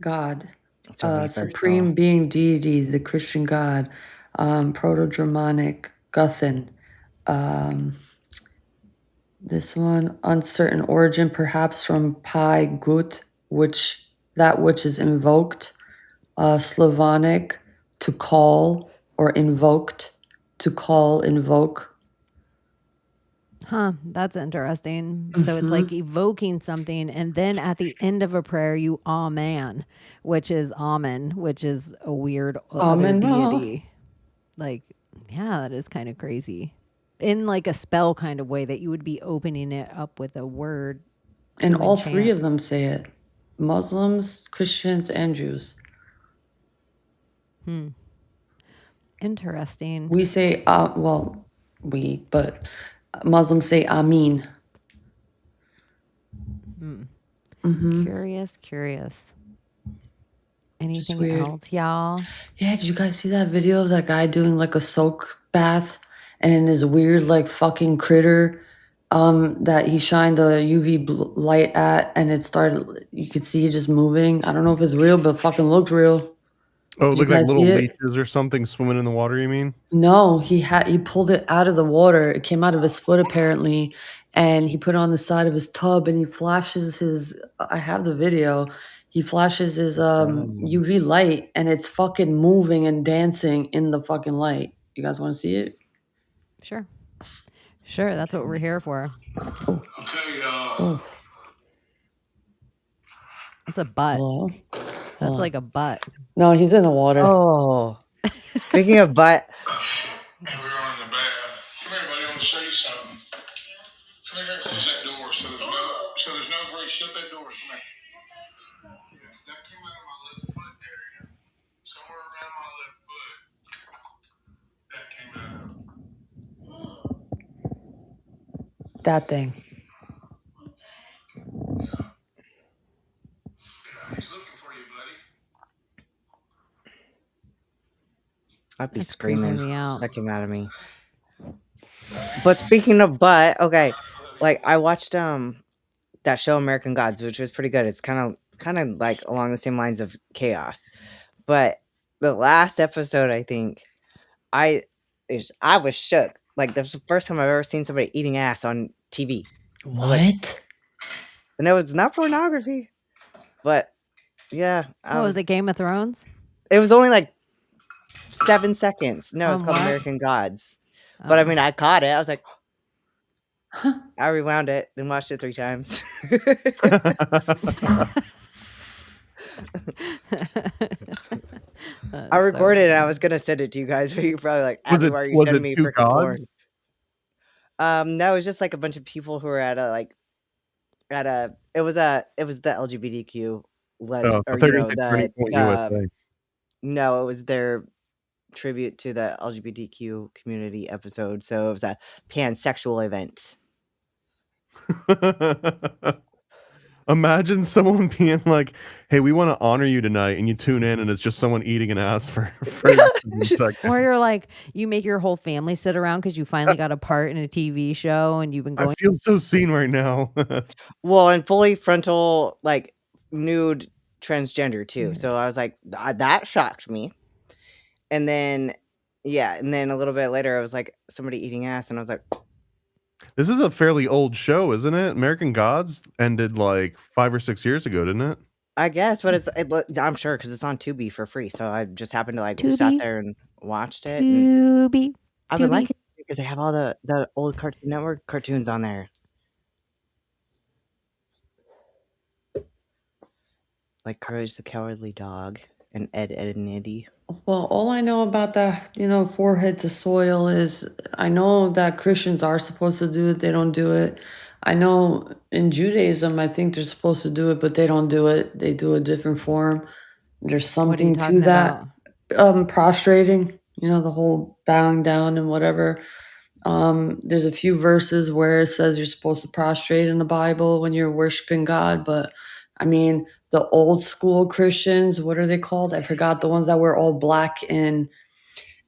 God, That's what we first supreme saw. being deity, the Christian God, Proto-Germanic, Guthin. This one, uncertain origin, perhaps from pi gut, which is invoked. Slavonic, to call, or invoked, to call, invoke. Huh, that's interesting. So it's like evoking something, and then at the end of a prayer, you amen, which is amen, which is a weird other Amen. deity. Like, yeah, that is kind of crazy. In like a spell kind of way that you would be opening it up with a word. And to all three enchant. of them say it. Muslims, Christians, and Jews. Interesting. We say, but Muslims say Amin. Curious. Anything weird. else, y'all? Yeah, did you guys see that video of that guy doing like a soak bath, and in his weird like fucking critter that he shined a UV light at, and it started, you could see it just moving. I don't know if it's real, but fucking looked real. Oh, it Did you looked like guys little see it? leeches or something swimming in the water, you mean? No, he pulled it out of the water. It came out of his foot apparently, and he put it on the side of his tub, and he flashes his, I have the video. He flashes his UV light, and it's fucking moving and dancing in the fucking light. You guys want to see it? Sure, that's what we're here for. Okay, y'all. That's a butt. Hello? That's like a butt. No, he's in the water. Oh, speaking of butt, Here we are in the bath. Come here, buddy. I want to show you something. Come here, close that door so there's no grease. Shut that door. Come here. Yeah, that came out of my left foot area. Somewhere around my left foot. That came out. That thing. Yeah. He's looking for you, buddy. I'd be That's screaming. creeping me out. That came out of me. But speaking of butt, okay, like I watched that show American Gods, which was pretty good. It's kind of like along the same lines of chaos. But the last episode, I think, I was shook. Like, this was the first time I've ever seen somebody eating ass on TV. What? And it was not pornography, but yeah. Was it Game of Thrones? It was only like 7 seconds. No, it's called what? American Gods. But I mean, I caught it. I was like, I rewound it and watched it 3 times. I recorded it. I was gonna send it to you guys, but you're probably like, Abbie, why are you sending me 2 freaking porn? gods? No, it was just like a bunch of people who were at a it was the LGBTQ Oh, I or thought you were gonna say Turning Point USA. no, it was their tribute to the LGBTQ community episode. So it was a pansexual event. Imagine someone being like, "Hey, we want to honor you tonight," and you tune in, and it's just someone eating an ass for a second. Or you're like, you make your whole family sit around because you finally got a part in a TV show, and you've been I going. feel so seen right now. Well, and fully frontal, like nude transgender too. So I was like, that shocked me. And then, and then a little bit later, I was like, somebody eating ass, and I was like, This is a fairly old show, isn't it? American Gods ended like 5 or 6 years ago, didn't it? I guess, but I'm sure because it's on Tubi for free. So I just happened to Tubi? sat there and watched it. Tubi. I've been liking it because they have all the old Cartoon Network cartoons on there. Like Courage the Cowardly Dog and Ed, Edd and Eddy. Well, all I know about that, forehead to soil is I know that Christians are supposed to do it. They don't do it. I know in Judaism, I think they're supposed to do it, but they don't do it. They do a different form. There's something to that. Prostrating, the whole bowing down and whatever. There's a few verses where it says you're supposed to prostrate in the Bible when you're worshiping God, but I mean, the old school Christians, what are they called? I forgot, the ones that wear all black and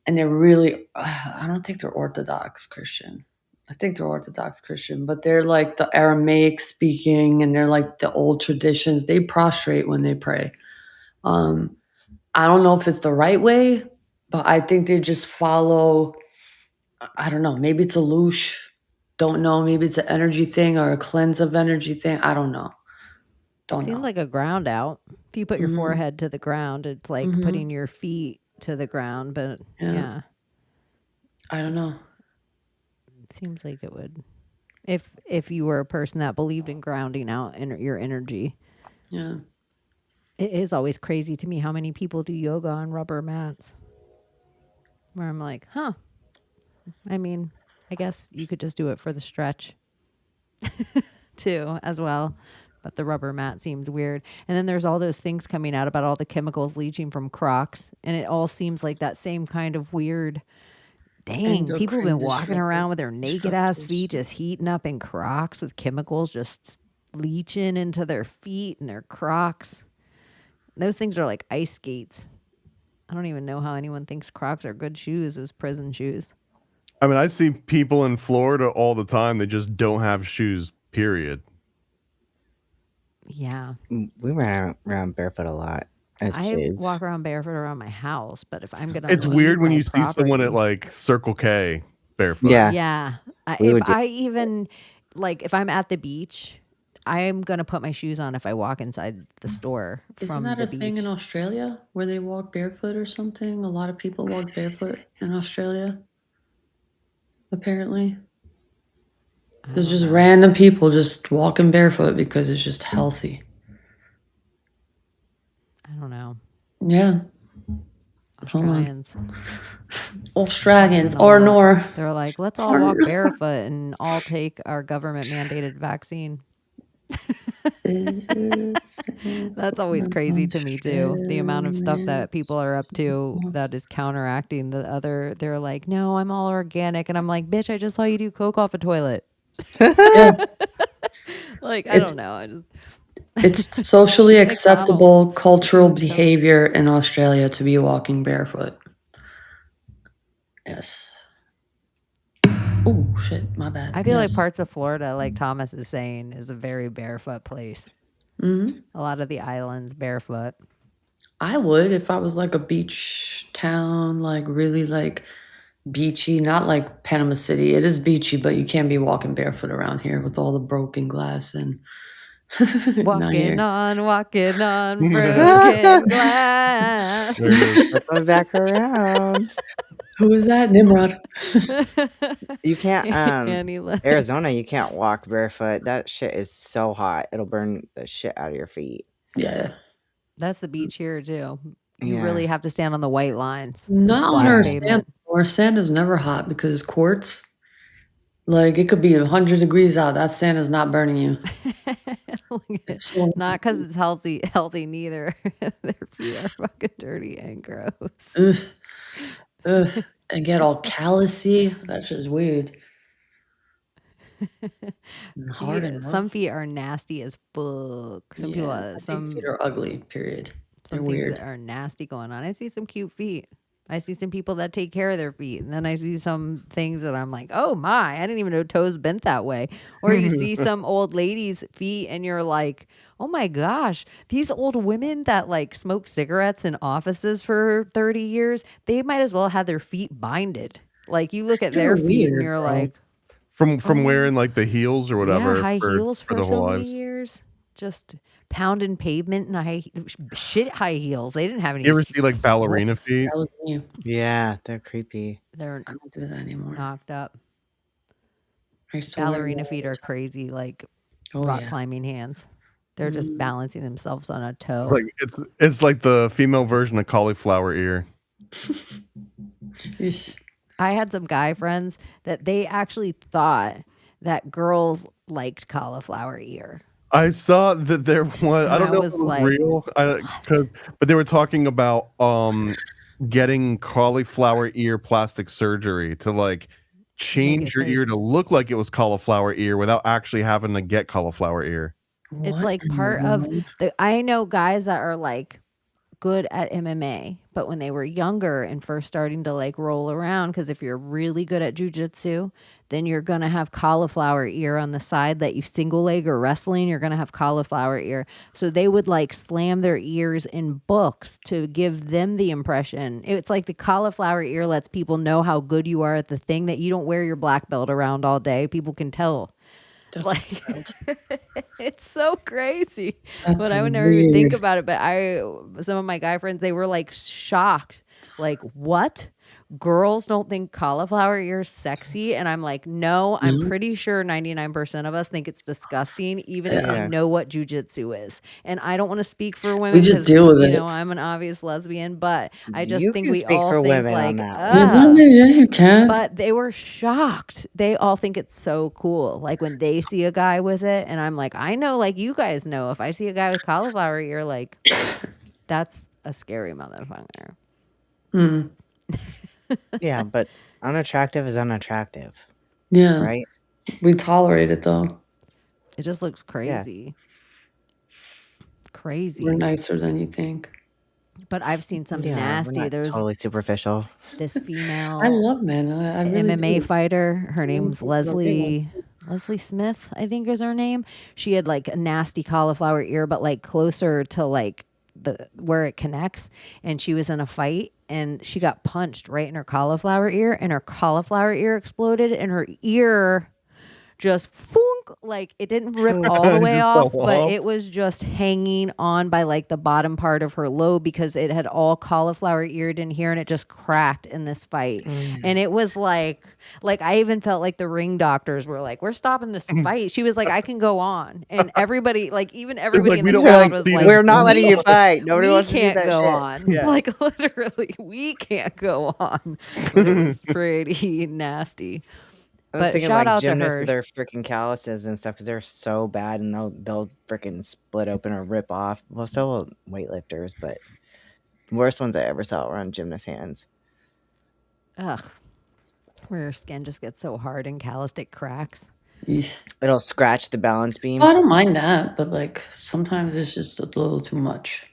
they're really, I don't think they're Orthodox Christian. I think they're Orthodox Christian, but they're like the Aramaic speaking and they're like the old traditions. They prostrate when they pray. I don't know if it's the right way, but I think they just follow, I don't know, maybe it's a loosh. Don't know. Maybe it's an energy thing or a cleanse of energy thing. I don't know. Seems like a ground out. If you put your forehead to the ground, it's like putting your feet to the ground. But yeah. I don't know. It seems like it would. If you were a person that believed in grounding out your energy. Yeah. It is always crazy to me how many people do yoga on rubber mats. Where I'm like, huh. I mean, I guess you could just do it for the stretch too, as well. But the rubber mat seems weird. And then there's all those things coming out about all the chemicals leaching from Crocs. And it all seems like that same kind of weird, dang, people have been walking around with their naked ass feet just heating up in Crocs with chemicals just leaching into their feet and their Crocs. Those things are like ice skates. I don't even know how anyone thinks Crocs are good shoes as prison shoes. I mean, I see people in Florida all the time. They just don't have shoes, period. Yeah. We ran around barefoot a lot as kids. I walk around barefoot around my house, but if I'm going to It's weird when you see someone at like Circle K barefoot. Yeah. If I'm at the beach, I'm going to put my shoes on if I walk inside the store from the beach. Isn't that a thing in Australia where they walk barefoot or something? A lot of people walk barefoot in Australia, apparently. There's just random people just walking barefoot because it's just healthy. I don't know. Yeah. Australians. Australians or nor. They're like, let's all walk barefoot and all take our government mandated vaccine. That's always crazy to me too. The amount of stuff that people are up to that is counteracting the other. They're like, no, I'm all organic. And I'm like, bitch, I just saw you do coke off a toilet. Like, I don't know. It's socially acceptable cultural behavior in Australia to be walking barefoot. Yes. Oh, shit. My bad. I feel like parts of Florida, like Thomas is saying, is a very barefoot place. Mm-hmm. A lot of the islands barefoot. I would if I was like a beach town, like really like beachy, not like Panama City. It is beachy, but you can't be walking barefoot around here with all the broken glass and walking on broken glass. Coming back around. Who is that? Nimrod. You can't Annie Lennox. Arizona, you can't walk barefoot. That shit is so hot. It'll burn the shit out of your feet. Yeah. That's the beach here too. You Yeah. really have to stand on the white lines. Not on Black our pavement. sand. Our sand is never hot because it's quartz. Like it could be 100 degrees out. That sand is not burning you. It's so Not because it's healthy neither. Their feet are fucking dirty and gross. Ugh. Ugh. And get all callousy. That's just weird. And hard and rough. Some feet are nasty as fuck. Some people, I think some feet are ugly. Period. They're some things weird. that are nasty going on. I see some cute feet. I see some people that take care of their feet, and then I see some things that I'm like, oh my, I didn't even know toes bent that way. Or you see some old ladies' feet, and you're like, oh my gosh, these old women that like smoke cigarettes in offices for 30 years, they might as well have their feet binded. Like you look at their feet, and you're like, from wearing like the heels or whatever, yeah, high heels for the so whole many lives. years, just pounding pavement and high heels. They didn't have any. You ever see like ballerina feet? That was me. Yeah, they're creepy. They're I don't do that anymore. knocked up. I used to wear Ballerina that feet all are the time. crazy, like Oh, rock yeah. climbing hands. They're just balancing themselves on a toe. Like it's like the female version of cauliflower ear. Eesh. I had some guy friends that they actually thought that girls liked cauliflower ear. I saw that there was. I And don't I know if was it was like, real, but they were talking about getting cauliflower ear plastic surgery to like change your fake. ear to look like it was cauliflower ear without actually having to get cauliflower ear. It's What like in the part of world? I know guys that are like good at MMA, but when they were younger and first starting to like roll around, because if you're really good at jujitsu, then you're gonna have cauliflower ear on the side that you single leg or wrestling, you're gonna have cauliflower ear. So they would like slam their ears in books to give them the impression. It's like the cauliflower ear lets people know how good you are at the thing that you don't wear your black belt around all day. People can tell. That's Like wild. it's so crazy. That's But I would never even think weird. about it. But some of my guy friends, they were like shocked. Like, what? Girls don't think cauliflower ear is sexy? And I'm like, no, I'm pretty sure 99% of us think it's disgusting, even if Yeah. we know what jujitsu is. And I don't want to speak for women. We just 'cause, deal with it. I'm an obvious lesbian, but I just You think can we speak all for think women like, on that Yeah, one. yeah, you can. but they were shocked. They all think it's so cool. Like when they see a guy with it, and I'm like, I know, like you guys know, if I see a guy with cauliflower ear, like that's a scary motherfucker. Mm. Yeah, but unattractive is unattractive, Yeah. right? We tolerate it though. It just looks crazy. Crazy. We're nicer than you think. But I've seen some Yeah, nasty. we're not There's totally superficial. this female I love men. I really MMA do. fighter. Her name's people are big Leslie Smith, I think is her name. She had like a nasty cauliflower ear, but like closer to like the where it connects. And she was in a fight and she got punched right in her cauliflower ear, and her cauliflower ear exploded, and her ear just funk, like it didn't rip all the way Just off, fell but off. it was just hanging on by like the bottom part of her lobe because it had all cauliflower eared in here, and it just cracked in this fight. And it was like I even felt like the ring doctors were like, we're stopping this fight. She was like, I can go on, and everybody, like even everybody like, in we the don't crowd wanna was see like, this. We're not letting you fight. Nobody we wants to see can't that go shit. on. Yeah. Like literally, we can't go on. It was pretty nasty. I was But thinking shout like out to gymnasts her. with their freaking calluses and stuff because they're so bad and they'll freaking split open or rip off. Well, so will weightlifters, but the worst ones I ever saw were on gymnast hands. Ugh. Where your skin just gets so hard and calloused it cracks. Yeesh. It'll scratch the balance beam. Well, I don't mind that, but like sometimes it's just a little too much.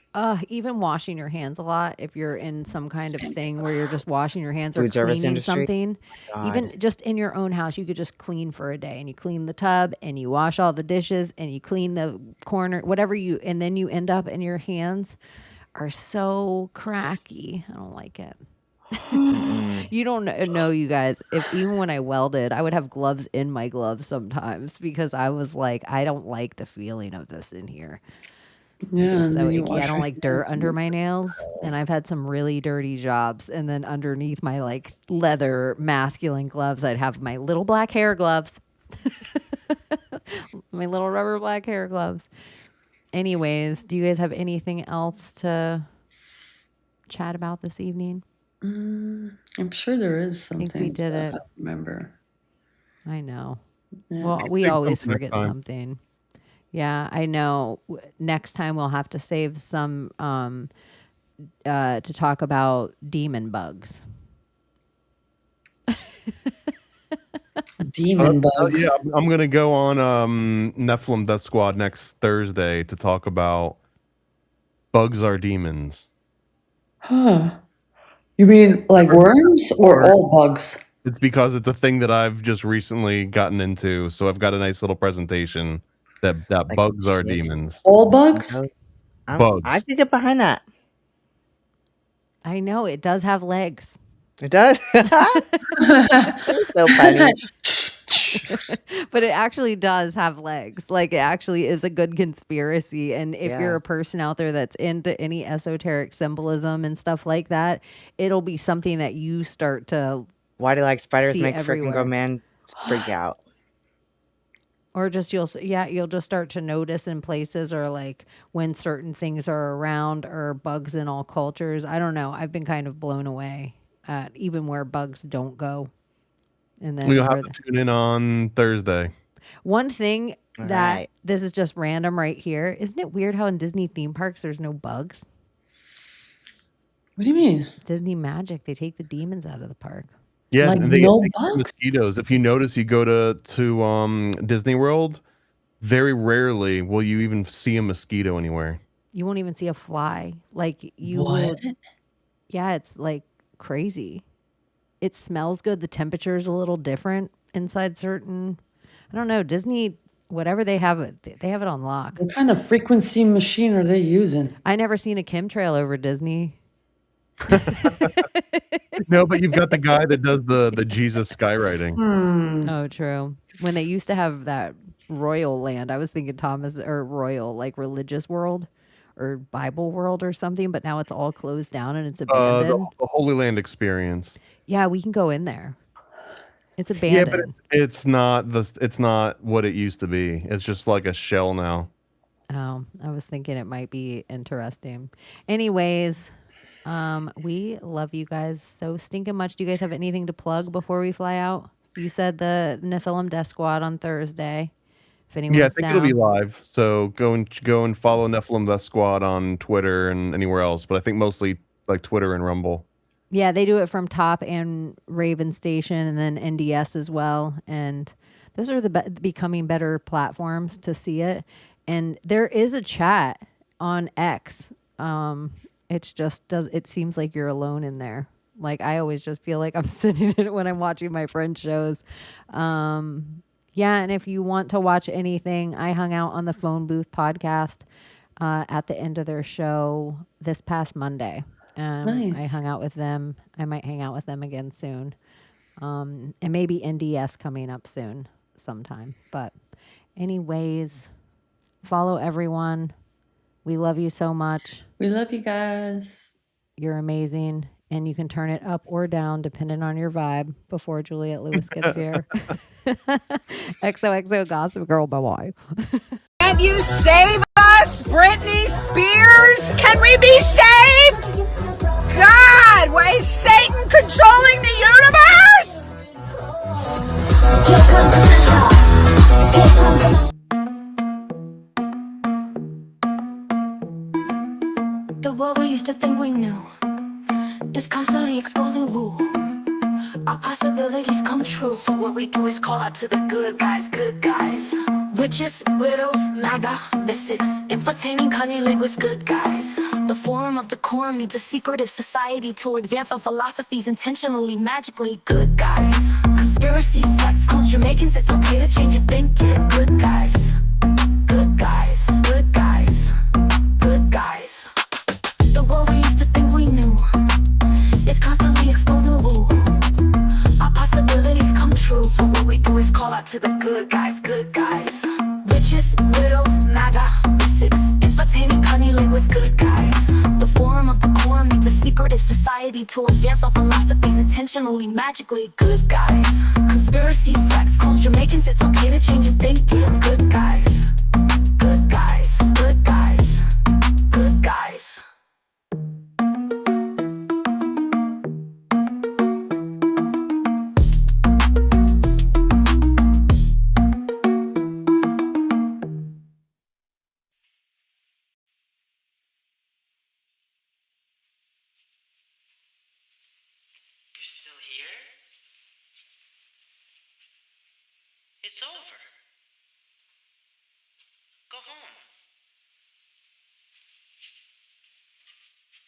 Even washing your hands a lot, if you're in some kind of thing where you're just washing your hands or Food service cleaning industry? something, God. even just in your own house, you could just clean for a day, and you clean the tub and you wash all the dishes and you clean the corner, whatever and then you end up and your hands are so cracky. I don't like it. You don't know, you guys, if even when I welded, I would have gloves in my gloves sometimes because I was like, I don't like the feeling of this in here. Yeah, Just and so then you icky. wash I don't your like dirt hands under and- my nails, and I've had some really dirty jobs. And then underneath my like leather masculine gloves, I'd have my little black hair gloves, my little rubber black hair gloves. Anyways, do you guys have anything else to chat about this evening? I'm sure there is I think something. we did but I it. can't remember. I know. Yeah. Well, we Save always something next forget time. something. Yeah, I know. Next time we'll have to save some to talk about demon bugs. Demon bugs. Yeah, I'm gonna go on Nephilim Death Squad next Thursday to talk about bugs are demons. Huh. You mean like worms or all bugs? It's because it's a thing that I've just recently gotten into, so I've got a nice little presentation that Like bugs are ticks? demons. All bugs? Mosquitoes? I Bugs. could get behind that. I know it does have legs. It does. So funny. But it actually does have legs. Like it actually is a good conspiracy. And if you're Yeah. a person out there that's into any esoteric symbolism and stuff like that, it'll be something that you start to, Why do like spiders See make freaking everywhere. go man freak out? or just you'll just start to notice in places, or like when certain things are around, or bugs in all cultures. I don't know. I've been kind of blown away at even where bugs don't go. And then We'll where have to tune in on Thursday. one thing that Right. this is just random right here. Isn't it weird how in Disney theme parks there's no bugs? What do you mean? Disney magic, they take the demons out of the park. Yeah, Like and they no get bugs? mosquitoes. If you notice, you go to Disney World, very rarely will you even see a mosquito anywhere. You won't even see a fly. Like you What? will, yeah, it's like crazy. It smells good. The temperature is a little different inside certain, I don't know, Disney, whatever they have it on lock. What kind of frequency machine are they using? I never seen a chemtrail over Disney. No, but you've got the guy that does the Jesus skywriting. Oh, true. When they used to have that royal land, I was thinking Thomas or royal, like religious world or Bible world or something, but now it's all closed down and it's abandoned. The Holy Land experience. Yeah, we can go in there. It's Yeah, abandoned. but it's not what it used to be. It's just like a shell now. Oh, I was thinking it might be interesting. Anyways, we love you guys so stinking much. Do you guys have anything to plug before we fly out? You said the Nephilim Death Squad on Thursday. If anyone's Yeah, I think it'll be down. live. So go and follow Nephilim Death Squad on Twitter and anywhere else. But I think mostly like Twitter and Rumble. Yeah, they do it from Top and Raven Station, and then NDS as well. And those are the becoming better platforms to see it. And there is a chat on X. It's just it seems like you're alone in there. Like I always just feel like I'm sitting in it when I'm watching my friend shows. Yeah, and if you want to watch anything, I hung out on the Phone Booth podcast at the end of their show this past Monday. I Nice. hung out with them. I might hang out with them again soon. And maybe NDS coming up soon sometime. But anyways, follow everyone. We love you so much. We love you guys. You're amazing. And you can turn it up or down depending on your vibe before Juliette Lewis gets here. XOXO Gossip Girl, bye-bye. Can you save us, Britney Spears? Can we be saved? God, why is Satan controlling the universe? The world we used to think we knew is constantly exposing who our possibilities come true. So what we do is call out to the good guys, good guys. Witches, widows, MAGA, mystics, entertaining cunning linguists, good guys. The forum of the quorum needs a secretive society to advance our philosophies intentionally, magically, good guys. Conspiracies, sex, culture, making it's okay to change your thinking, good guys. Good guys, good guys, good guys. The world we used to think we knew is constantly exposing who our possibilities come true. So what we do is call out to the good guys, good guys. Witches, widows, MAGA, mystics, entertaining, cunning philosophies, intentionally, magically good guys. Conspiracy, sex, culture, makings, it's okay to change your thinking. Good guys, good guys, good guys, good guys. You're still here? It's over.